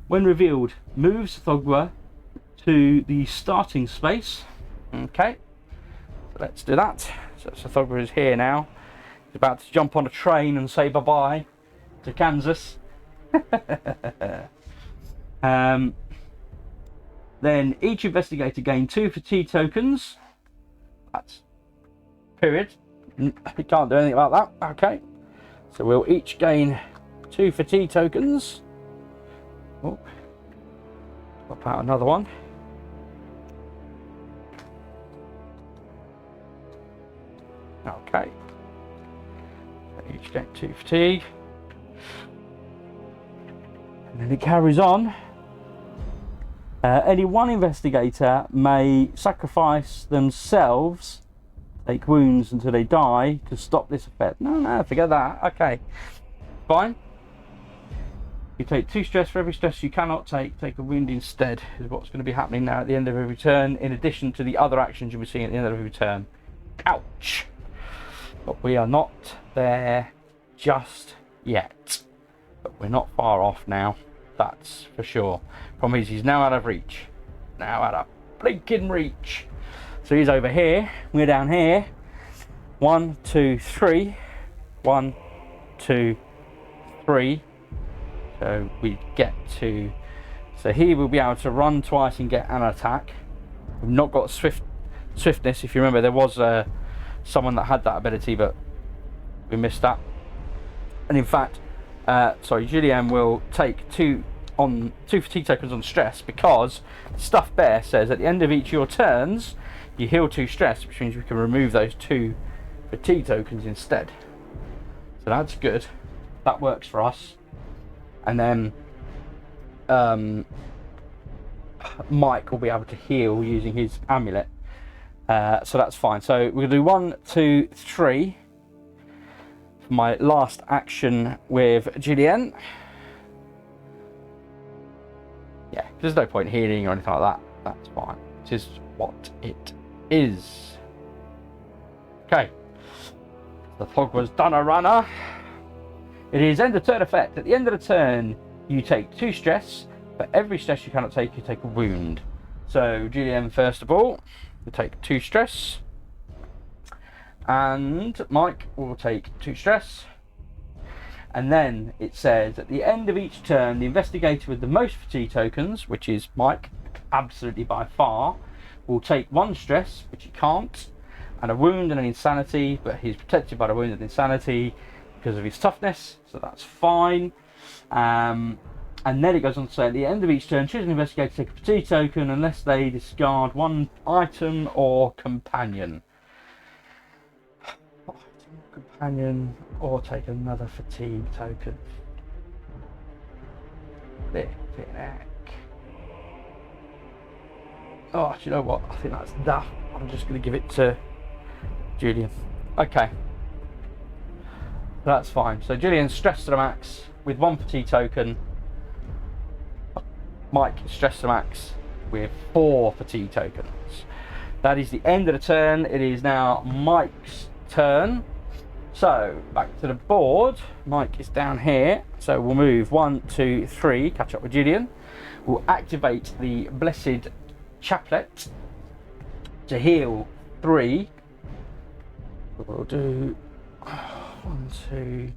when revealed, moves Thogwa to the starting space. Okay, so let's do that. So Thogwa is here now. He's about to jump on a train and say bye-bye to Kansas. Then each investigator gain 2 fatigue tokens. That's period. We can't do anything about that. Okay. So we'll each gain 2 fatigue tokens. Oh, pop out another one. Okay. So each get 2 fatigue. And then it carries on. Any one investigator may sacrifice themselves, take wounds until they die, to stop this effect. No, forget that. Okay, fine. You take 2 stress for every stress you cannot take. Take a wound instead, is what's going to be happening now at the end of every turn, in addition to the other actions you'll be seeing at the end of every turn. Ouch. But we are not there just yet. But we're not far off now. That's for sure. Problem is, he's now out of reach. Now out of blinking reach. So he's over here. We're down here. 1, 2, 3. 1, 2, 3. So we get to. So he will be able to run twice and get an attack. We've not got swiftness. If you remember, there was someone that had that ability, but we missed that. And in fact, Julianne will take 2 fatigue tokens on stress, because Stuff Bear says at the end of each of your turns you heal 2 stress, which means we can remove those 2 fatigue tokens instead. So that's good. That works for us. And then Mike will be able to heal using his amulet. So that's fine. So we're going to do 1, 2, 3. My last action with Julianne. Yeah, there's no point healing or anything like that. That's fine. It is what it is. Okay. The fog was done a runner. It is end of turn effect. At the end of the turn, you take 2 stress. For every stress you cannot take, you take a wound. So Julianne, first of all, will take 2 stress. And Mike will take 2 stress. And then it says at the end of each turn, the investigator with the most fatigue tokens, which is Mike, absolutely by far, will take 1 stress, which he can't, and a wound and an insanity, but he's protected by the wound and insanity because of his toughness, so that's fine. And then it goes on to say, at the end of each turn, choose an investigator to take a fatigue token unless they discard one item or companion. Companion, or take another fatigue token. Flipping heck. Oh, do you know what? I think that's daft. I'm just going to give it to Julian. Okay. That's fine. So Julian's stressed to the max with one fatigue token. Mike is stressed to the max with 4 fatigue tokens. That is the end of the turn. It is now Mike's turn. So back to the board. Mike is down here. So we'll move 1, 2, 3. Catch up with Julian. We'll activate the Blessed Chaplet to heal 3. We'll do 1, 2.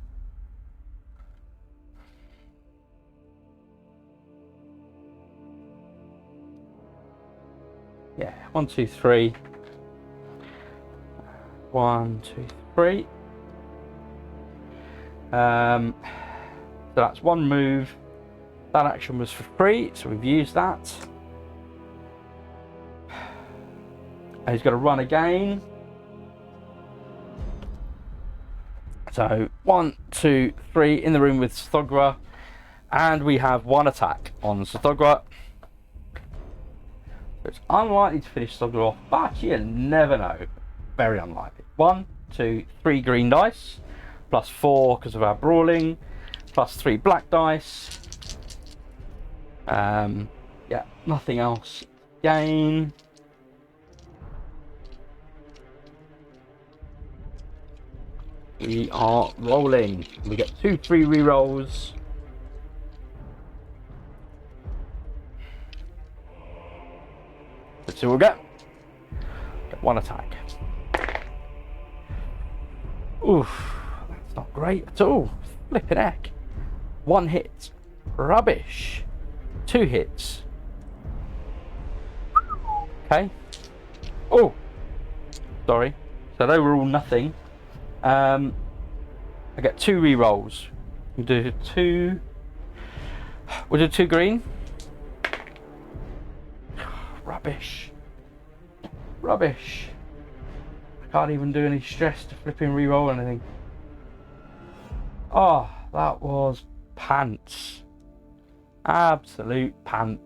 Yeah, 1, 2, 3. 1, 2, 3. So that's one move. That action was for free, so we've used that. And he's got to run again. So 1, 2, 3 in the room with Sothogra, and we have 1 attack on Sothogra. So it's unlikely to finish Sothogra off, but you never know. Very unlikely. 1, 2, 3 green dice, plus 4 because of our brawling, plus 3 black dice. Yeah, nothing else. Gain. We are rolling. We get 2 free rerolls. Let's see what we get. Get 1 attack. Oof, that's not great at all. Flippin' heck. 1 hit. Rubbish. 2 hits. Okay. Oh, sorry. So they were all nothing. I get 2 rerolls. We'll do 2. We'll do 2 green. Rubbish. Rubbish. I can't even do any stress to flipping reroll anything. Oh, that was pants. Absolute pants.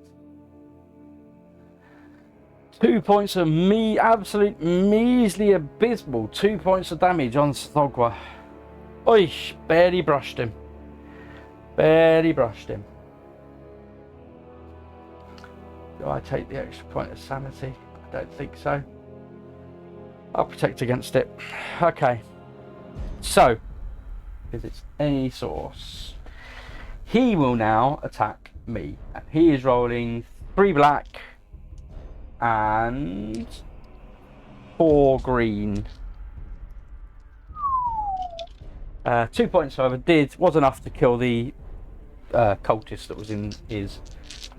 2 points of absolute measly abysmal 2 points of damage on Sothogra. Oish, barely brushed him. Barely brushed him. Do I take the extra point of sanity? I don't think so. I'll protect against it. Okay. So, because it's any source, he will now attack me. And he is rolling 3 black and 4 green. 2 points, however, was enough to kill the cultist that was in his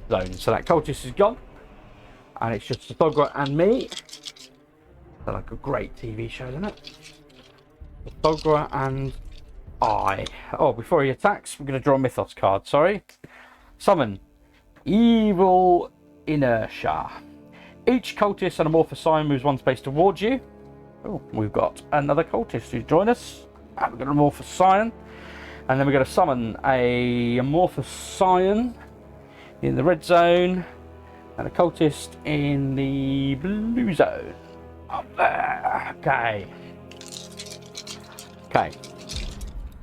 zone. So that cultist is gone, and it's just Sothogra and me. Sounds like a great TV show, doesn't it? Sothogra and I. Oh, before he attacks, we're going to draw a Mythos card. Sorry. Summon Evil Inertia. Each cultist and amorphous scion moves 1 space towards you. Oh, we've got another cultist who's joined us. And we've got an amorphous scion. And then we're going to summon a amorphous scion in the red zone. And a cultist in the blue zone. Up there. Okay. Okay.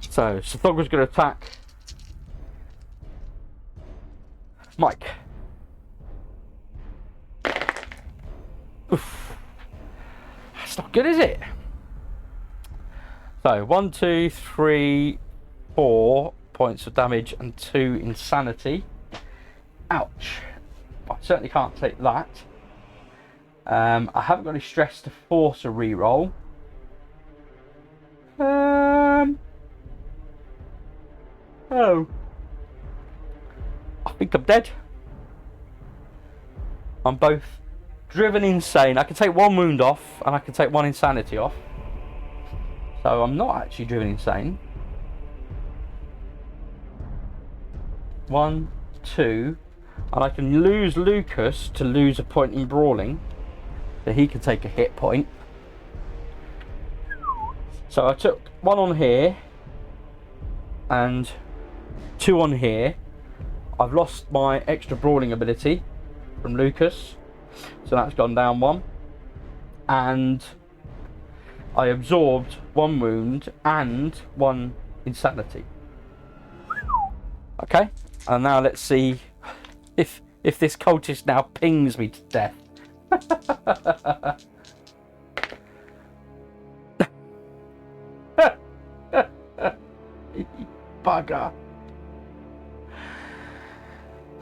So, Sothogra's going to attack Mike. Oof. That's not good, is it? So 1, 2, 3, 4 points of damage and 2 insanity. Ouch. I certainly can't take that. I haven't got any stress to force a reroll. Oh. I think I'm dead. On both driven insane. I can take 1 wound off, and I can take 1 insanity off. So I'm not actually driven insane. 1, 2, and I can lose Lucas to lose a point in brawling, so he can take a hit point. So I took 1 on here and 2 on here. I've lost my extra brawling ability from Lucas, so that's gone down 1, and I absorbed 1 wound and 1 insanity. Okay, and now let's see if this cultist now pings me to death. Bugger.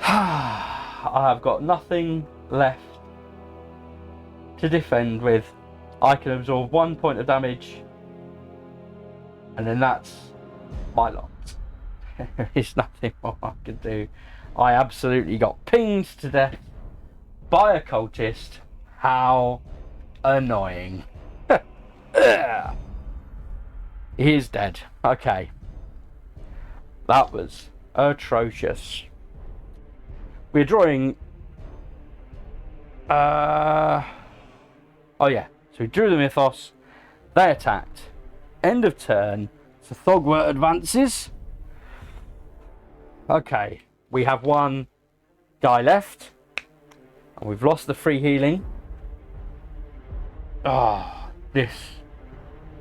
I have got nothing left to defend with. I can absorb 1 point of damage, and then that's my lot. There is nothing more I can do. I absolutely got pinged to death by a cultist. How annoying. He is dead. Okay. That was atrocious. We're drawing... Oh yeah. So we drew the Mythos. They attacked. End of turn. So Thogwart advances. Okay. We have 1 guy left. And we've lost the free healing. Ah, this...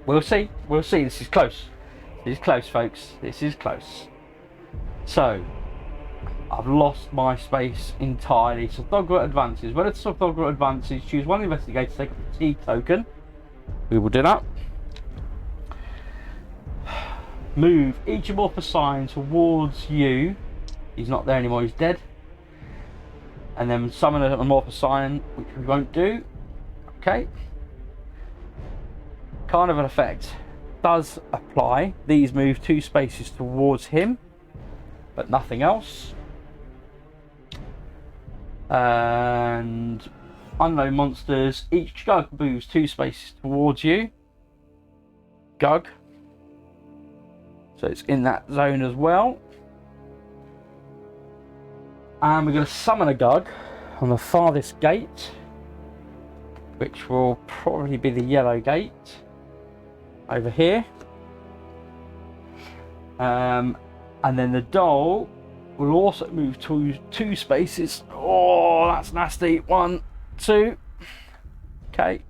We'll see. We'll see. This is close. This is close, folks. This is close. So, I've lost my space entirely. So Thogwart advances. When it's Thogwart advances, choose 1 investigator to take a fatigue token. We will do that. Move each amorphous sign towards you. He's not there anymore, he's dead. And then summon an amorphous sign, which we won't do. Okay. Carnival effect does apply. These move 2 spaces towards him, but nothing else. And unknown monsters. Each Gug moves 2 spaces towards you. Gug. So it's in that zone as well. And we're going to summon a Gug on the farthest gate, which will probably be the yellow gate over here. And then the doll will also move to 2 spaces. Oh, that's nasty. 1, 2. Okay.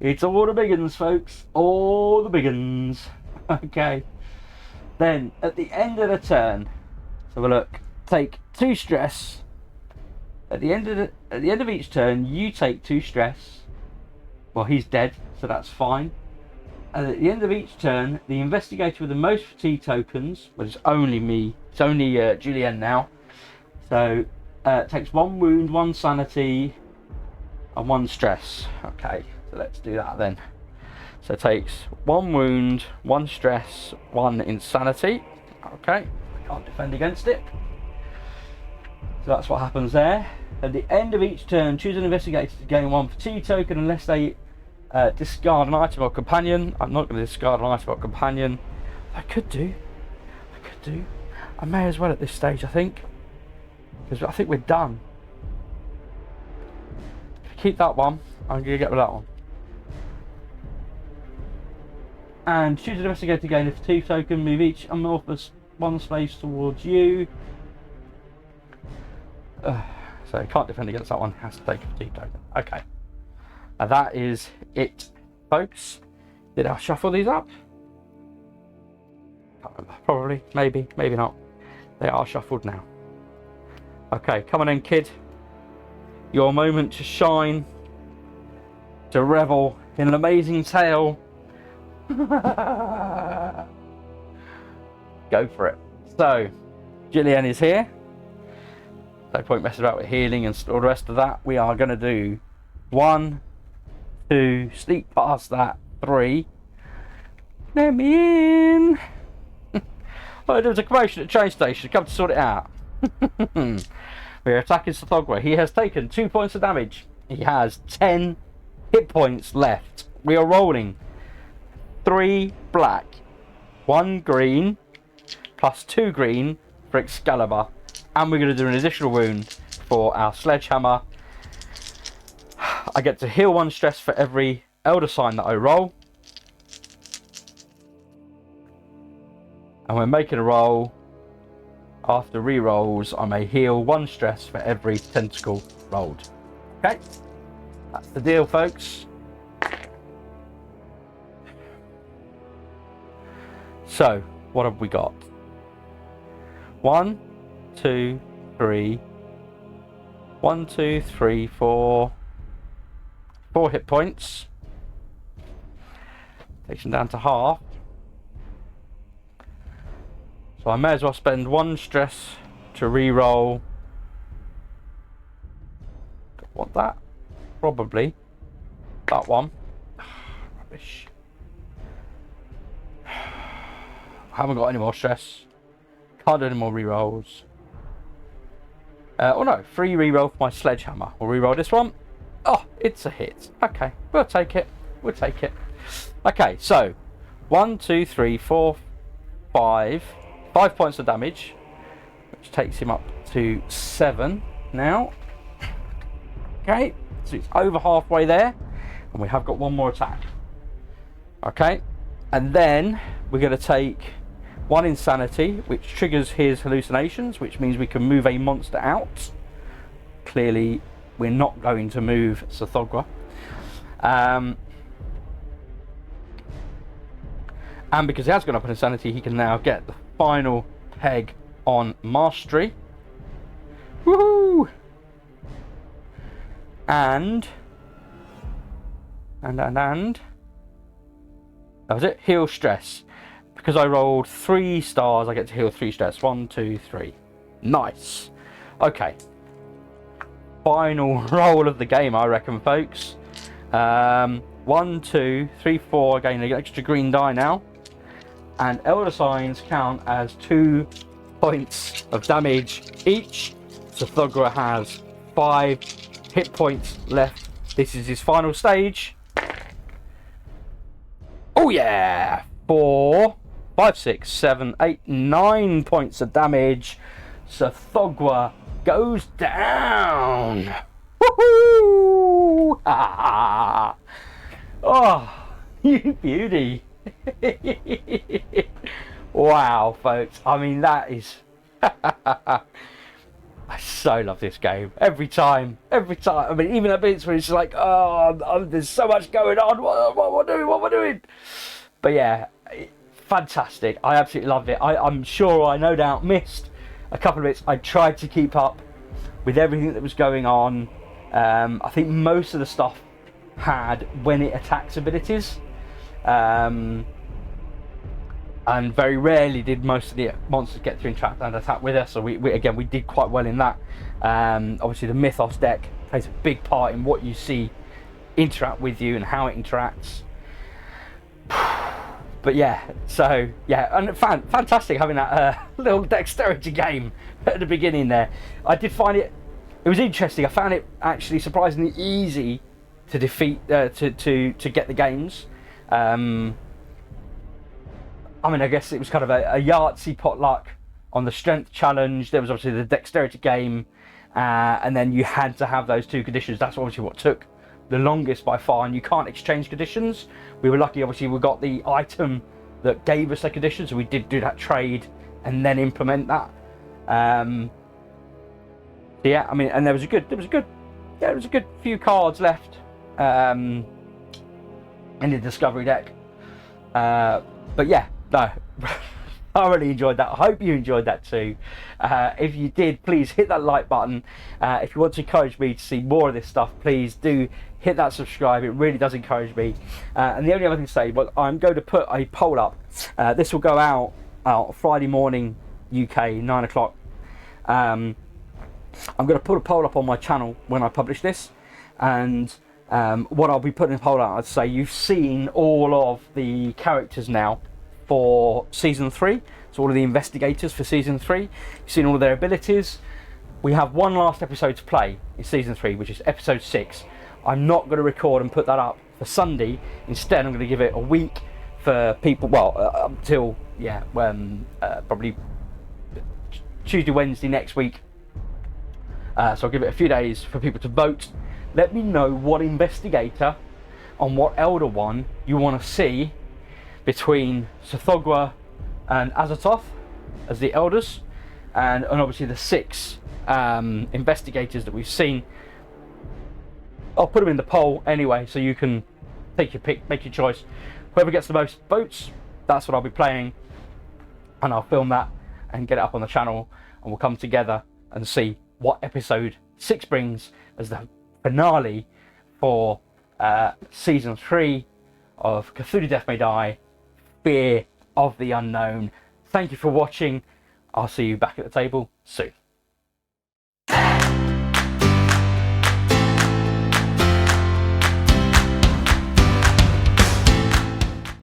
It's all the big uns, folks. All the big uns. Okay. Then at the end of the turn, so we'll look. Take 2 stress. At the end of each turn, you take 2 stress. Well, he's dead, so that's fine. And at the end of each turn, the investigator with the most fatigue tokens, well, it's only me. It's only Julienne now. So takes 1 wound, 1 sanity, and 1 stress. Okay, so let's do that then. So it takes 1 wound, 1 stress, 1 insanity. Okay, I can't defend against it. So that's what happens there. At the end of each turn, choose an investigator to gain 1 fatigue token unless they discard an item or companion. I'm not going to discard an item or companion. I could do. I may as well at this stage, I think. Because I think we're done. Keep that one. I'm going to get rid of that one. And choose an investigator to gain a fatigue token. Move each amorphous 1 space towards you. So I can't defend against that one. Has to take a fatigue token. Okay. And that is it, folks. Did I shuffle these up? Can't remember. Probably. Maybe. Maybe not. They are shuffled now. Okay. Come on in, kid. Your moment to shine. To revel in an amazing tale. Go for it. So, Gillian is here. No point messing about with healing and all the rest of that. We are going to do 1, 2, sneak past that, 3. Let me in. Oh, there was a commotion at the train station. Come to sort it out. We're attacking Sithogwa. He has taken 2 points of damage. He has 10 hit points left. We are rolling 3 black, 1 green, plus 2 green for Excalibur. And we're going to do an additional wound for our sledgehammer. I get to heal 1 stress for every Elder Sign that I roll. And we're making a roll. After re-rolls, I may heal 1 stress for every tentacle rolled. Okay, that's the deal, folks. So, what have we got? 1, 2, 3. 1, 2, 3, 4. 4 hit points. Takes them down to half. So I may as well spend 1 stress to re-roll. Want that? Probably. That one. Rubbish. I haven't got any more stress. Can't do any more re-rolls. Oh no, 3 re-roll for my sledgehammer. We'll re-roll this one. Oh, it's a hit. Okay, we'll take it. We'll take it. Okay, so 1, 2, 3, 4, 5. 5 points of damage, which takes him up to 7 now. Okay, so it's over halfway there, and we have got 1 more attack. Okay, and then we're going to take 1 insanity, which triggers his hallucinations, which means we can move a monster out. Clearly, we're not going to move Sithogwa. And because he has gone up in insanity, he can now get the final peg on mastery. Woohoo! And that was it. Heal stress. Because I rolled 3 stars, I get to heal 3 stress. 1, 2, 3. Nice. Okay. Final roll of the game, I reckon, folks. 1, 2, 3, 4. Again, an extra green die now. And Elder Signs count as 2 points of damage each. Sithogwa has 5 hit points left. This is his final stage. Oh yeah! 4, 5, 6, 7, 8, 9 points of damage. Sithogwa goes down. Woohoo! Oh, you beauty. Wow, folks. I mean, that is... I so love this game. Every time. I mean, even at bits where it's like, oh, there's so much going on. What am I doing? But yeah, fantastic. I absolutely loved it. I'm sure I no doubt missed a couple of bits. I tried to keep up with everything that was going on. I think most of the stuff had when it attacks abilities. And very rarely did most of the monsters get to interact and attack with us, so we did quite well in that. Obviously the Mythos deck plays a big part in what you see interact with you and how it interacts. But yeah, so yeah, and fantastic having that little dexterity game at the beginning there. I did find it was interesting. I found it actually surprisingly easy to defeat, to get the games. I mean, I guess it was kind of a Yahtzee potluck on the strength challenge. There was obviously the dexterity game, and then you had to have those 2 conditions. That's obviously what took the longest by far, and you can't exchange conditions. We were lucky, obviously, we got the item that gave us the conditions, so we did do that trade and then implement that. Yeah, I mean, and there was a good few cards left in the Discovery deck. But yeah, no, I really enjoyed that. I hope you enjoyed that too. If you did, please hit that like button. If you want to encourage me to see more of this stuff, please do hit that subscribe. It really does encourage me. And the only other thing to say, well, I'm going to put a poll up. This will go out Friday morning UK 9 o'clock. I'm going to put a poll up on my channel when I publish this, and what I'll be putting a poll out, I'd say you've seen all of the characters now for season 3, so all of the investigators for season 3. You've seen all of their abilities. we have one last episode to play in season 3, which is episode 6. I'm not going to record and put that up for Sunday. Instead, I'm going to give it a week for people, until probably Tuesday, Wednesday next week. So I'll give it a few days for people to vote. Let me know what investigator on what elder one you want to see between Sothogwa and Azathoth as the elders, and obviously the 6 investigators that we've seen. I'll put them in the poll anyway, so you can take your pick, make your choice. Whoever gets the most votes, that's what I'll be playing, and I'll film that and get it up on the channel, and we'll come together and see what episode 6 brings as the finale for season 3 of Cthulhu Death May Die, Fear of the Unknown. Thank you for watching. I'll see you back at the table soon.